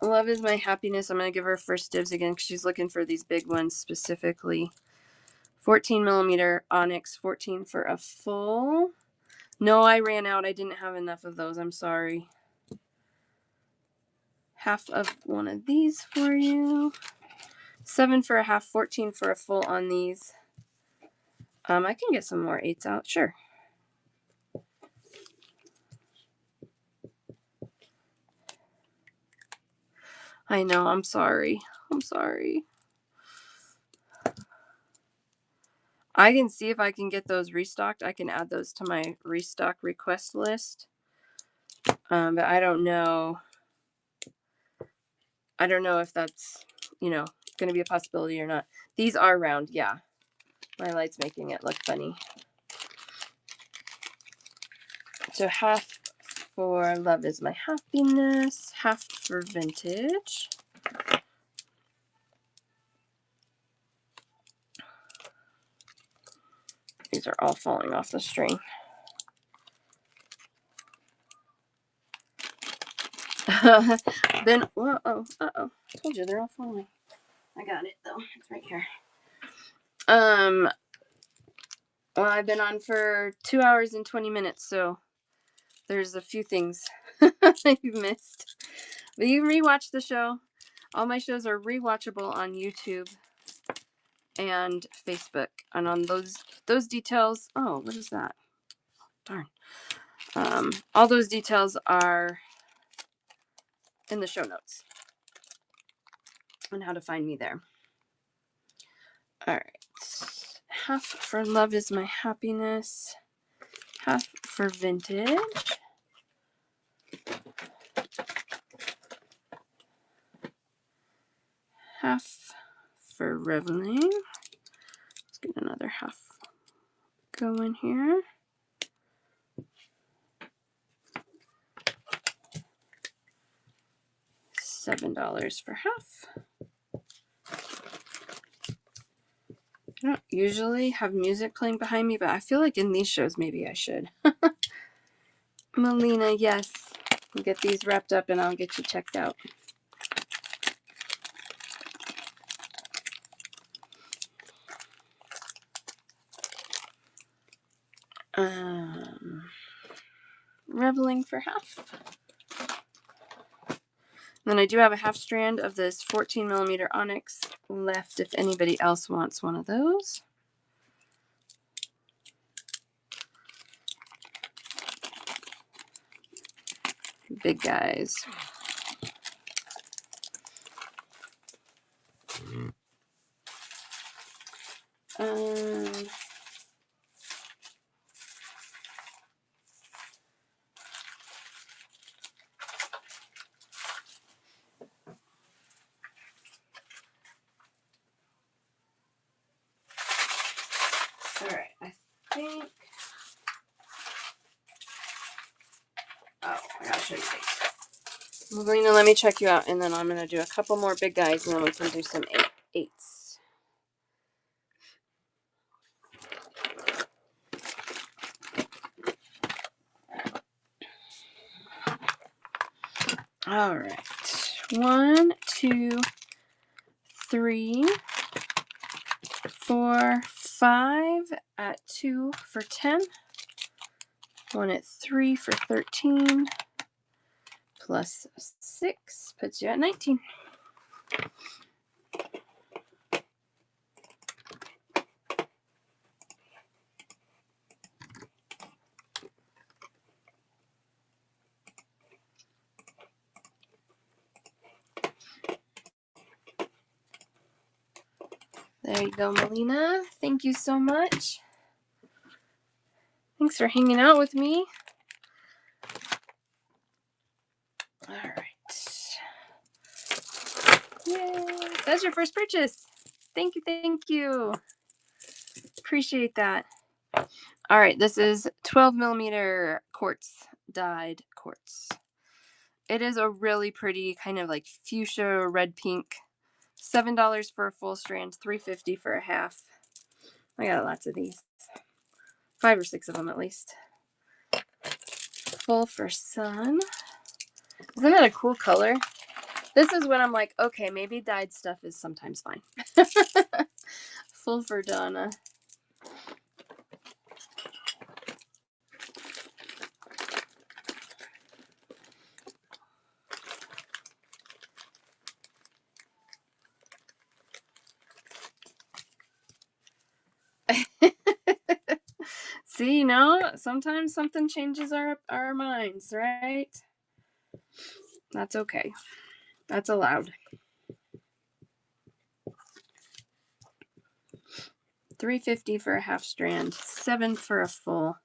Love is my happiness. I'm going to give her first dibs again because she's looking for these big ones specifically. 14 millimeter onyx, 14 for a full. No, I ran out. I didn't have enough of those. I'm sorry. Half of one of these for you. 7 for a half, 14 for a full on these. I can get some more 8s out. Sure. I know. I'm sorry. I'm sorry. I can see if I can get those restocked. I can add those to my restock request list. But I don't know. I don't know if that's, going to be a possibility or not. These are round. Yeah. My light's making it look funny. So half for Love is my happiness. Half for vintage. These are all falling off the string. Then, uh-oh. I told you they're all falling. I got it, though. It's right here. Well, I've been on for 2 hours and 20 minutes, so there's a few things you've missed. But you can rewatch the show. All my shows are rewatchable on YouTube and Facebook. And on those details, oh, what is that? Darn. All those details are in the show notes on how to find me there. All right. Half for Love is my happiness. Half for vintage. Half for Reveling. Let's get another half going here. $7 for half. I don't usually have music playing behind me, but I feel like in these shows maybe I should. Melina, yes. We'll get these wrapped up and I'll get you checked out. Reveling for half. Then I do have a half strand of this 14 millimeter onyx left if anybody else wants one of those. Big guys. All right, I think. Oh, I gotta show you these. Melina, let me check you out, and then I'm gonna do a couple more big guys, and then we can do some eights. All right, 1, 2, 3, 4, 5 at 2 for 10. 1 at 3 for 13. Plus 6 puts you at 19. There you go, Melina. Thank you so much. Thanks for hanging out with me. All right. Yay. That's your first purchase. Thank you. Thank you. Appreciate that. All right. This is 12 millimeter quartz, dyed quartz. It is a really pretty kind of like fuchsia red pink. $7 for a full strand, $3.50 for a half. I got lots of these. 5 or 6 of them at least. Full for sun. Isn't that a cool color? This is when I'm like, okay, maybe dyed stuff is sometimes fine. Full for Donna. See, sometimes something changes our minds, right? That's okay. That's allowed. $3.50 for a half strand, $7 for a full.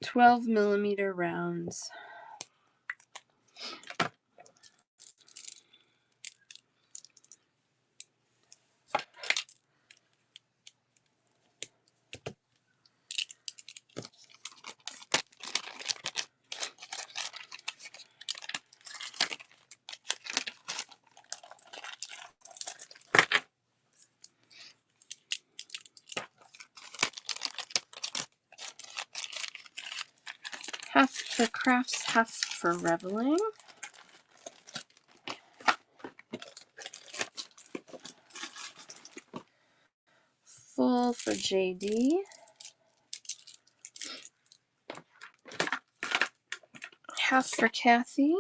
12 millimeter rounds. Half for crafts, half for reveling. Full for JD. Half for Kathy.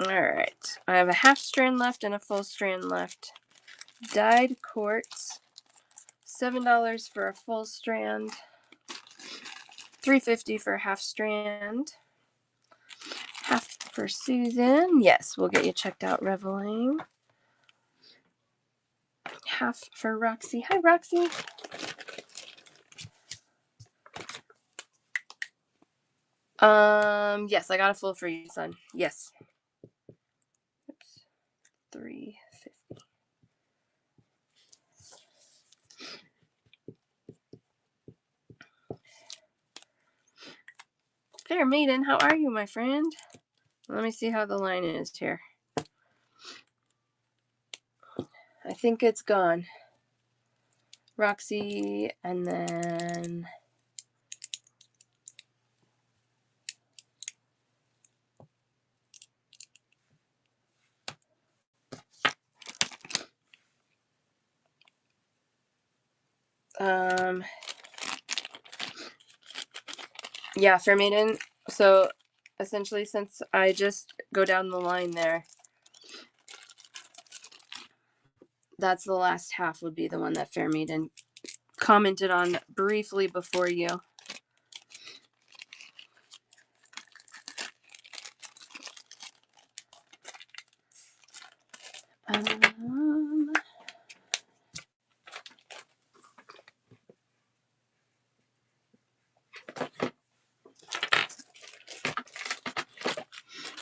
All right, I have a half strand left and a full strand left. Dyed quartz, $7 for a full strand, $3.50 for a half strand. Half for Susan. Yes, we'll get you checked out, reveling. half for Roxy. Hi, Roxy. Yes, I got a full for you, son. Yes. Oops. $3.50. Fair Maiden, how are you, my friend? Let me see how the line is here. I think it's gone. Roxy, and then yeah, Fair Maiden. So essentially, since I just go down the line there, that's the last half would be the one that Fair Maiden commented on briefly before you.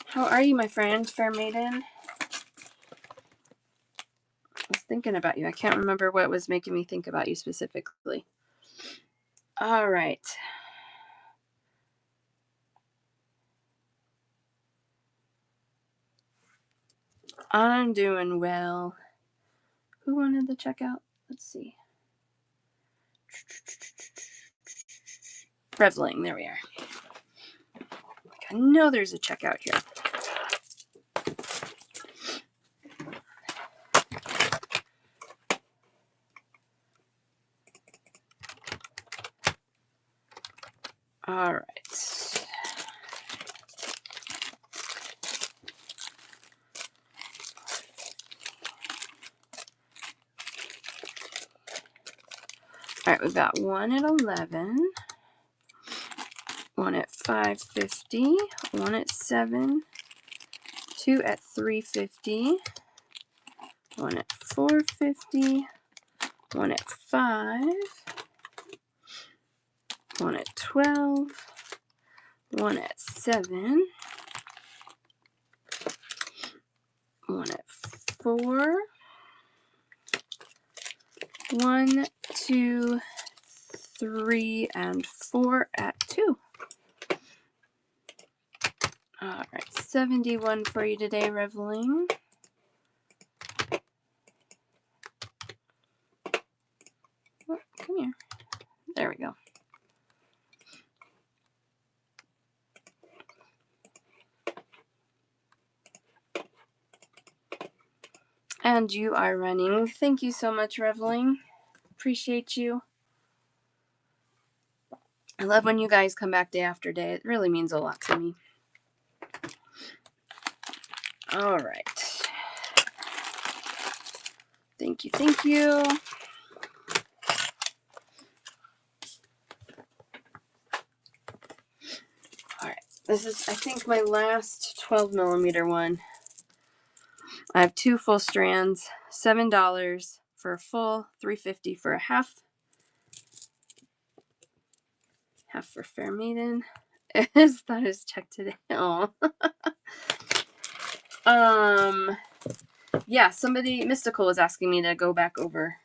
How are you, my friend, Fair Maiden? I was thinking about you. I can't remember what was making me think about you specifically. All right. I'm doing well. Who wanted the checkout? Let's see. Reveling. There we are. I know there's a checkout here. All right. All right, we've got one at 11, one at 5.50, one at 7, two at 3.50, one at 4.50, one at 5, one at 12, one at 7, one at 4, 1, 2, 3, and 4 at 2. All right, 71 for you today, Reveling. Oh, come here. There we go. And you are running. Thank you so much, Reveling. Appreciate you. I love when you guys come back day after day. It really means a lot to me. All right. Thank you, thank you. All right. This is, I think, my last 12 millimeter one. I have 2 full strands, $7 for a full, $3.50 for a half. Half for Fair Maiden. Is that his check today? Oh. Yeah, somebody, Mystical, was asking me to go back over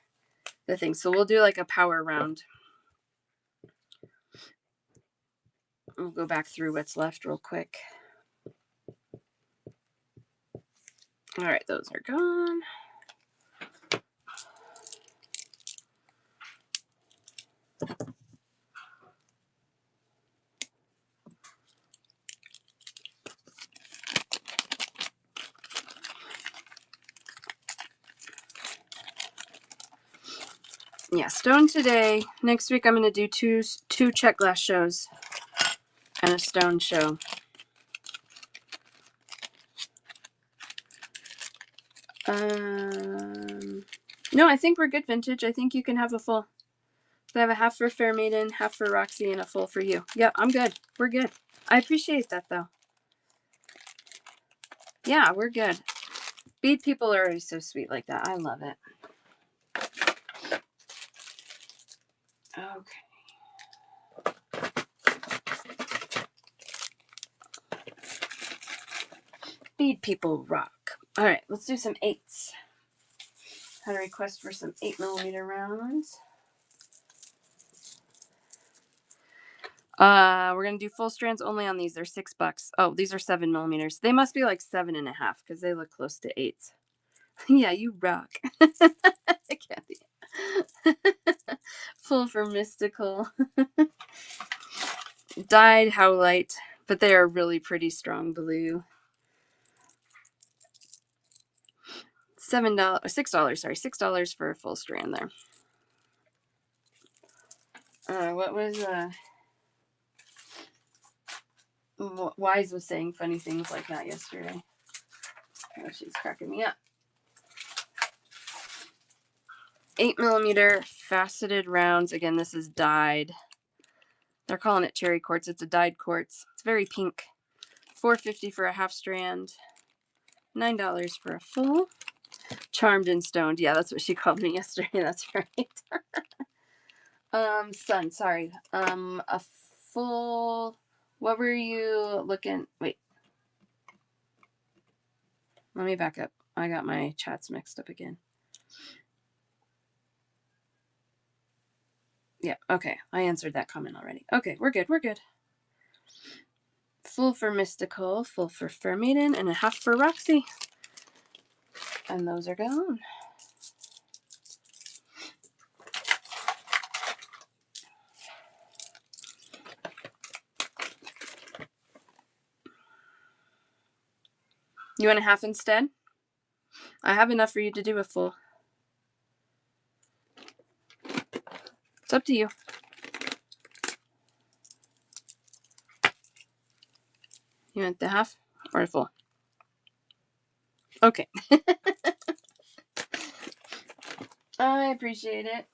the thing. So we'll do like a power round. We'll go back through what's left real quick. All right, those are gone. Yeah, stone today. Next week I'm going to do two check glass shows and a stone show. No, I think we're good, Vintage. I think you can have a full. So I have a half for Fair Maiden, half for Roxy, and a full for you. Yeah, I'm good. We're good. I appreciate that, though. Yeah, we're good. Bead people are always so sweet like that. I love it. Bead people rock. All right, let's do some 8s. Had a request for some 8mm rounds. We're gonna do full strands only on these. They're $6. Oh, these are 7mm. They must be like 7.5 because they look close to 8s. Yeah, you rock. Kathy. Full for mystical. Dyed howlite, but they are really pretty strong blue. $6, sorry, $6 for a full strand there. What was Wise was saying funny things like that yesterday. Oh, she's cracking me up. 8mm faceted rounds. Again, this is dyed. They're calling it cherry quartz. It's a dyed quartz. It's very pink. $4.50 for a half strand. $9 for a full. Charmed and stoned. Yeah, that's what she called me yesterday. That's right. Sun. Sorry. A full. What were you looking? Wait. Let me back up. I got my chats mixed up again. Yeah, okay. I answered that comment already. Okay, we're good. We're good. Full for Mystical, full for Fair Maiden, and a half for Roxy. And those are gone. You want a half instead? I have enough for you to do a full. It's up to you. You want the half or a full? Okay. I appreciate it.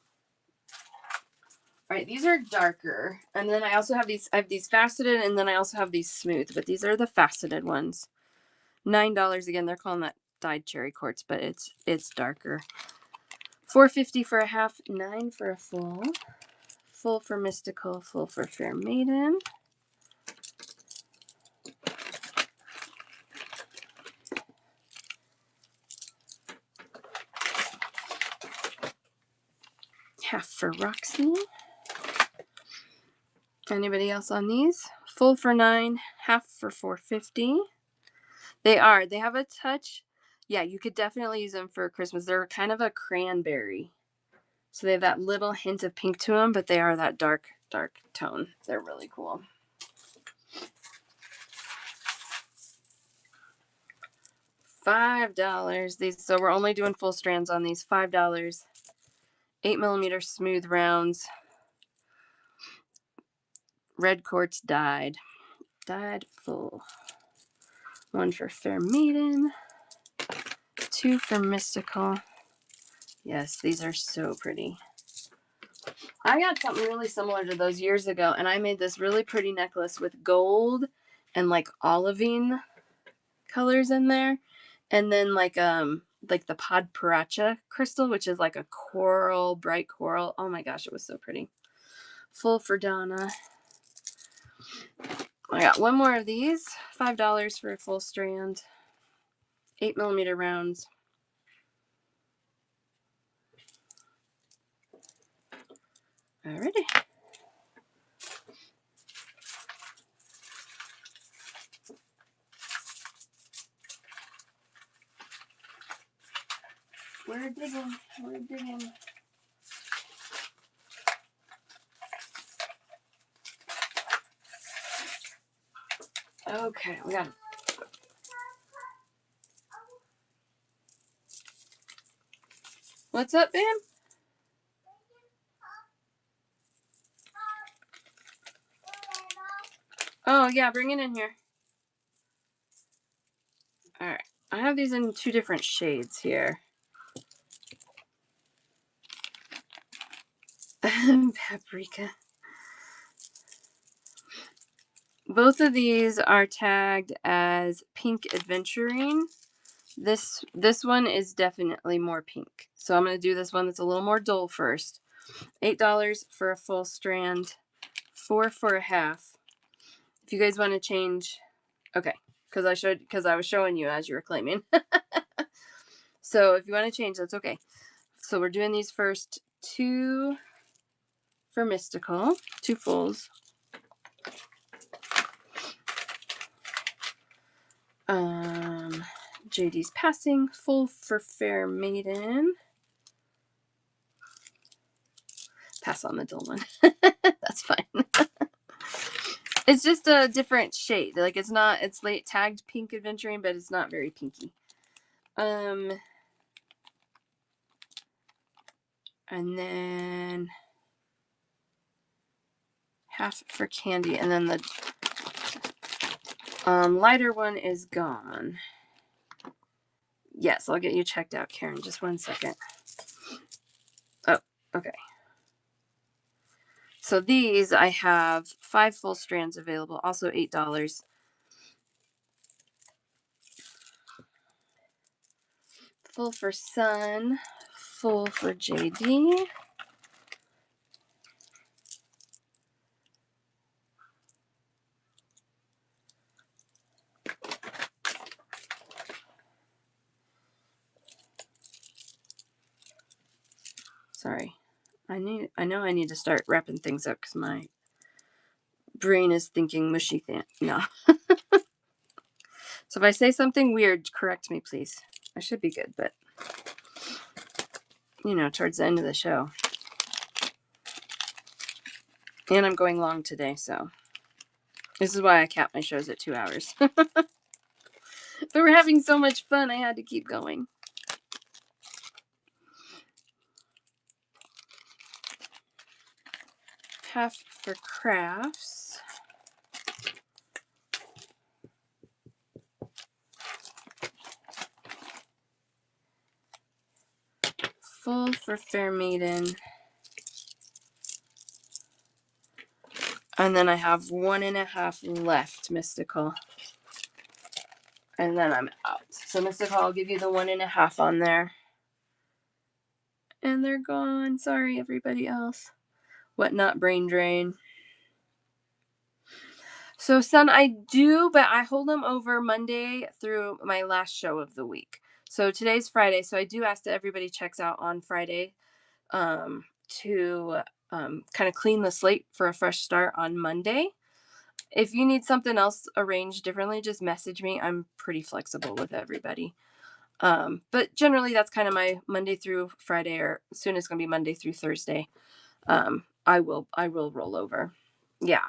All right, these are darker. And then I also have these, I have these faceted, and then I also have these smooth, but these are the faceted ones. $9 again. They're calling that dyed cherry quartz, but it's darker. $4.50 for a half, $9 for a full. Full for Mystical, full for Fair Maiden. Half for Roxy. Anybody else on these? Full for $9, half for $4.50. They have a touch. Yeah, you could definitely use them for Christmas. They're kind of a cranberry. So they have that little hint of pink to them, but they are that dark, dark tone. They're really cool. $5. So we're only doing full strands on these. $5. 8mm smooth rounds. Red quartz dyed. Dyed full. 1 for Fair Maiden. 2 for Mystical. Yes, these are so pretty. I got something really similar to those years ago, and I made this really pretty necklace with gold and like olivine colors in there, and then like the Podparacha crystal, which is like a coral, bright coral. Oh my gosh, it was so pretty. Full for Donna. I got one more of these. $5 for a full strand. 8mm rounds. Alrighty. We're digging. Okay, we got it. What's up, babe? Oh, yeah, bring it in here. All right. I have these in 2 different shades here. Paprika. Both of these are tagged as Pink Adventuring. This one is definitely more pink. So I'm going to do this one that's a little more dull first. $8 for a full strand, 4 for a half. If you guys want to change, okay, because I was showing you as you were claiming. So if you want to change, that's okay. So we're doing these first 2 for Mystical, 2 fulls. JD's Passing, full for Fair Maiden. Pass on the dull one. That's fine. It's just a different shade. Like it's late tagged pink aventurine, but it's not very pinky. And then half for Candy, and then the lighter one is gone. Yes, I'll get you checked out, Karen. Just 1 second. Oh, okay. So these, I have 5 full strands available, also $8. Full for Sun, full for JD. Sorry. I know I need to start wrapping things up because my brain is thinking mushy thing. No. So if I say something weird, correct me, please. I should be good, but towards the end of the show. And I'm going long today, so this is why I cap my shows at 2 hours. But we're having so much fun, I had to keep going. Half for Crafts. Full for Fair Maiden. And then I have 1.5 left, Mystical. And then I'm out. So Mystical, I'll give you the 1.5 on there. And they're gone. Sorry, everybody else. Whatnot brain drain. So Sun, I do, but I hold them over Monday through my last show of the week. So today's Friday. So I do ask that everybody checks out on Friday to kind of clean the slate for a fresh start on Monday. If you need something else arranged differently, just message me. I'm pretty flexible with everybody. But generally that's kind of my Monday through Friday, or soon it's going to be Monday through Thursday. I will roll over. Yeah.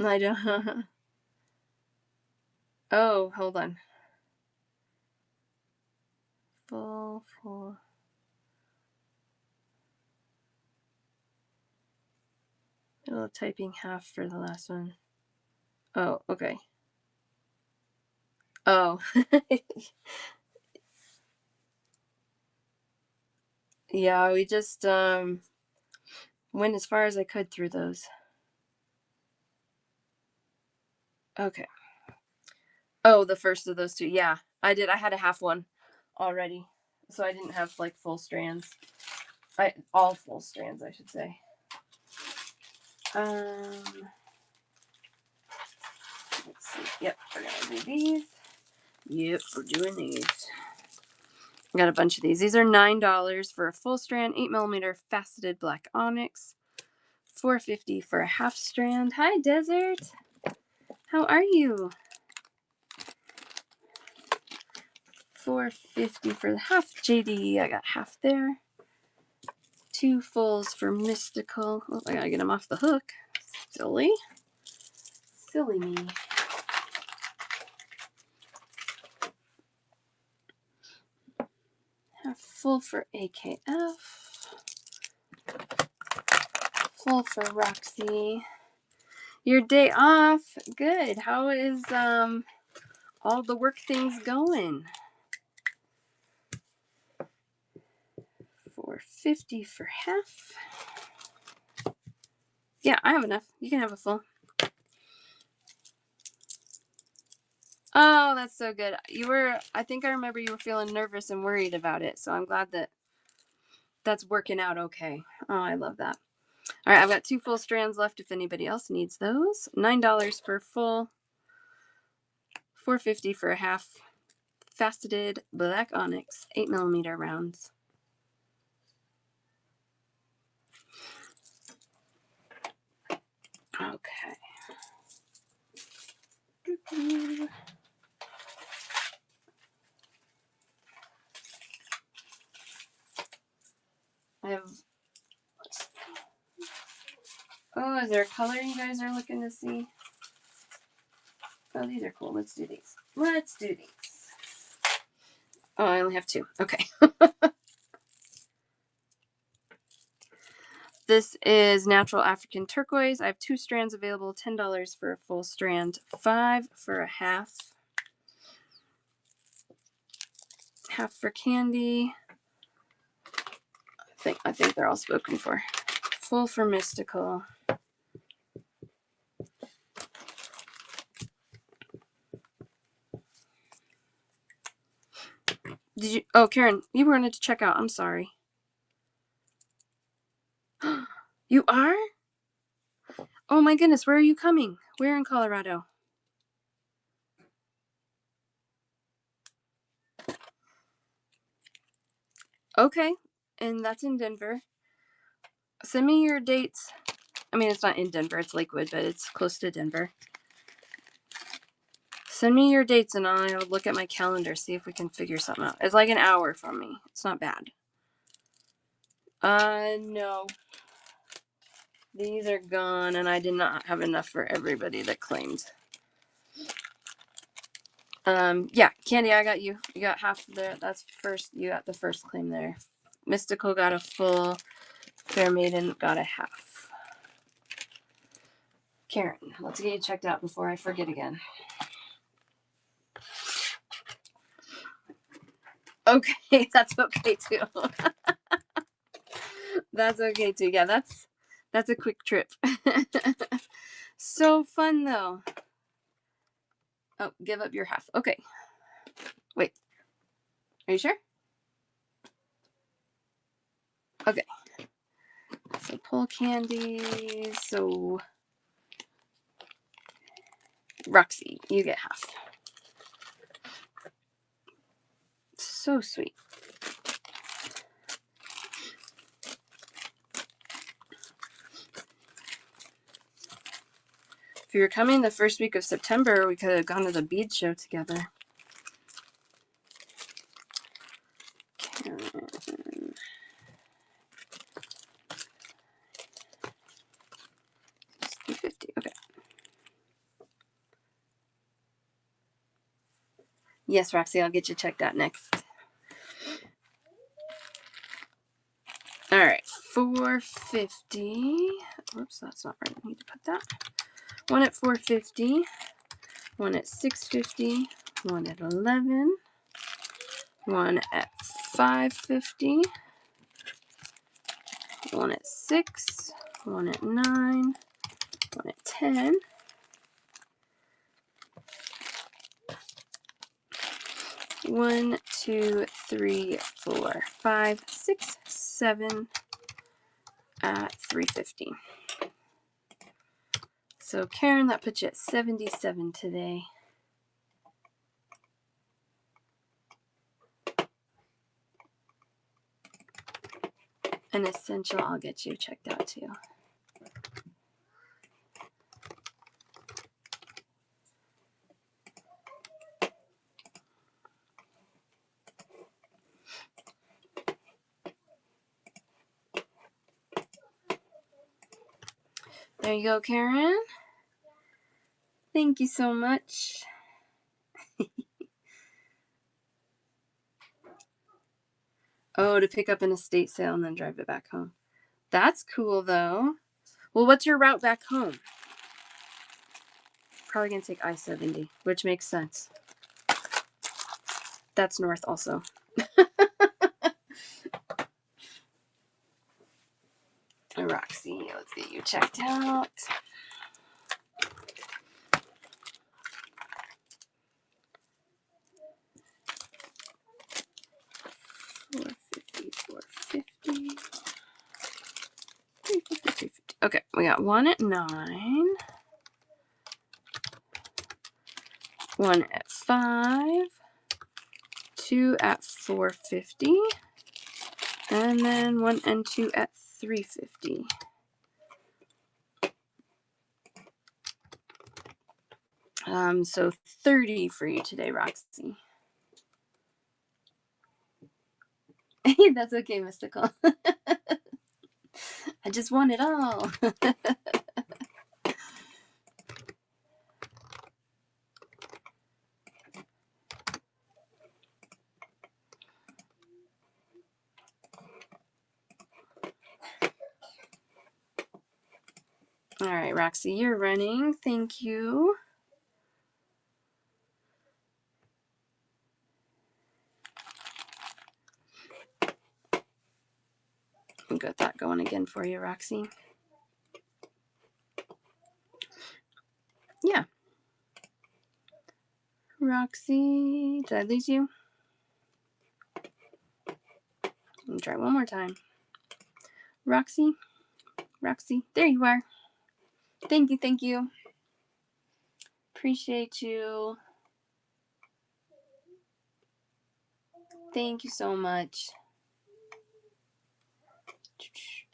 I don't. Oh, hold on. Full for. Oh, typing half for the last one. Oh, okay. Oh. Yeah, we just went as far as I could through those. Okay. Oh, the first of those 2. Yeah, I did. I had a half one already. So I didn't have like full strands. All full strands, I should say. Let's see. Yep, we're gonna do these. Yep, we're doing these. I got a bunch of these. These are $9 for a full strand, 8mm faceted black onyx, $4.50 for a half strand. Hi, Desert. How are you? $4.50 for the half. JD, I got half there. 2 fulls for Mystical. Oh, I gotta get them off the hook. Silly me. Half full for AKF. Full for Roxy. Your day off. Good. How is all the work things going? $4.50 for half. Yeah, I have enough. You can have a full. Oh, that's so good. I think I remember you were feeling nervous and worried about it. So I'm glad that that's working out okay. Oh, I love that. All right, I've got 2 full strands left if anybody else needs those. $9 for full, $4.50 for a half faceted black onyx 8mm rounds. Okay. I have. Oh, is there a color you guys are looking to see? Oh, these are cool. Let's do these. Oh, I only have 2. Okay. This is natural African turquoise. I have 2 strands available, $10 for a full strand, $5 for a half. Half for Candy. I think they're all spoken for. Full for Mystical. Did you? Oh, Karen, you were going to check out. I'm sorry. You are? Oh my goodness, where are you coming? Where in Colorado? Okay, and that's in Denver. Send me your dates. I mean, it's not in Denver, it's Lakewood, but it's close to Denver. Send me your dates and I'll look at my calendar, see if we can figure something out. It's like an hour from me. It's not bad. No. These are gone, and I did not have enough for everybody that claimed. Yeah, Candy, I got you. You got half there. That's first. You got the first claim there. Mystical got a full. Fair Maiden got a half. Karen, let's get you checked out before I forget again. Okay, that's okay too. That's okay too. Yeah, that's a quick trip. So fun though. Oh, give up your half. Okay. Wait. Are you sure? Okay. So pull Candy. So Roxy, you get half. So sweet. If you were coming the first week of September, we could have gone to the bead show together. Karen. $3.50. Okay. Yes, Roxy, I'll get you checked out next. All right, $4.50. Whoops, that's not right. I need to put that. One at $4.50. One at $6.50. One at $11. One at $5.50. One at $6. One at $9. One at $10. 1, 2, 3, 4, 5, 6, 7 at $3.50. So Karen, that puts you at 77 today. And Essential, I'll get you checked out too. There you go, Karen. Thank you so much. Oh, to pick up an estate sale and then drive it back home. That's cool, though. Well, what's your route back home? Probably going to take I-70, which makes sense. That's north also. Roxy, let's get you checked out. Okay, we got one at 9, one at 5, 2 at 450, and then 1 and 2 at 350. So 30 for you today, Roxy. That's okay, Mystical. I just want it all. All right, Roxy, you're running. Thank you. I'll get that going again for you, Roxy. Yeah. Roxy, did I lose you? Let me try one more time. Roxy, Roxy, there you are. Thank you, thank you. Appreciate you. Thank you so much.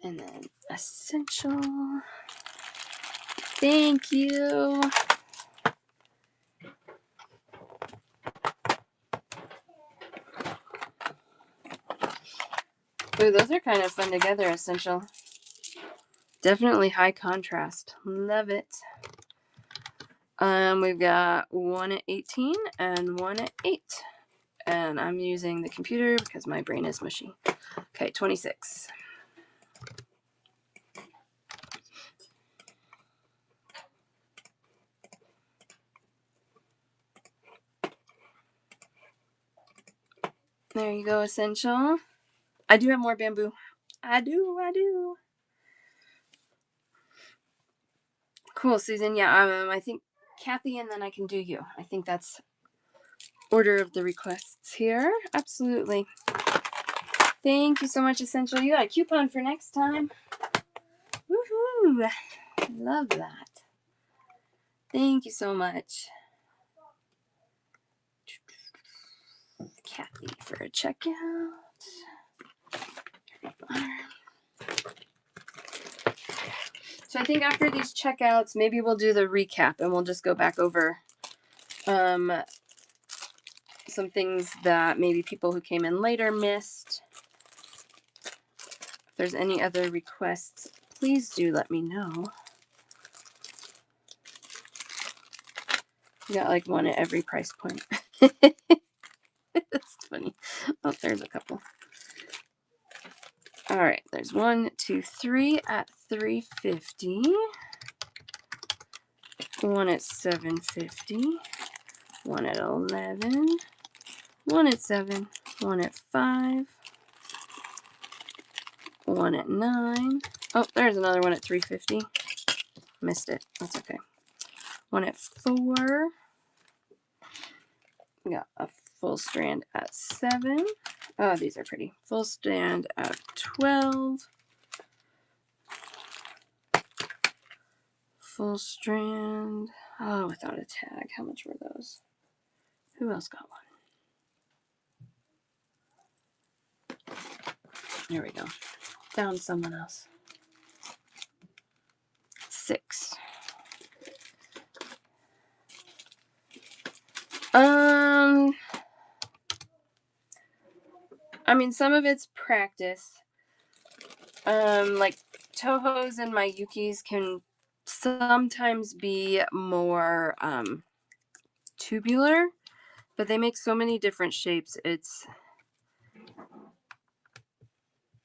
And then Essential. Thank you. Ooh, those are kind of fun together, Essential. Definitely high contrast. Love it. We've got 1 at 18 and 1 at 8. And I'm using the computer because my brain is mushy. Okay, 26. There you go, Essential. I do have more bamboo. I do. Cool, Susan. Yeah, I think Kathy, and then I can do you. I think that's order of the requests here. Absolutely. Thank you so much, Essential. You got a coupon for next time. Woohoo! Love that. Thank you so much. Kathy for a checkout. So I think after these checkouts, maybe we'll do the recap and we'll just go back over some things that maybe people who came in later missed. If there's any other requests, please do let me know. You got like one at every price point. That's funny. Oh, there's a couple. All right, there's 1, 2, 3 at 350. 1 at 750. 1 at 11. 1 at 7. 1 at 5. 1 at 9. Oh, there's another one at 350. Missed it. That's okay. 1 at 4. We got a full strand at 7. Oh, these are pretty. Full strand at 12. Full strand. Oh, without a tag. How much were those? Who else got one? There we go. Found someone else. 6. I mean, some of it's practice. Like Tohos and Mayukis can sometimes be more tubular, but they make so many different shapes. It's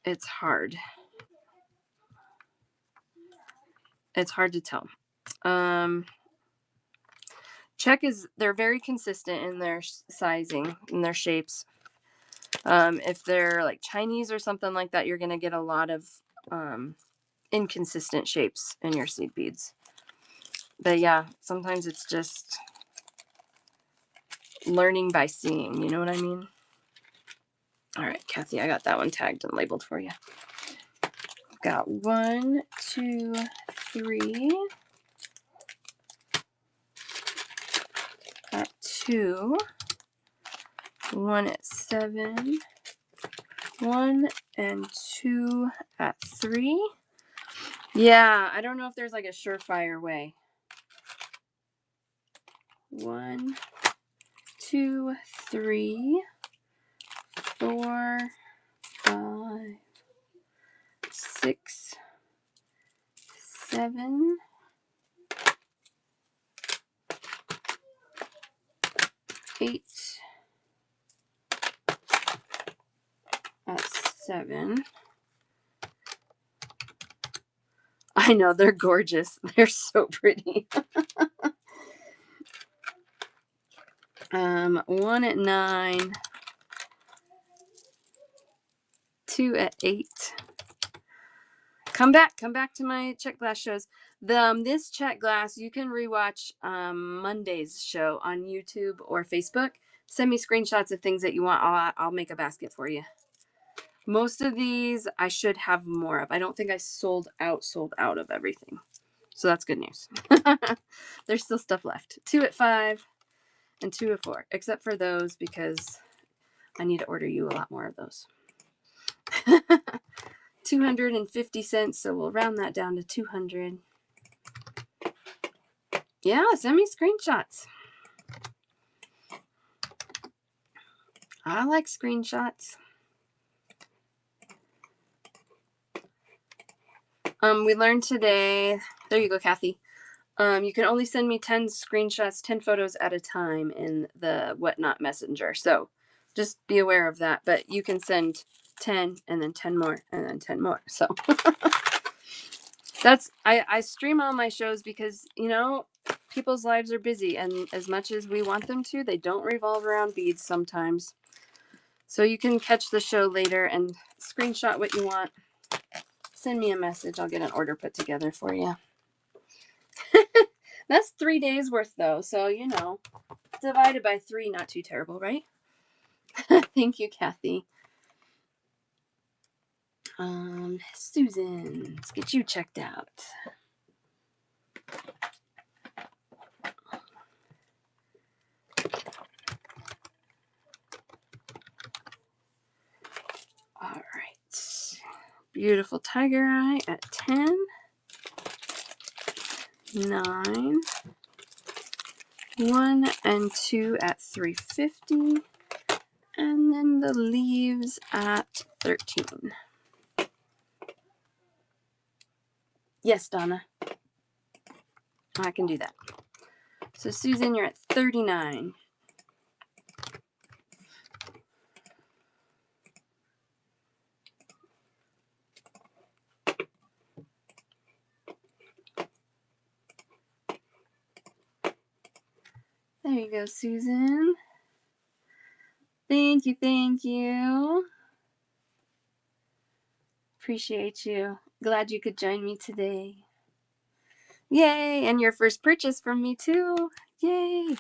hard. It's hard to tell. Czech they're very consistent in their sizing and their shapes. If they're like Chinese or something like that, you're going to get a lot of inconsistent shapes in your seed beads. But yeah, sometimes it's just learning by seeing, you know what I mean? All right, Kathy, I got that one tagged and labeled for you. Got 1, 2, 3. At 2. 1 at 7. 1 and 2 at 3. Yeah, I don't know if there's like a surefire way. 1, 2, 3, 4, 5, 6, 7, 8 at 7. I know, they're gorgeous. They're so pretty. 1 at 9. 2 at 8. Come back to my check glass shows. This check glass, you can rewatch Monday's show on YouTube or Facebook. Send me screenshots of things that you want. I'll make a basket for you. Most of these I should have more of. I don't think I sold out of everything. So that's good news. There's still stuff left. 2 at 5 and 2 at 4, except for those because I need to order you a lot more of those. 250 cents, so we'll round that down to 200. Yeah, send me screenshots. I like screenshots. We learned today, there you go, Kathy. You can only send me 10 screenshots, 10 photos at a time in the Whatnot Messenger. So just be aware of that. But you can send 10 and then 10 more and then 10 more. So that's, I stream all my shows because, you know, people's lives are busy. And as much as we want them to, they don't revolve around beads sometimes. So you can catch the show later and screenshot what you want. Send me a message. I'll get an order put together for you. That's 3 days worth though. So, you know, divided by 3, not too terrible, right? Thank you, Kathy. Susan, let's get you checked out. All right. Beautiful tiger eye at 10. 9. 1 and 2 at 350. And then the leaves at 13. Yes, Donna. I can do that. So, Susan, you're at 39. There you go, Susan. Thank you, thank you. Appreciate you. Glad you could join me today. Yay! And your first purchase from me too. Yay!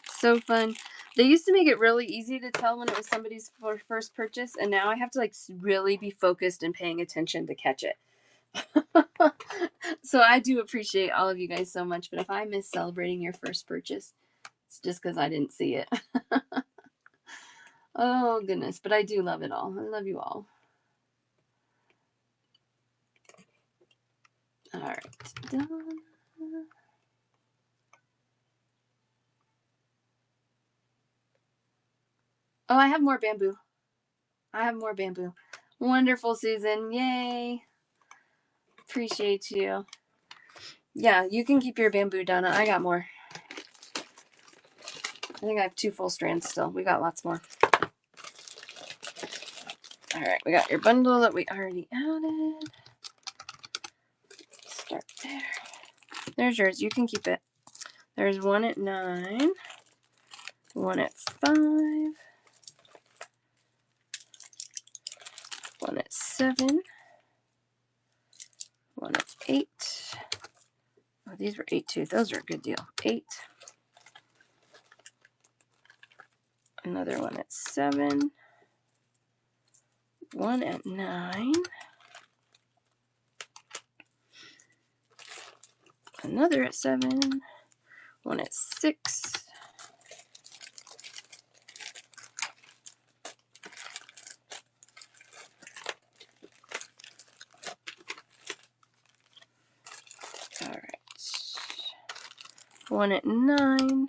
So fun. They used to make it really easy to tell when it was somebody's first purchase, and now I have to like really be focused and paying attention to catch it. So I do appreciate all of you guys so much, but if I miss celebrating your first purchase, it's just because I didn't see it. Oh goodness, but I do love it all. I love you all. All right, done. Oh, I have more bamboo. Wonderful, Susan. Yay. Appreciate you. Yeah, you can keep your bamboo, Donna. I got more. I think I have 2 full strands still. We got lots more. All right, we got your bundle that we already added. Start there. There's yours. You can keep it. There's 1 at 9. 1 at 5. 1 at 7. 1 at 8. Oh, these were 8 too. Those are a good deal. 8. Another 1 at 7. 1 at 9. another at 7, one at 6, all right, one at 9,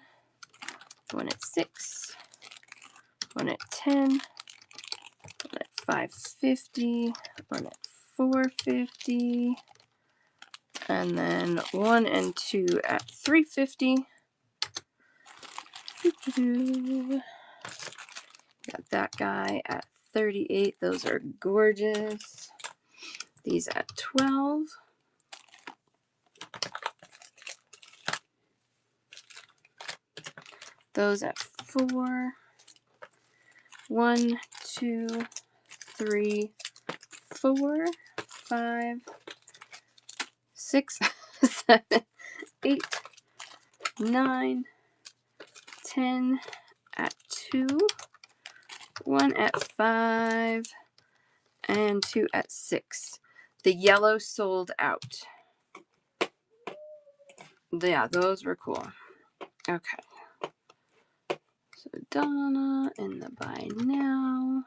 one at 6, one at 10, one at 550, one at 450, and then 1 and 2 at 350. Got that guy at 38. Those are gorgeous. These at 12. Those at 4. 1, 2, 3, 4, 5, 6, 7, 8, 9, 10 at 2, 1 at 5, and 2 at 6. The yellow sold out. Yeah, those were cool. Okay. So Donna in the buy now.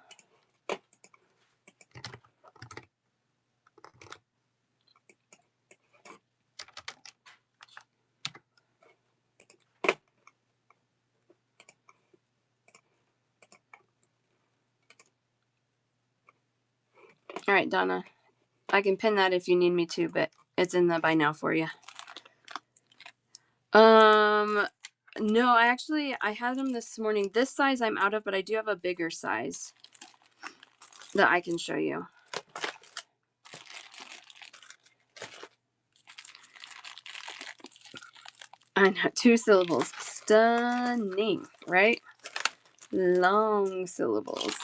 All right, Donna. I can pin that if you need me to, but it's in the buy now for you. No, I had them this morning. This size I'm out of, but I do have a bigger size that I can show you. I know, 2 syllables. Stunning, right? Long syllables.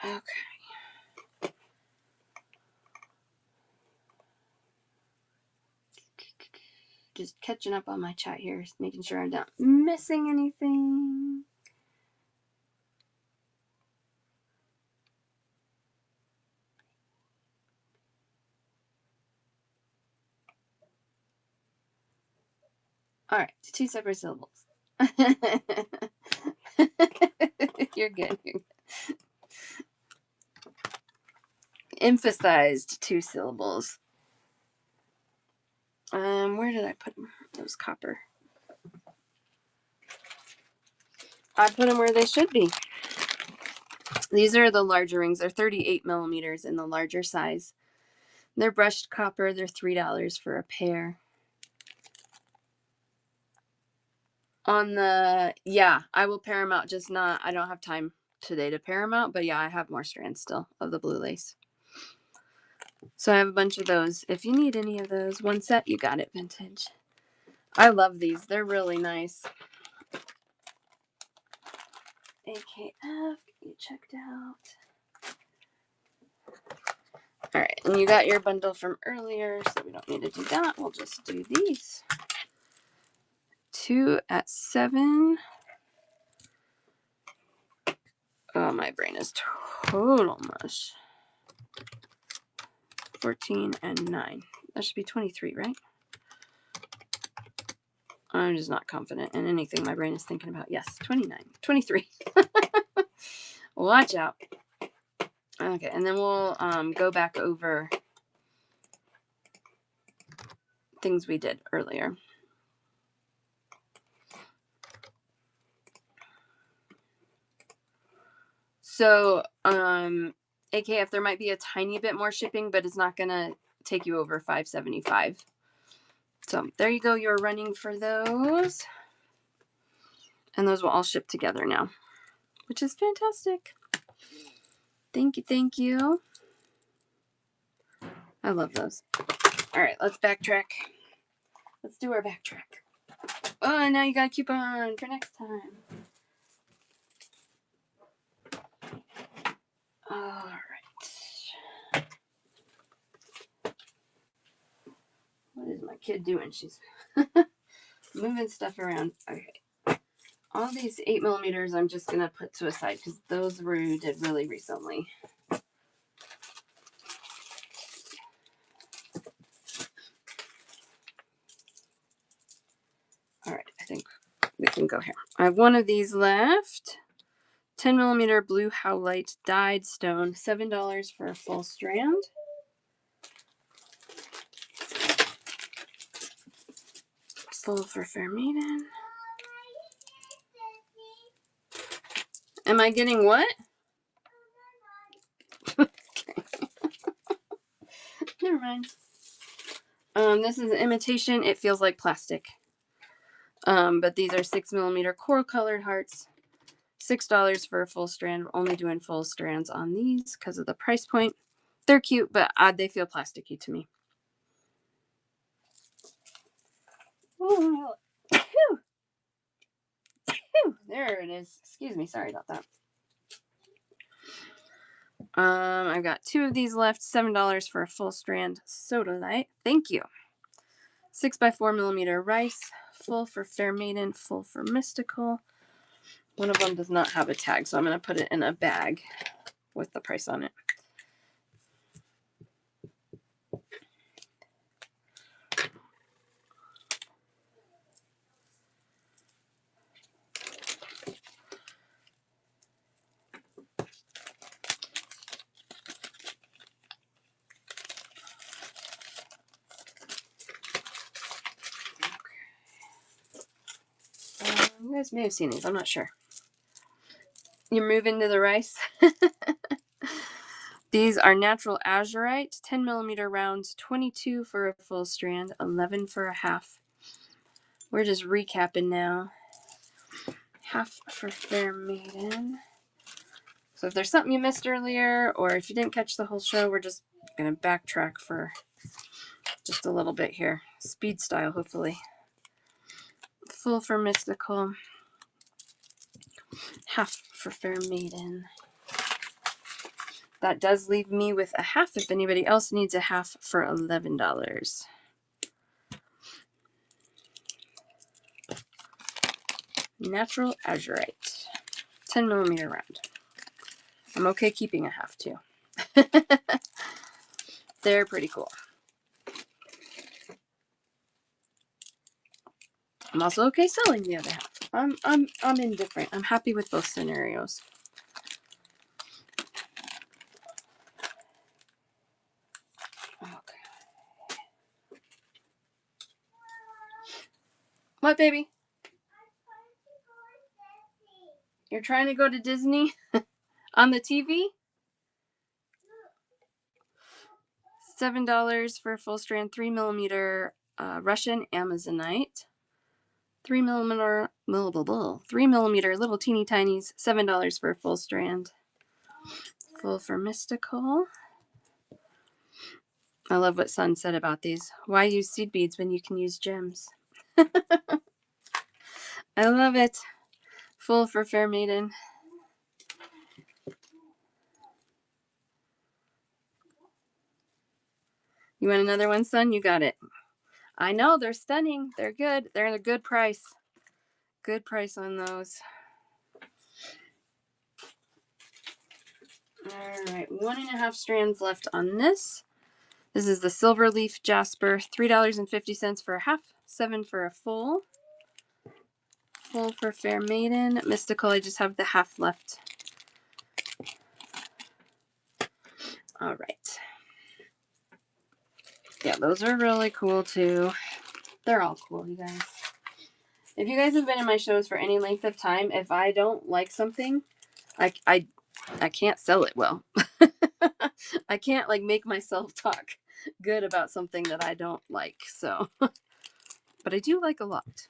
Okay. Just catching up on my chat here, making sure I'm not missing anything. All right, 2 separate syllables. You're good. Emphasized 2 syllables. Where did I put them? Those copper. I put them where they should be. These are the larger rings. They're 38 millimeters in the larger size. They're brushed copper. They're $3 for a pair. On the, yeah, I will pair them out. Just not, I don't have time today to pair them out. But yeah, I have more strands still of the blue lace. So I have a bunch of those. If you need any of those, one set, you got it, vintage. I love these. They're really nice. AKF, you checked out. All right, and you got your bundle from earlier, so we don't need to do that. We'll just do these. 2 at 7. Oh, my brain is total mush. 14 and 9. That should be 23, right? I'm just not confident in anything my brain is thinking about. Yes, 29. 23. Watch out. Okay, and then we'll go back over things we did earlier. So, AKF, there might be a tiny bit more shipping, but it's not going to take you over $5.75. So there you go. You're running for those. And those will all ship together now, which is fantastic. Thank you. Thank you. I love those. All right, let's backtrack. Let's do our backtrack. Oh, and now you got a coupon for next time. All right. What is my kid doing? She's moving stuff around. Okay. all these 8mm I'm just going to put to a side because those Rue did really recently. All right, I think we can go here. I have one of these left. 10mm blue howlite dyed stone, $7 for a full strand. Full for Fair Maiden. Am I getting what? Never mind. This is an imitation. It feels like plastic. But these are 6mm coral colored hearts. $6 for a full strand. We're only doing full strands on these because of the price point. They're cute, but they feel plasticky to me. Ooh. Whew. Whew. There it is. Excuse me. Sorry about that. I've got 2 of these left. $7 for a full strand Sodalite. Thank you. 6x4mm rice. Full for Fair Maiden. Full for Mystical. One of them does not have a tag, so I'm going to put it in a bag with the price on it. You guys may have seen these. I'm not sure. You're moving to the rice. These are natural azurite, 10mm rounds, 22 for a full strand, 11 for a half. We're just recapping now. Half for Fair Maiden. So if there's something you missed earlier, or if you didn't catch the whole show, we're just going to backtrack for just a little bit here. Speed style, hopefully. Full for Mystical. Half for Fair Maiden. That does leave me with a half if anybody else needs a half for $11. Natural azurite. 10mm round. I'm okay keeping a half too. They're pretty cool. I'm also okay selling the other half. I'm indifferent. I'm happy with both scenarios. Okay. What, baby? You're trying to go to Disney on the TV? $7 for a full strand 3mm Russian Amazonite. 3mm little teeny tinies. $7 for a full strand. Full for Mystical. I love what Sun said about these. Why use seed beads when you can use gems? I love it. Full for Fair Maiden. You want another one, Sun? You got it. I know, they're stunning. They're good. They're at a good price. Good price on those. All right, 1.5 strands left on this. This is the Silver Leaf Jasper, $3.50 for a half, $7 for a full. Full for Fair Maiden. Mystical, I just have the half left. All right. Yeah, those are really cool too. They're all cool, you guys. If you guys have been in my shows for any length of time, if I don't like something, I can't sell it well. I can't like make myself talk good about something that I don't like. So, but I do like a lot.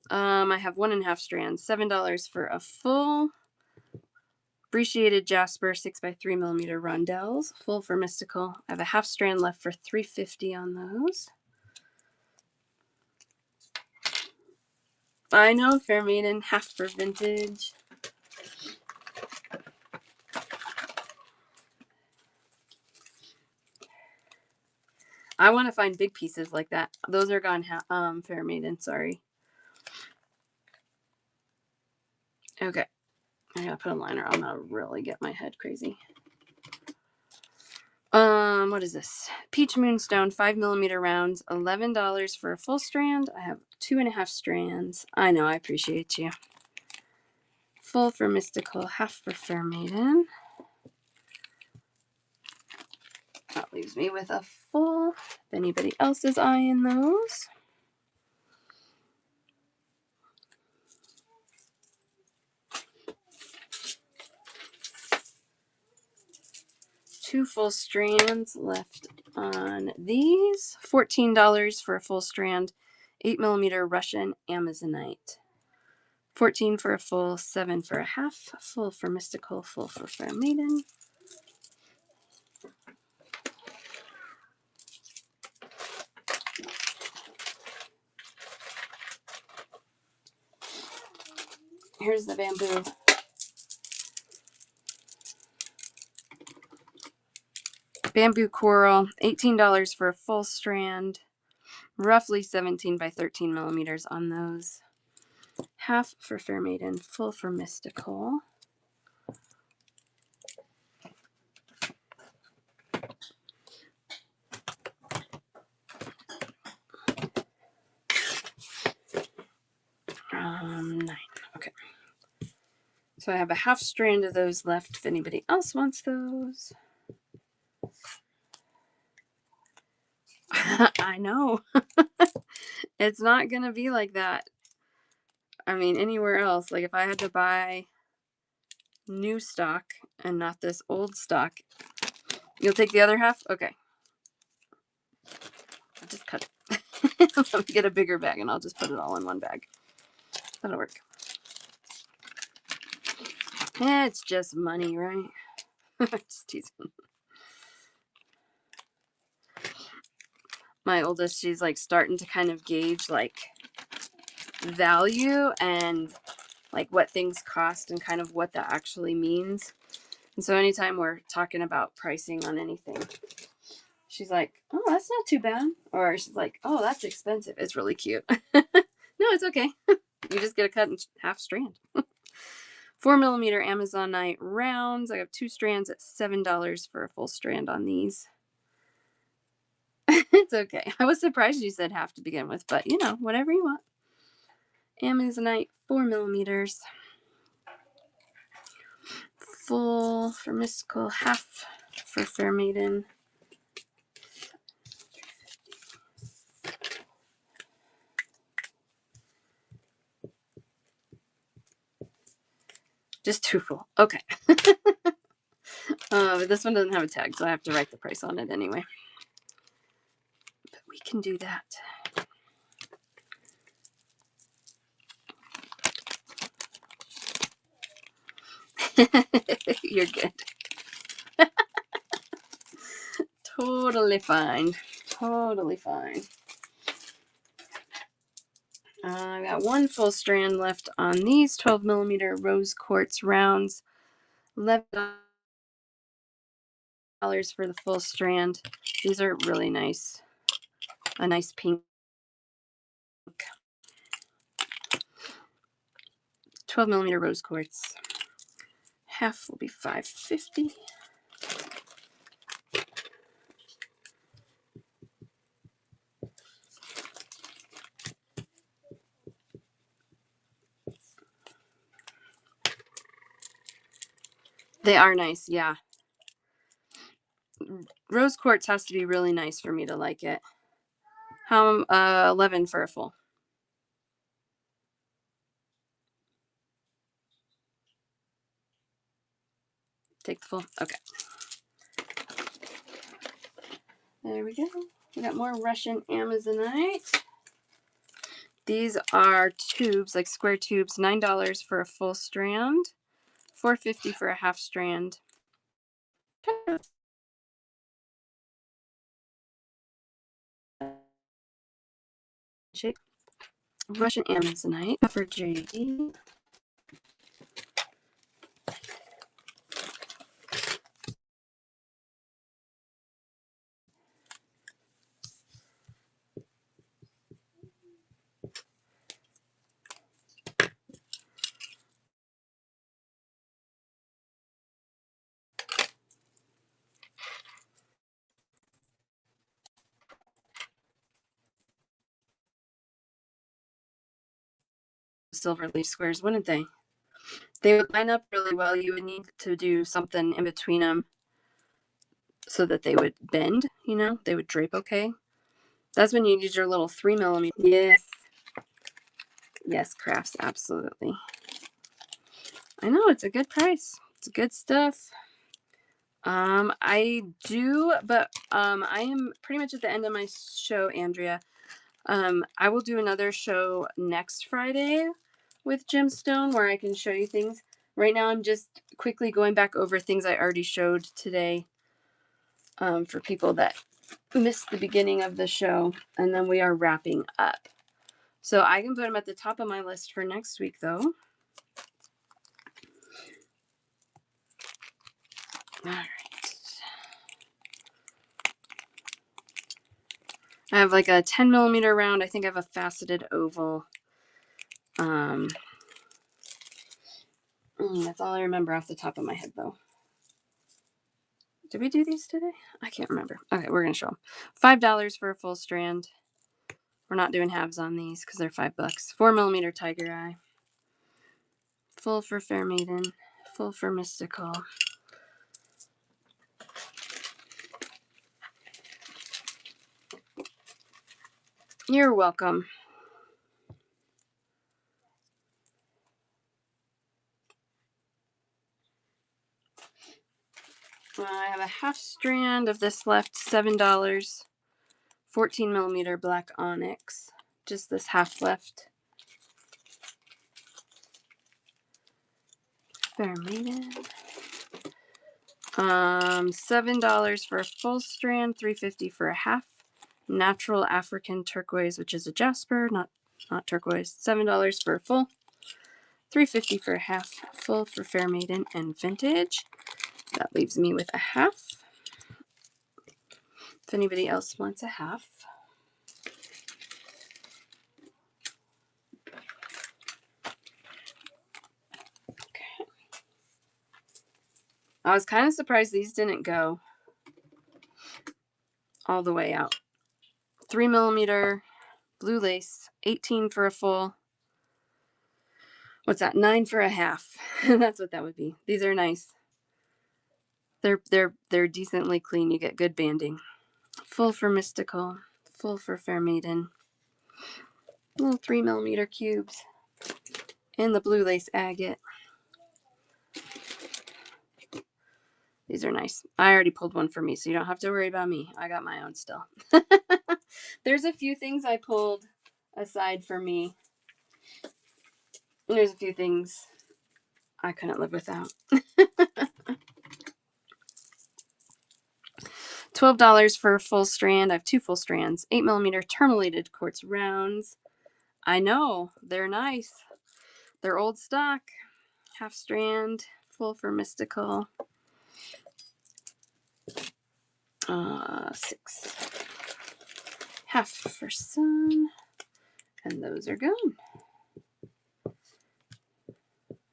I have 1.5 strands, $7 for a full. Appreciated Jasper 6x3mm rondelles, full for Mystical. I have a half strand left for $3.50 on those. I know, Fair Maiden, half for Vintage. I want to find big pieces like that. Those are gone, Fair Maiden, sorry. Okay. I gotta put a liner. I'm gonna really get my head crazy. What is this? Peach Moonstone 5mm rounds, $11 for a full strand. I have 2.5 strands. I know, I appreciate you. Full for Mystical, half for Fair Maiden. That leaves me with a full. If anybody else is eyeing those. Two full strands left on these. $14 for a full strand. 8mm Russian Amazonite. 14 for a full, 7 for a half. Full for Mystical, full for Fair Maiden. Here's the bamboo. Bamboo coral, $18 for a full strand. Roughly 17 by 13mm on those. Half for Fair Maiden, full for Mystical. Nine. Okay. So I have a half strand of those left if anybody else wants those. I know. It's not going to be like that. I mean, anywhere else. Like if I had to buy new stock and not this old stock, you'll take the other half? Okay. I'll just cut it. Let me get a bigger bag and I'll just put it all in one bag. That'll work. It's just money, right? Just teasing. My oldest, she's like starting to kind of gauge like value and like what things cost and kind of what that actually means. And so anytime we're talking about pricing on anything, she's like, oh, that's not too bad. Or she's like, oh, that's expensive. It's really cute. No, it's okay. You just get a cut in half strand. 4mm Amazonite rounds. I have 2 strands at $7 for a full strand on these. It's okay. I was surprised you said half to begin with, but you know, whatever you want. Amazonite, 4mm. Full for Mystical, half for Fair Maiden. Just 2 full. Okay. But this one doesn't have a tag, so I have to write the price on it anyway. But we can do that. You're good. Totally fine. Totally fine. I got 1 full strand left on these 12mm rose quartz rounds. $11 for the full strand. These are really nice. A nice pink. 12mm rose quartz. Half will be $5.50. They are nice, yeah. Rose quartz has to be really nice for me to like it. How 11 for a full. Take the full. Okay. There we go. We got more Russian Amazonite. These are tubes, like square tubes, $9 for a full strand, $4.50 for a half strand. Shape. Russian Amazonite for JD. silver leaf squares, wouldn't they? They would line up really well. You would need to do something in between them so that they would bend, you know, they would drape okay. That's when you use your little 3mm. Yes. Yes, crafts, absolutely. I know, it's a good price. It's good stuff. I do, but I am pretty much at the end of my show, Andrea. I will do another show next Friday with Gemstone where I can show you things. Right now, I'm just quickly going back over things I already showed today for people that missed the beginning of the show, and then we are wrapping up. So I can put them at the top of my list for next week, though. All right. I have like a 10mm round. I think I have a faceted oval. That's all I remember off the top of my head, though. Did we do these today? I can't remember. Okay, we're going to show them. $5 for a full strand. We're not doing halves on these because they're $5. 4mm tiger eye. Full for Fair Maiden. Full for Mystical. You're welcome. I have a half strand of this left, $7. 14mm black onyx. Just this half left. Fair Maiden. $7 for a full strand, $3.50 for a half. Natural African turquoise, which is a jasper, not turquoise. $7 for a full. $3.50 for a half. Full for Fair Maiden and vintage. That leaves me with a half. If anybody else wants a half. Okay. I was kind of surprised these didn't go all the way out. 3mm blue lace, 18 for a full. What's that? 9 for a half. That's what that would be. These are nice. They're decently clean. You get good banding. Full for Mystical. Full for Fair Maiden. Little 3mm cubes. And the blue lace agate. These are nice. I already pulled one for me, so you don't have to worry about me. I got my own still. There's a few things I pulled aside for me. There's a few things I couldn't live without. $12 for a full strand. I have 2 full strands. 8mm tourmalated quartz rounds. I know, they're nice. They're old stock. Half strand, full for Mystical. 6. Half for Sun. And those are gone.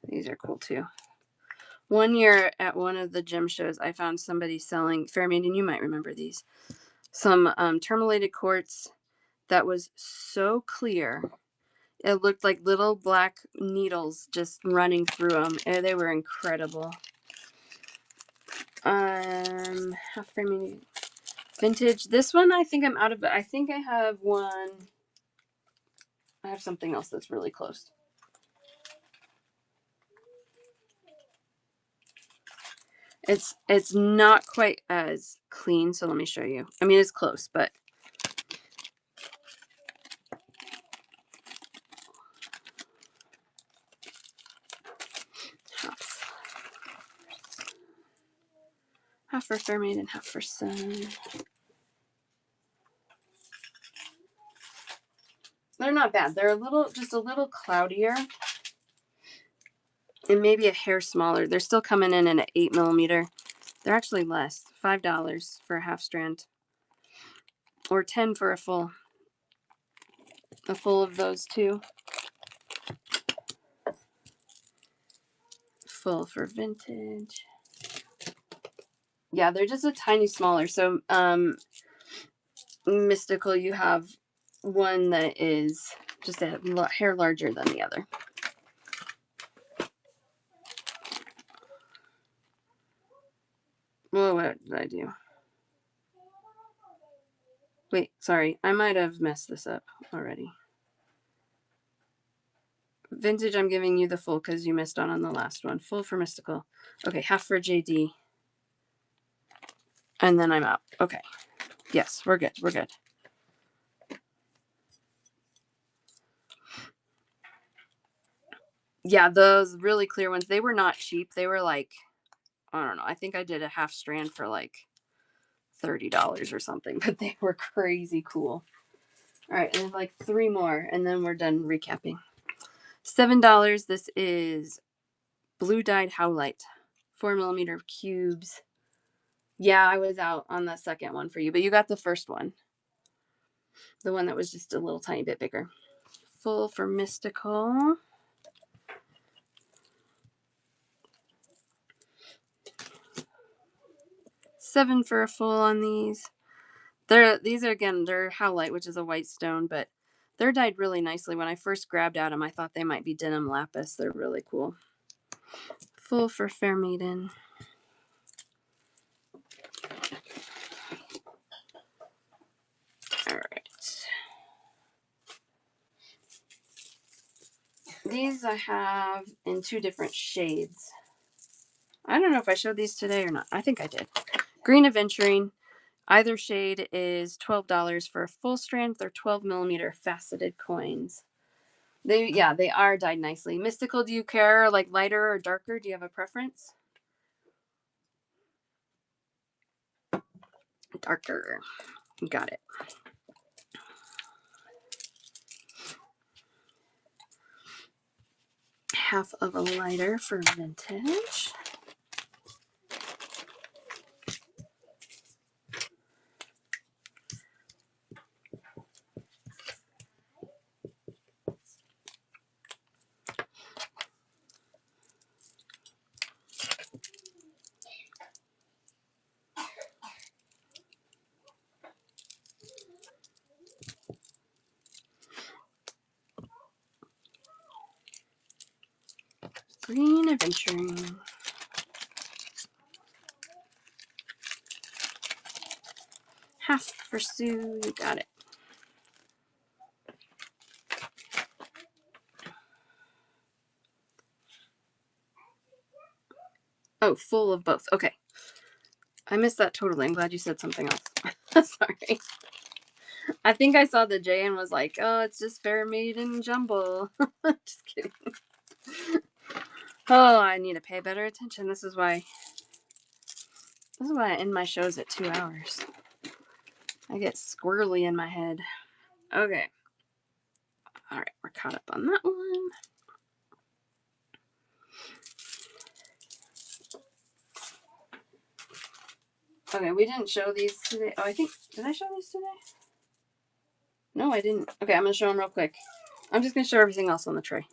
These are cool too. One year at one of the gem shows, I found somebody selling, Fair Maiden, you might remember these, some tourmalated quartz that was so clear. It looked like little black needles just running through them. They were incredible. Half Fair Maiden vintage. This one, I think I'm out of it. I think I have one. I have something else that's really close. It's not quite as clean, so let me show you. I mean, it's close, but half for Fair Maiden, half for Sun. They're not bad. They're just a little cloudier. And maybe a hair smaller. They're still coming in at 8mm. They're actually less. $5 for a half strand. Or 10 for a full. A full of those two. Full for vintage. Yeah, they're just a tiny smaller. So Mystical, you have one that is just a hair larger than the other. Whoa, what did I do? Wait, sorry. I might have messed this up already. Vintage, I'm giving you the full because you missed on the last one. Full for Mystical. Okay, half for JD. And then I'm out. Okay. Yes, we're good. We're good. Yeah, those really clear ones, they were not cheap. They were like, I don't know. I think I did a half strand for like $30 or something, but they were crazy cool. All right, and like 3 more, and then we're done recapping. $7. This is blue dyed Howlite, 4mm cubes. Yeah, I was out on the second one for you, but you got the first one. The one that was just a little tiny bit bigger. Full for Mystical. $7 for a full on these. These are, again, they're Howlite, which is a white stone, but they're dyed really nicely. When I first grabbed at them, I thought they might be denim lapis. They're really cool. Full for Fair Maiden. All right. These I have in 2 different shades. I don't know if I showed these today or not. I think I did. Green Aventurine. Either shade is $12 for a full strand. They're 12mm faceted coins. They are dyed nicely. Mystical, do you care like lighter or darker? Do you have a preference? Darker. Got it. Half of a lighter for Vintage. Green Aventurine. Half for Sue. You got it. Oh, full of both. Okay. I missed that totally. I'm glad you said something else. Sorry. I think I saw the J and was like, oh, it's just Fair Maiden Jumble. Just kidding. Oh, I need to pay better attention. This is why I end my shows at 2 hours. I get squirrely in my head. Okay. All right, we're caught up on that one. Okay, we didn't show these today. Oh, did I show these today? No, I didn't. Okay, I'm going to show them real quick. I'm just going to show everything else on the tray.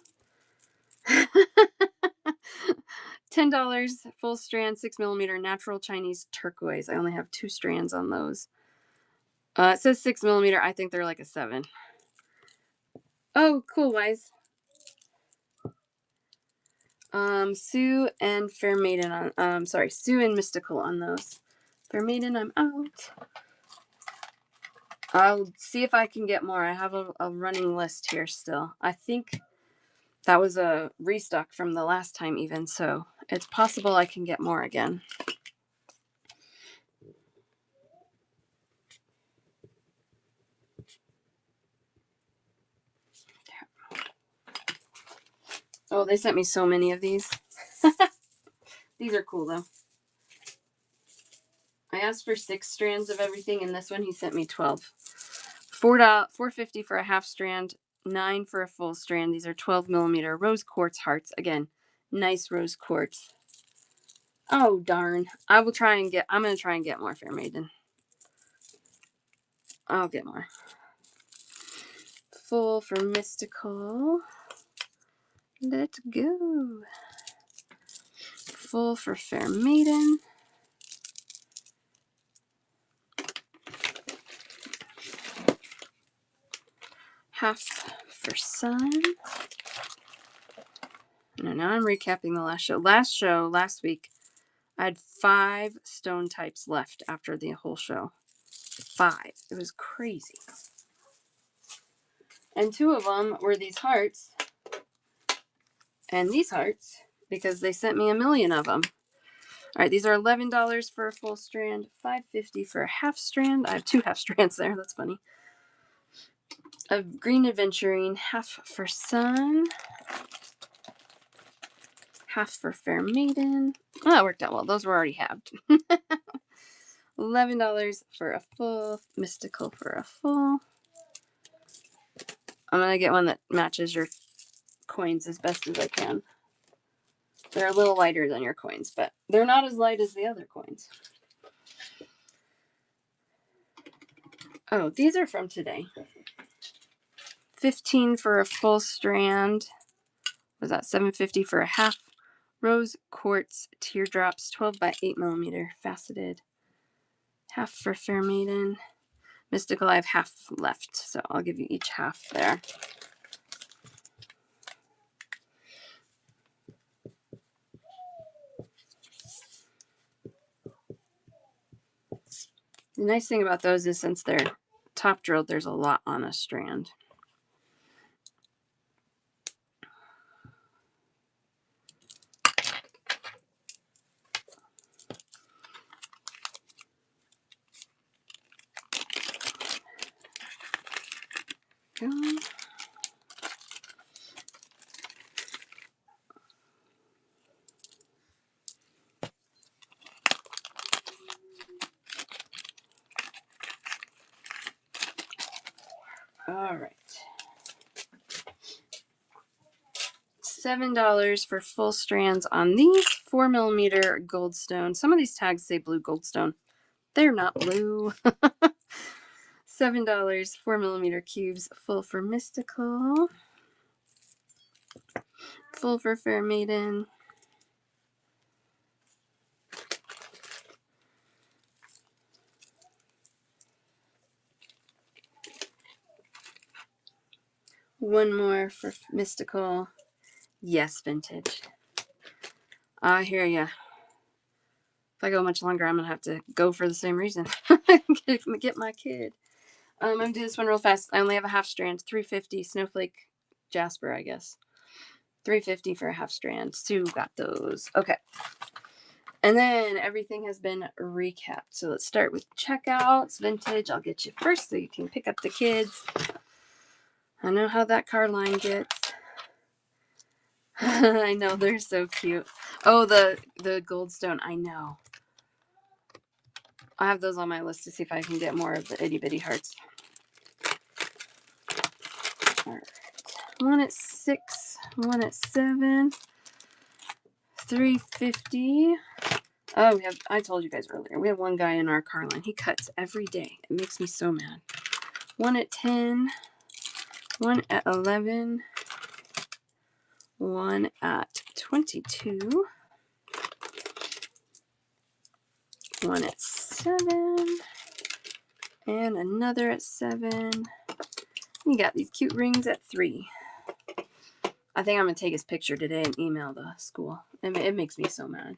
$10 full strand, 6mm natural Chinese turquoise. I only have 2 strands on those. It says 6mm. I think they're like a 7. Oh, cool, Wise. Sue and Fair Maiden on. Sue and Mystical on those. Fair Maiden, I'm out. I'll see if I can get more. I have a running list here still. I think that was a restock from the last time even, so it's possible I can get more again. Oh, they sent me so many of these. These are cool, though. I asked for 6 strands of everything, and this one he sent me 12. $4.50 for a half strand, $9 for a full strand. These are 12mm rose quartz hearts. Again, nice rose quartz. Oh, darn. I'm going to try and get more, Fair Maiden. I'll get more. Full for Mystical. Let's go. Full for Fair Maiden. Half for Sun. No, now I'm recapping the last show. Last week, I had 5 stone types left after the whole show. 5. It was crazy. And 2 of them were these hearts and these hearts because they sent me a million of them. All right, these are $11 for a full strand, $5.50 for a half strand. I have 2 half strands there. That's funny. Of green aventurine, half for sun, half for fair maiden. Oh, that worked out well. Those were already halved. $11 for a full, mystical for a full. I'm going to get one that matches your coins as best as I can. They're a little lighter than your coins, but they're not as light as the other coins. Oh, these are from today. 15 for a full strand. Was that $7.50 for a half? Rose quartz teardrops, 12 by 8 millimeter, faceted. Half for fair maiden. Mystical, I have half left, so I'll give you each half there. The nice thing about those is since they're top drilled, there's a lot on a strand. Go. All right. $7 for full strands on these 4 millimeter goldstone. Some of these tags say blue goldstone. They're not blue. $7, 4 millimeter cubes, full for mystical, full for fair maiden. One more for mystical. Yes, vintage. I hear ya. If I go much longer, I'm gonna have to go for the same reason. Get my kid. I'm gonna do this one real fast. I only have a half strand. $3.50 snowflake jasper, I guess. $3.50 for a half strand. Sue got those. Okay. And then everything has been recapped. So let's start with checkouts. Vintage, I'll get you first so you can pick up the kids. I know how that car line gets. I know, they're so cute. Oh, the goldstone, I know. I have those on my list to see if I can get more of the itty bitty hearts. All right. One at 6, one at 7. $3.50. Oh, I told you guys earlier, we have one guy in our car line. He cuts every day. It makes me so mad. One at 10, one at 11, one at 22, one at 7, and another at 7. You got these cute rings at 3. I think I'm gonna take his picture today and email the school. It makes me so mad.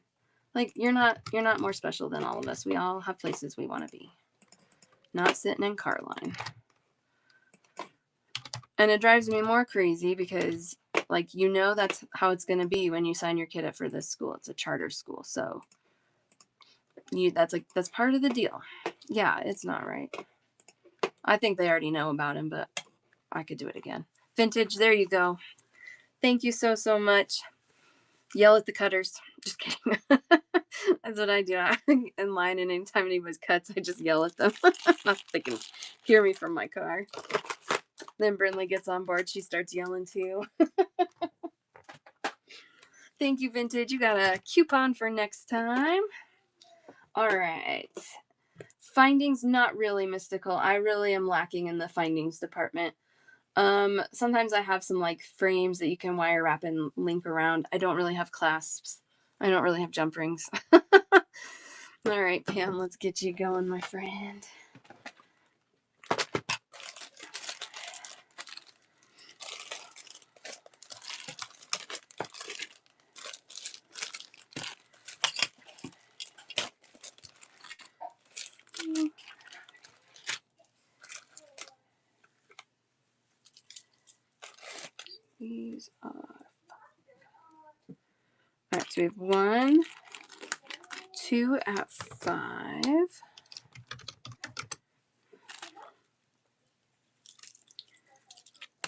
Like, you're not more special than all of us. We all have places we want to be. Not sitting in car line. And it drives me more crazy because, like, that's how it's going to be when you sign your kid up for this school. It's a charter school. So that's part of the deal. Yeah, it's not right. I think they already know about him, but I could do it again. Vintage, there you go. Thank you so, so much. Yell at the cutters. Just kidding. That's what I do in line, and anytime anybody cuts, I just yell at them. Not that they can hear me from my car. Then Brinley gets on board. She starts yelling too. Thank you, Vintage. You got a coupon for next time. All right. Findings, not really mystical. I really am lacking in the findings department. Sometimes I have some like frames that you can wire wrap and link around. I don't really have clasps. I don't really have jump rings. All right, Pam, let's get you going, my friend. these off. All right, so we have 1, 2 at 5.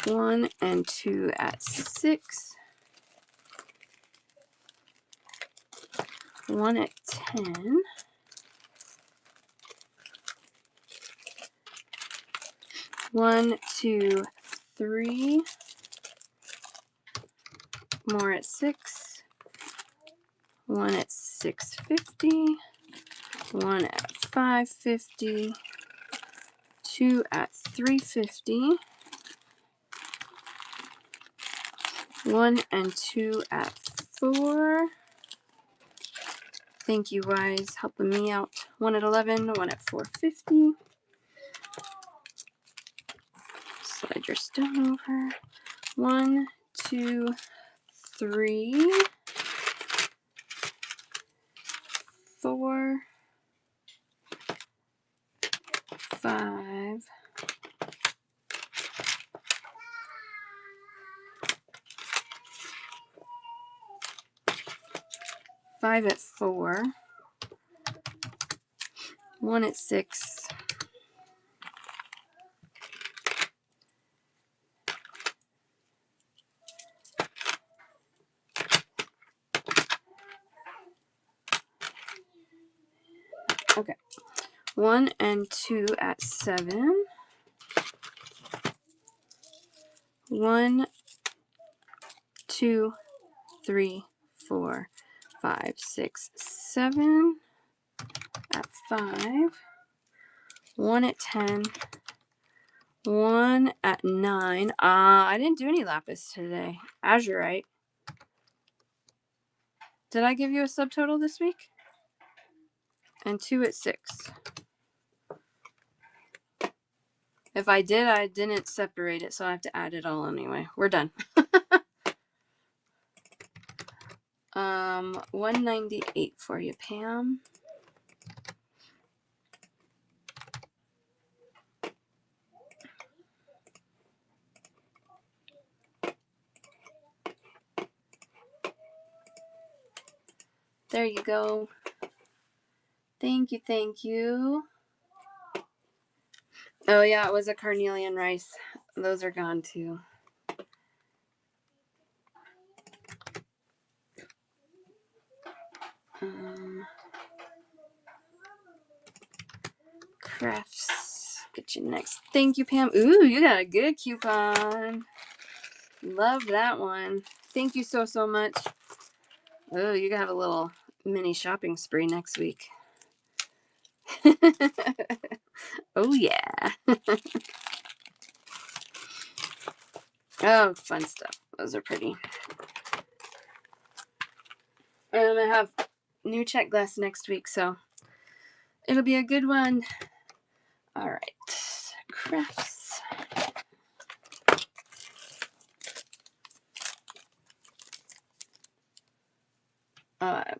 1 and 2 at 6. 1 at 10. 1, 2, 3. More at 6. 1 at 6.50. 1 at 5.50. 2 at 3.50. 1 and 2 at 4. Thank you, Wise, helping me out. 1 at 11. 1 at 4.50. Slide your stone over. 1, 2, 3, 4, 5. 5 at 4. 1 at 6. Okay. 1 and 2 at 7. 1, 2, 3, 4, 5, 6, 7 at 5. 1 at 10. 1 at 9. I didn't do any lapis today. Azurite. Did I give you a subtotal this week? And 2 at 6. If I did, I didn't separate it, so I have to add it all anyway. We're done. 198 for you, Pam. There you go. Thank you, thank you. Oh yeah, it was a carnelian rice. Those are gone too. Crafts. Get you next. Thank you, Pam. Ooh, you got a good coupon. Love that one. Thank you so, so much. Oh, you gotta have a little mini shopping spree next week. Oh, yeah. Oh, fun stuff. Those are pretty. I'm gonna have new check glass next week, so it'll be a good one. All right. Crafts.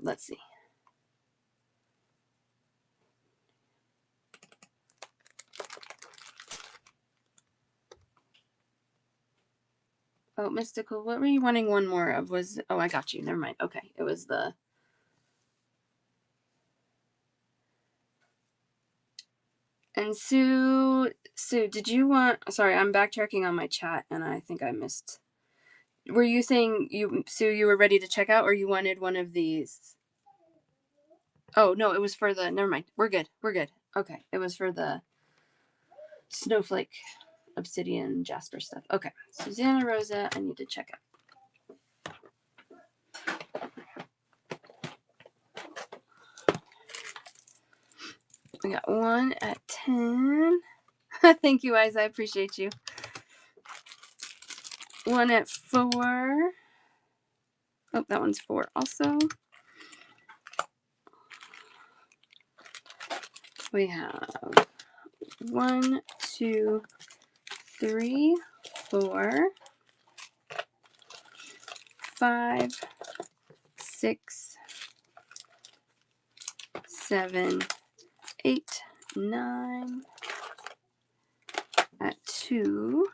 Let's see. Oh, Mystical, what were you wanting one more of? Oh, I got you. Never mind. Okay. It was the... And Sue, did you want... Sorry, I'm backtracking on my chat, and I think I missed... Were you saying, Sue, you were ready to check out, or you wanted one of these? Oh, no, it was for the... Never mind. We're good. We're good. Okay. It was for the snowflake, obsidian, jasper stuff. Okay. Susanna Rosa, I need to check out. We got 1 at 10. Thank you, Eyes. I appreciate you. 1 at 4. Oh, that one's 4 also. We have 1, 2, 3, 4, 5, 6, 7, 8, 9 at 2.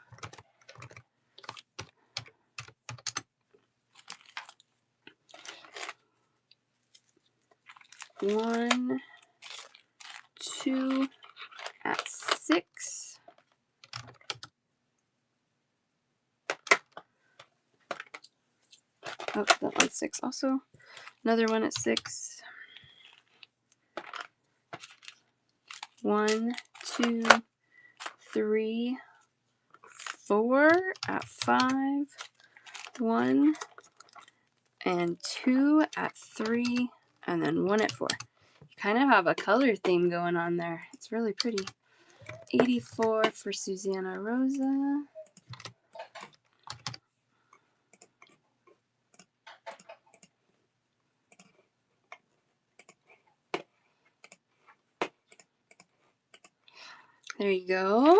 1, 2 at 6. Oh, that one's 6 also. Another one at 6. 1, 2, 3, 4 at 5. 1 and 2 at 3, and then 1 at 4. You kind of have a color theme going on there. It's really pretty. 84 for Susanna Rosa. There you go.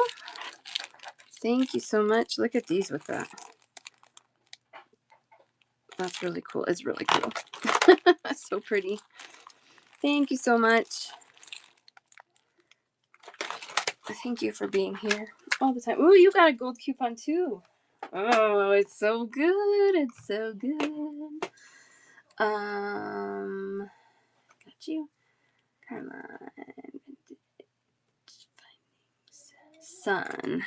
Thank you so much. Look at these with that. That's really cool. It's really cool. So pretty. Thank you so much. Thank you for being here all the time. Ooh, you got a gold coupon too. Oh, it's so good. It's so good. Got you. Come on. Sun.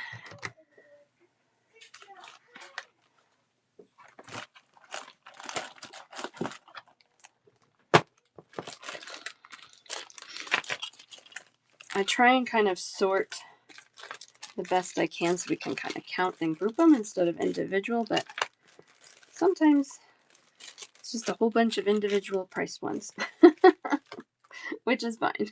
I try and kind of sort the best I can so we can kind of count and group them instead of individual, but sometimes it's just a whole bunch of individual priced ones, which is fine.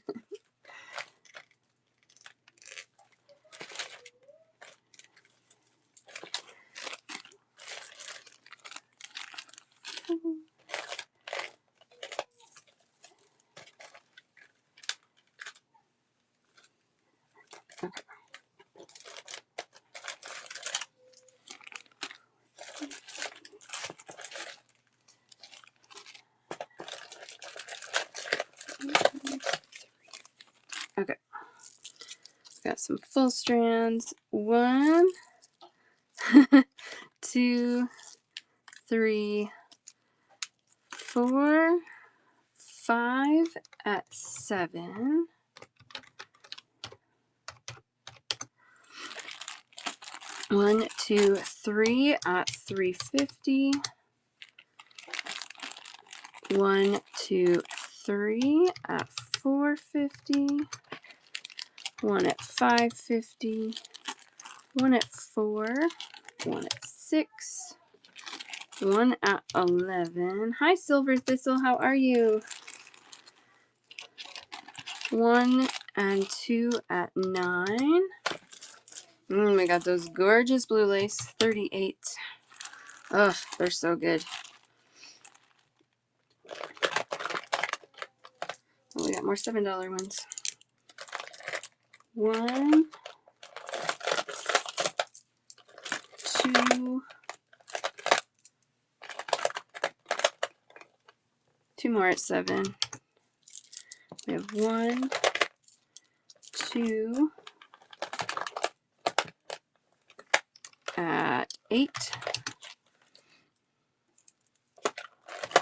Okay. Got some full strands. 1, 2, 3, 4, 5 at 7. 1, 2, 3 at 350. 1, 2, 3 at 450. 1 at 550. 1 at 4. 1 at 6. 1 at 11. Hi, Silver Thistle. How are you? 1 and 2 at 9. We got those gorgeous blue lace. 38. Ugh, they're so good. Oh, we got more $7 ones. 1, 2. 2 more at 7. We have 1, 2 at 8.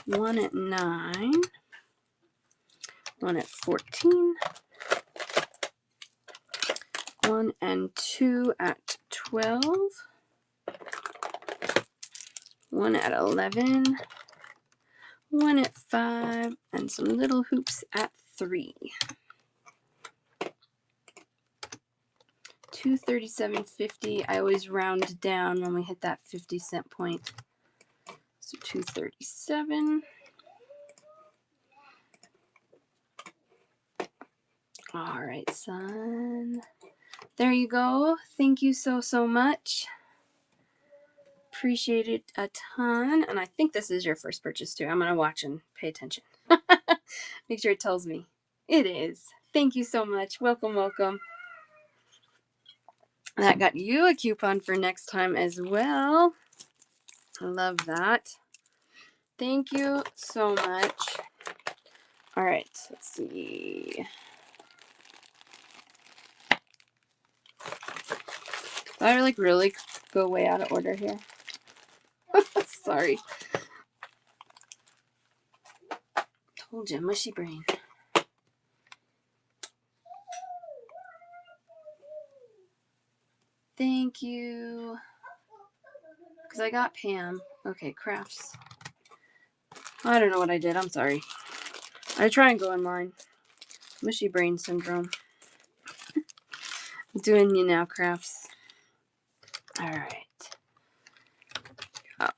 1 at 9. 1 at 14. 1 and 2 at 12. 1 at 11. 1 at 5. And some little hoops at 3. 237.50. I always round down when we hit that 50-cent point. So 237. All right, son. There you go. Thank you so much. Appreciate it a ton. And I think this is your first purchase too. I'm going to watch and pay attention. Make sure it tells me. It is. Thank you so much. Welcome, welcome. That got you a coupon for next time as well. I love that. Thank you so much. All right, let's see. Did I like really go way out of order here? Sorry. Told you, mushy brain. Thank you. Because I got Pam. Okay, crafts. I don't know what I did. I'm sorry. I try and go online. Mushy brain syndrome. Doing you now, crafts. All right.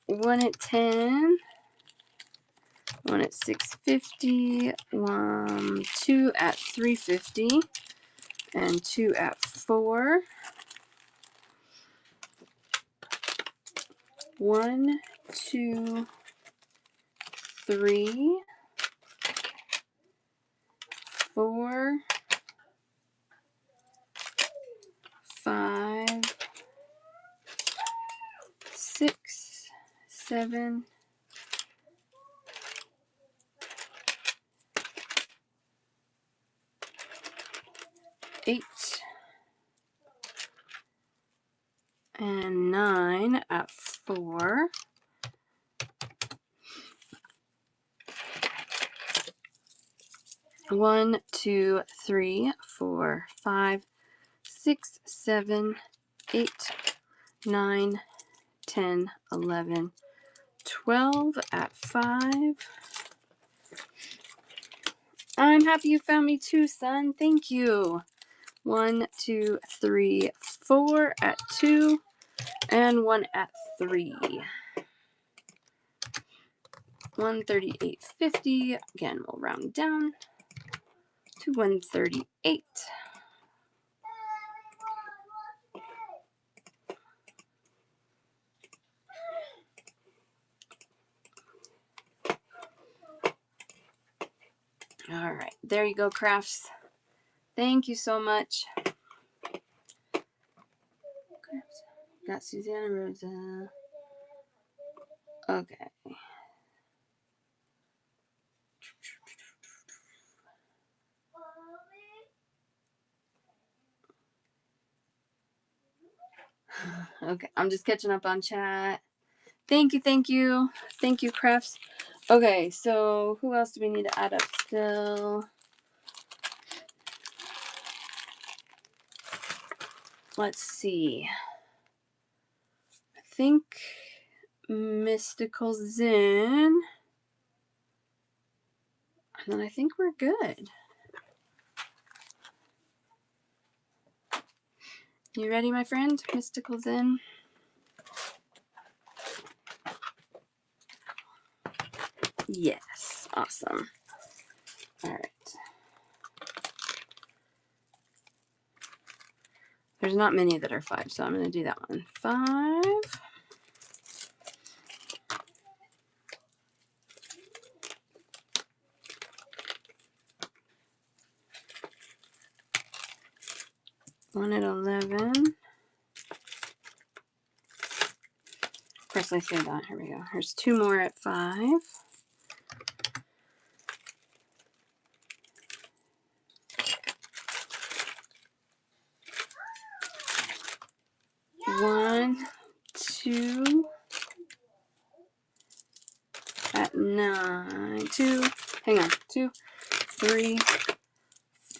1 at 10. 1 at 650. 2 at 350. And 2 at 4. 1, 2, 3, 4, 5, 6, 7, 8, and 9 at 4. 1, 2, 3, 4, 5, 6, 7, 8, 9, 10, 11, 12 at 5. I'm happy you found me too, son. Thank you. 1, 2, 3, 4 at 2, and 1 at 3. 138.50. Again, we'll round down to 138. All right, there you go, crafts. Thank you so much. Got Susanna Rosa. Okay. Okay, I'm just catching up on chat. Thank you, thank you. Thank you, crafts. Okay, so who else do we need to add up still? Let's see. I think Mystical Zen. And then I think we're good. You ready, my friend? Mystical Zen? Yes. Awesome. All right. There's not many that are 5, so I'm going to do that one. 5. One at 11. Of course, I say that. Here we go. There's 2 more at 5. One, 2 at 9. 2. Hang on. 2, 3,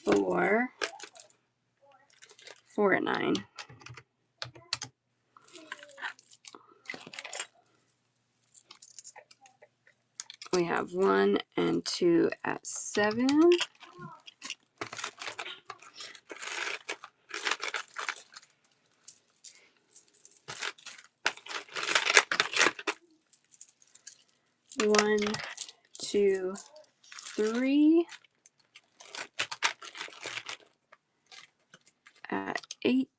4. 4 at 9. We have 1 and 2 at 7. 1, 2, 3 at 8.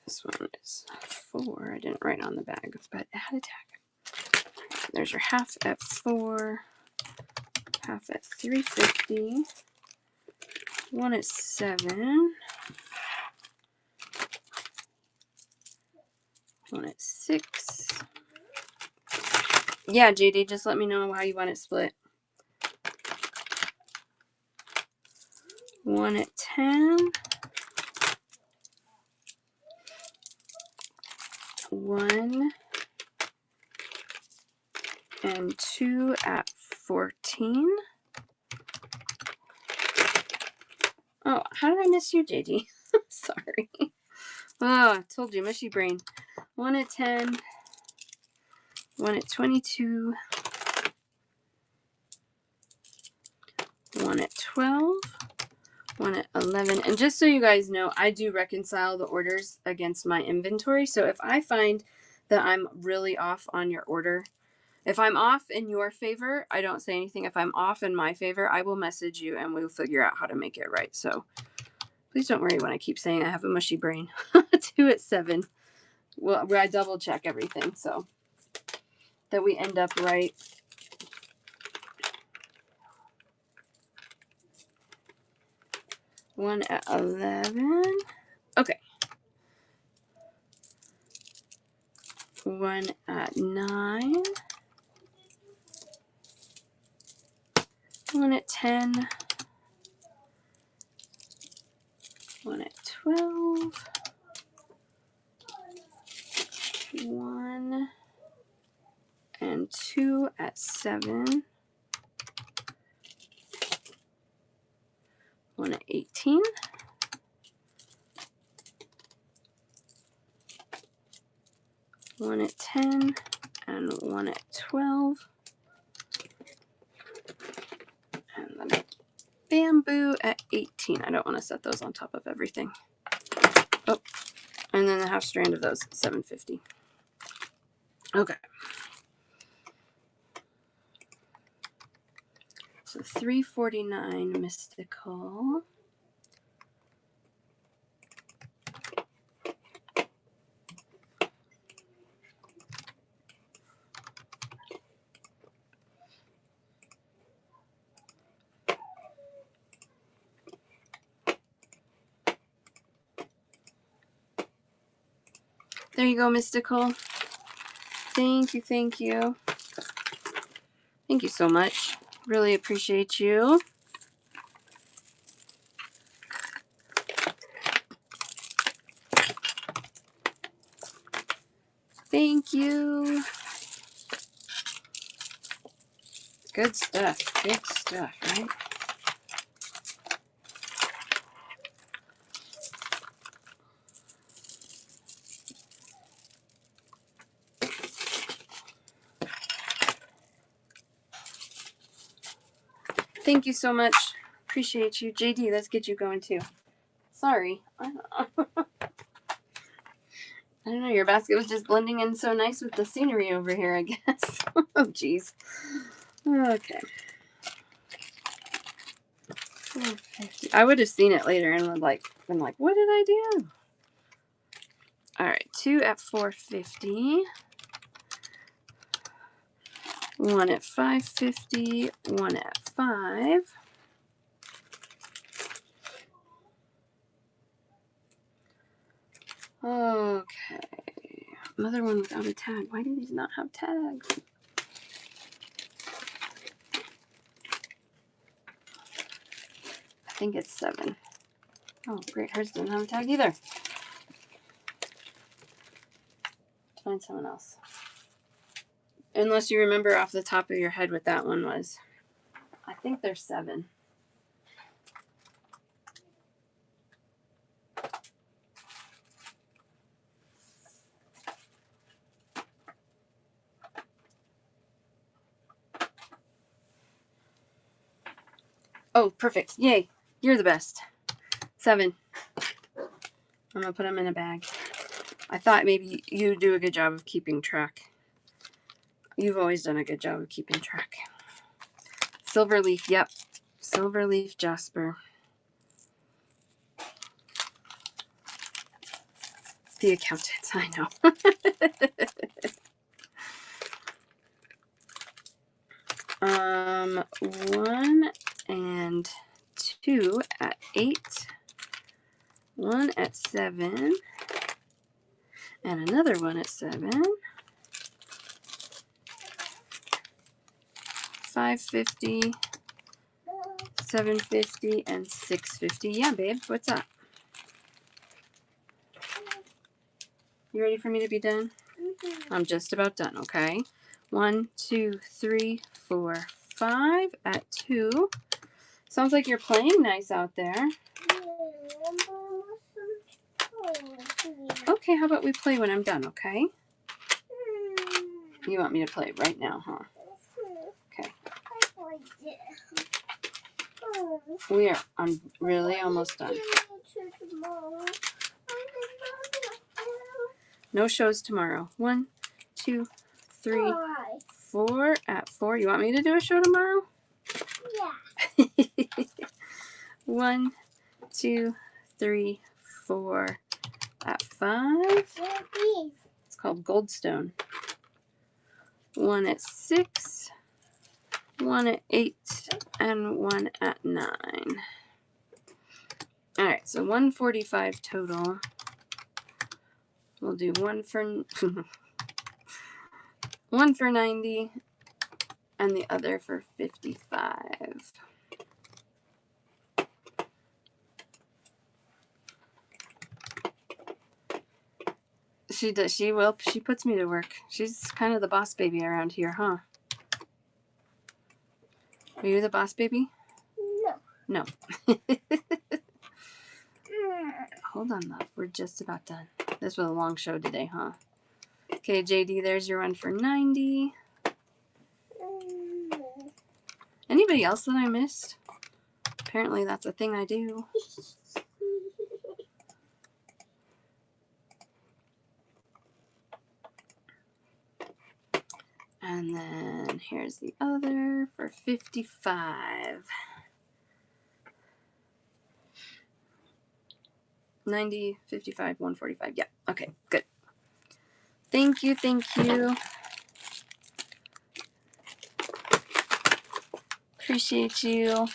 This one is 4. I didn't write on the bag, but it had a tag. There's your half at 4, half at 350, 1 at 7, 1 at 6. Yeah, JD, just let me know how you want it split. 1 at 10, 1 and 2 at 14, Oh, how did I miss you, JD? Sorry. Oh, I told you, mushy brain. 1 at 10. 1 at 22. 1 at 12. 1 at 11. And just so you guys know, I do reconcile the orders against my inventory. So if I find that I'm really off on your order, if I'm off in your favor, I don't say anything. If I'm off in my favor, I will message you and we'll figure out how to make it right. So please don't worry when I keep saying I have a mushy brain. 2 at 7. Well, where I double check everything so that we end up right. One at 11. Okay. 1 at 9. 1 at 10. 1 at 12. 1 and 2 at 7. 1 at 18. 1 at 10 and 1 at 12. And then bamboo at 18. I don't want to set those on top of everything. Oh, and then the half strand of those, 750. Okay. So 349 mystical. There you go, mystical. Thank you, thank you. Thank you so much. Really appreciate you. Thank you. Good stuff. Good stuff, right? Thank you so much. Appreciate you. JD, let's get you going too. Sorry. I don't know. Your basket was just blending in so nice with the scenery over here, I guess. Oh, geez. Okay. 450. I would have seen it later and would been like, what did I do? All right. 2 at 450. 1 at 550. 1 at 5. Okay. Another one without a tag. Why do these not have tags? I think it's 7. Oh, great. Hers doesn't have a tag either. Let's find someone else. Unless you remember off the top of your head what that one was. I think there's 7. Oh, perfect. Yay. You're the best. 7. I'm going to put them in a bag. I thought maybe you do a good job of keeping track. You've always done a good job of keeping track. Silver leaf. Yep. Silver leaf jasper. The accountants, I know. 1 and 2 at 8. 1 at 7. And another one at 7. 550. 750 and 650. Yeah, babe. What's up? You ready for me to be done? Mm-hmm. I'm just about done, okay? 1, 2, 3, 4, 5 at 2. Sounds like you're playing nice out there. Yeah. Okay, how about we play when I'm done, okay? You want me to play right now, huh? Okay. We are really almost done. No shows tomorrow. 1, 2, 3, 4. At 4. You want me to do a show tomorrow? Yeah. 1, 2, 3, 4. At 5. It's called Goldstone. 1 at 6. 1 at 8. And 1 at 9. Alright, so 145 total. We'll do one for 90 and the other for 55. She does. She will. She puts me to work. She's kind of the boss baby around here, huh? Are you the boss baby? No. No. Hold on, love. We're just about done. This was a long show today, huh? Okay, JD, there's your one for 90. Anybody else that I missed? Apparently that's a thing I do. And then here's the other for 55. 90, 55, 145. Yeah, okay, good. Thank you, thank you. Appreciate you.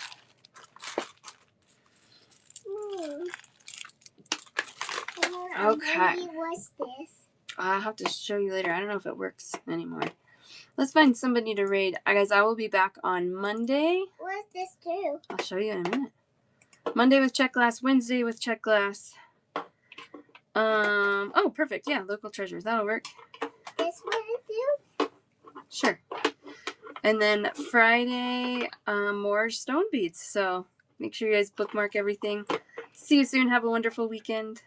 Okay. What's this? I'll have to show you later. I don't know if it works anymore. Let's find somebody to raid. Guys, I will be back on Monday. What's this too? I'll show you in a minute. Monday with Check Glass, Wednesday with Check Glass. Oh, perfect. Yeah, local treasures. That'll work. This one too? Sure. And then Friday, more stone beads. So make sure you guys bookmark everything. See you soon. Have a wonderful weekend.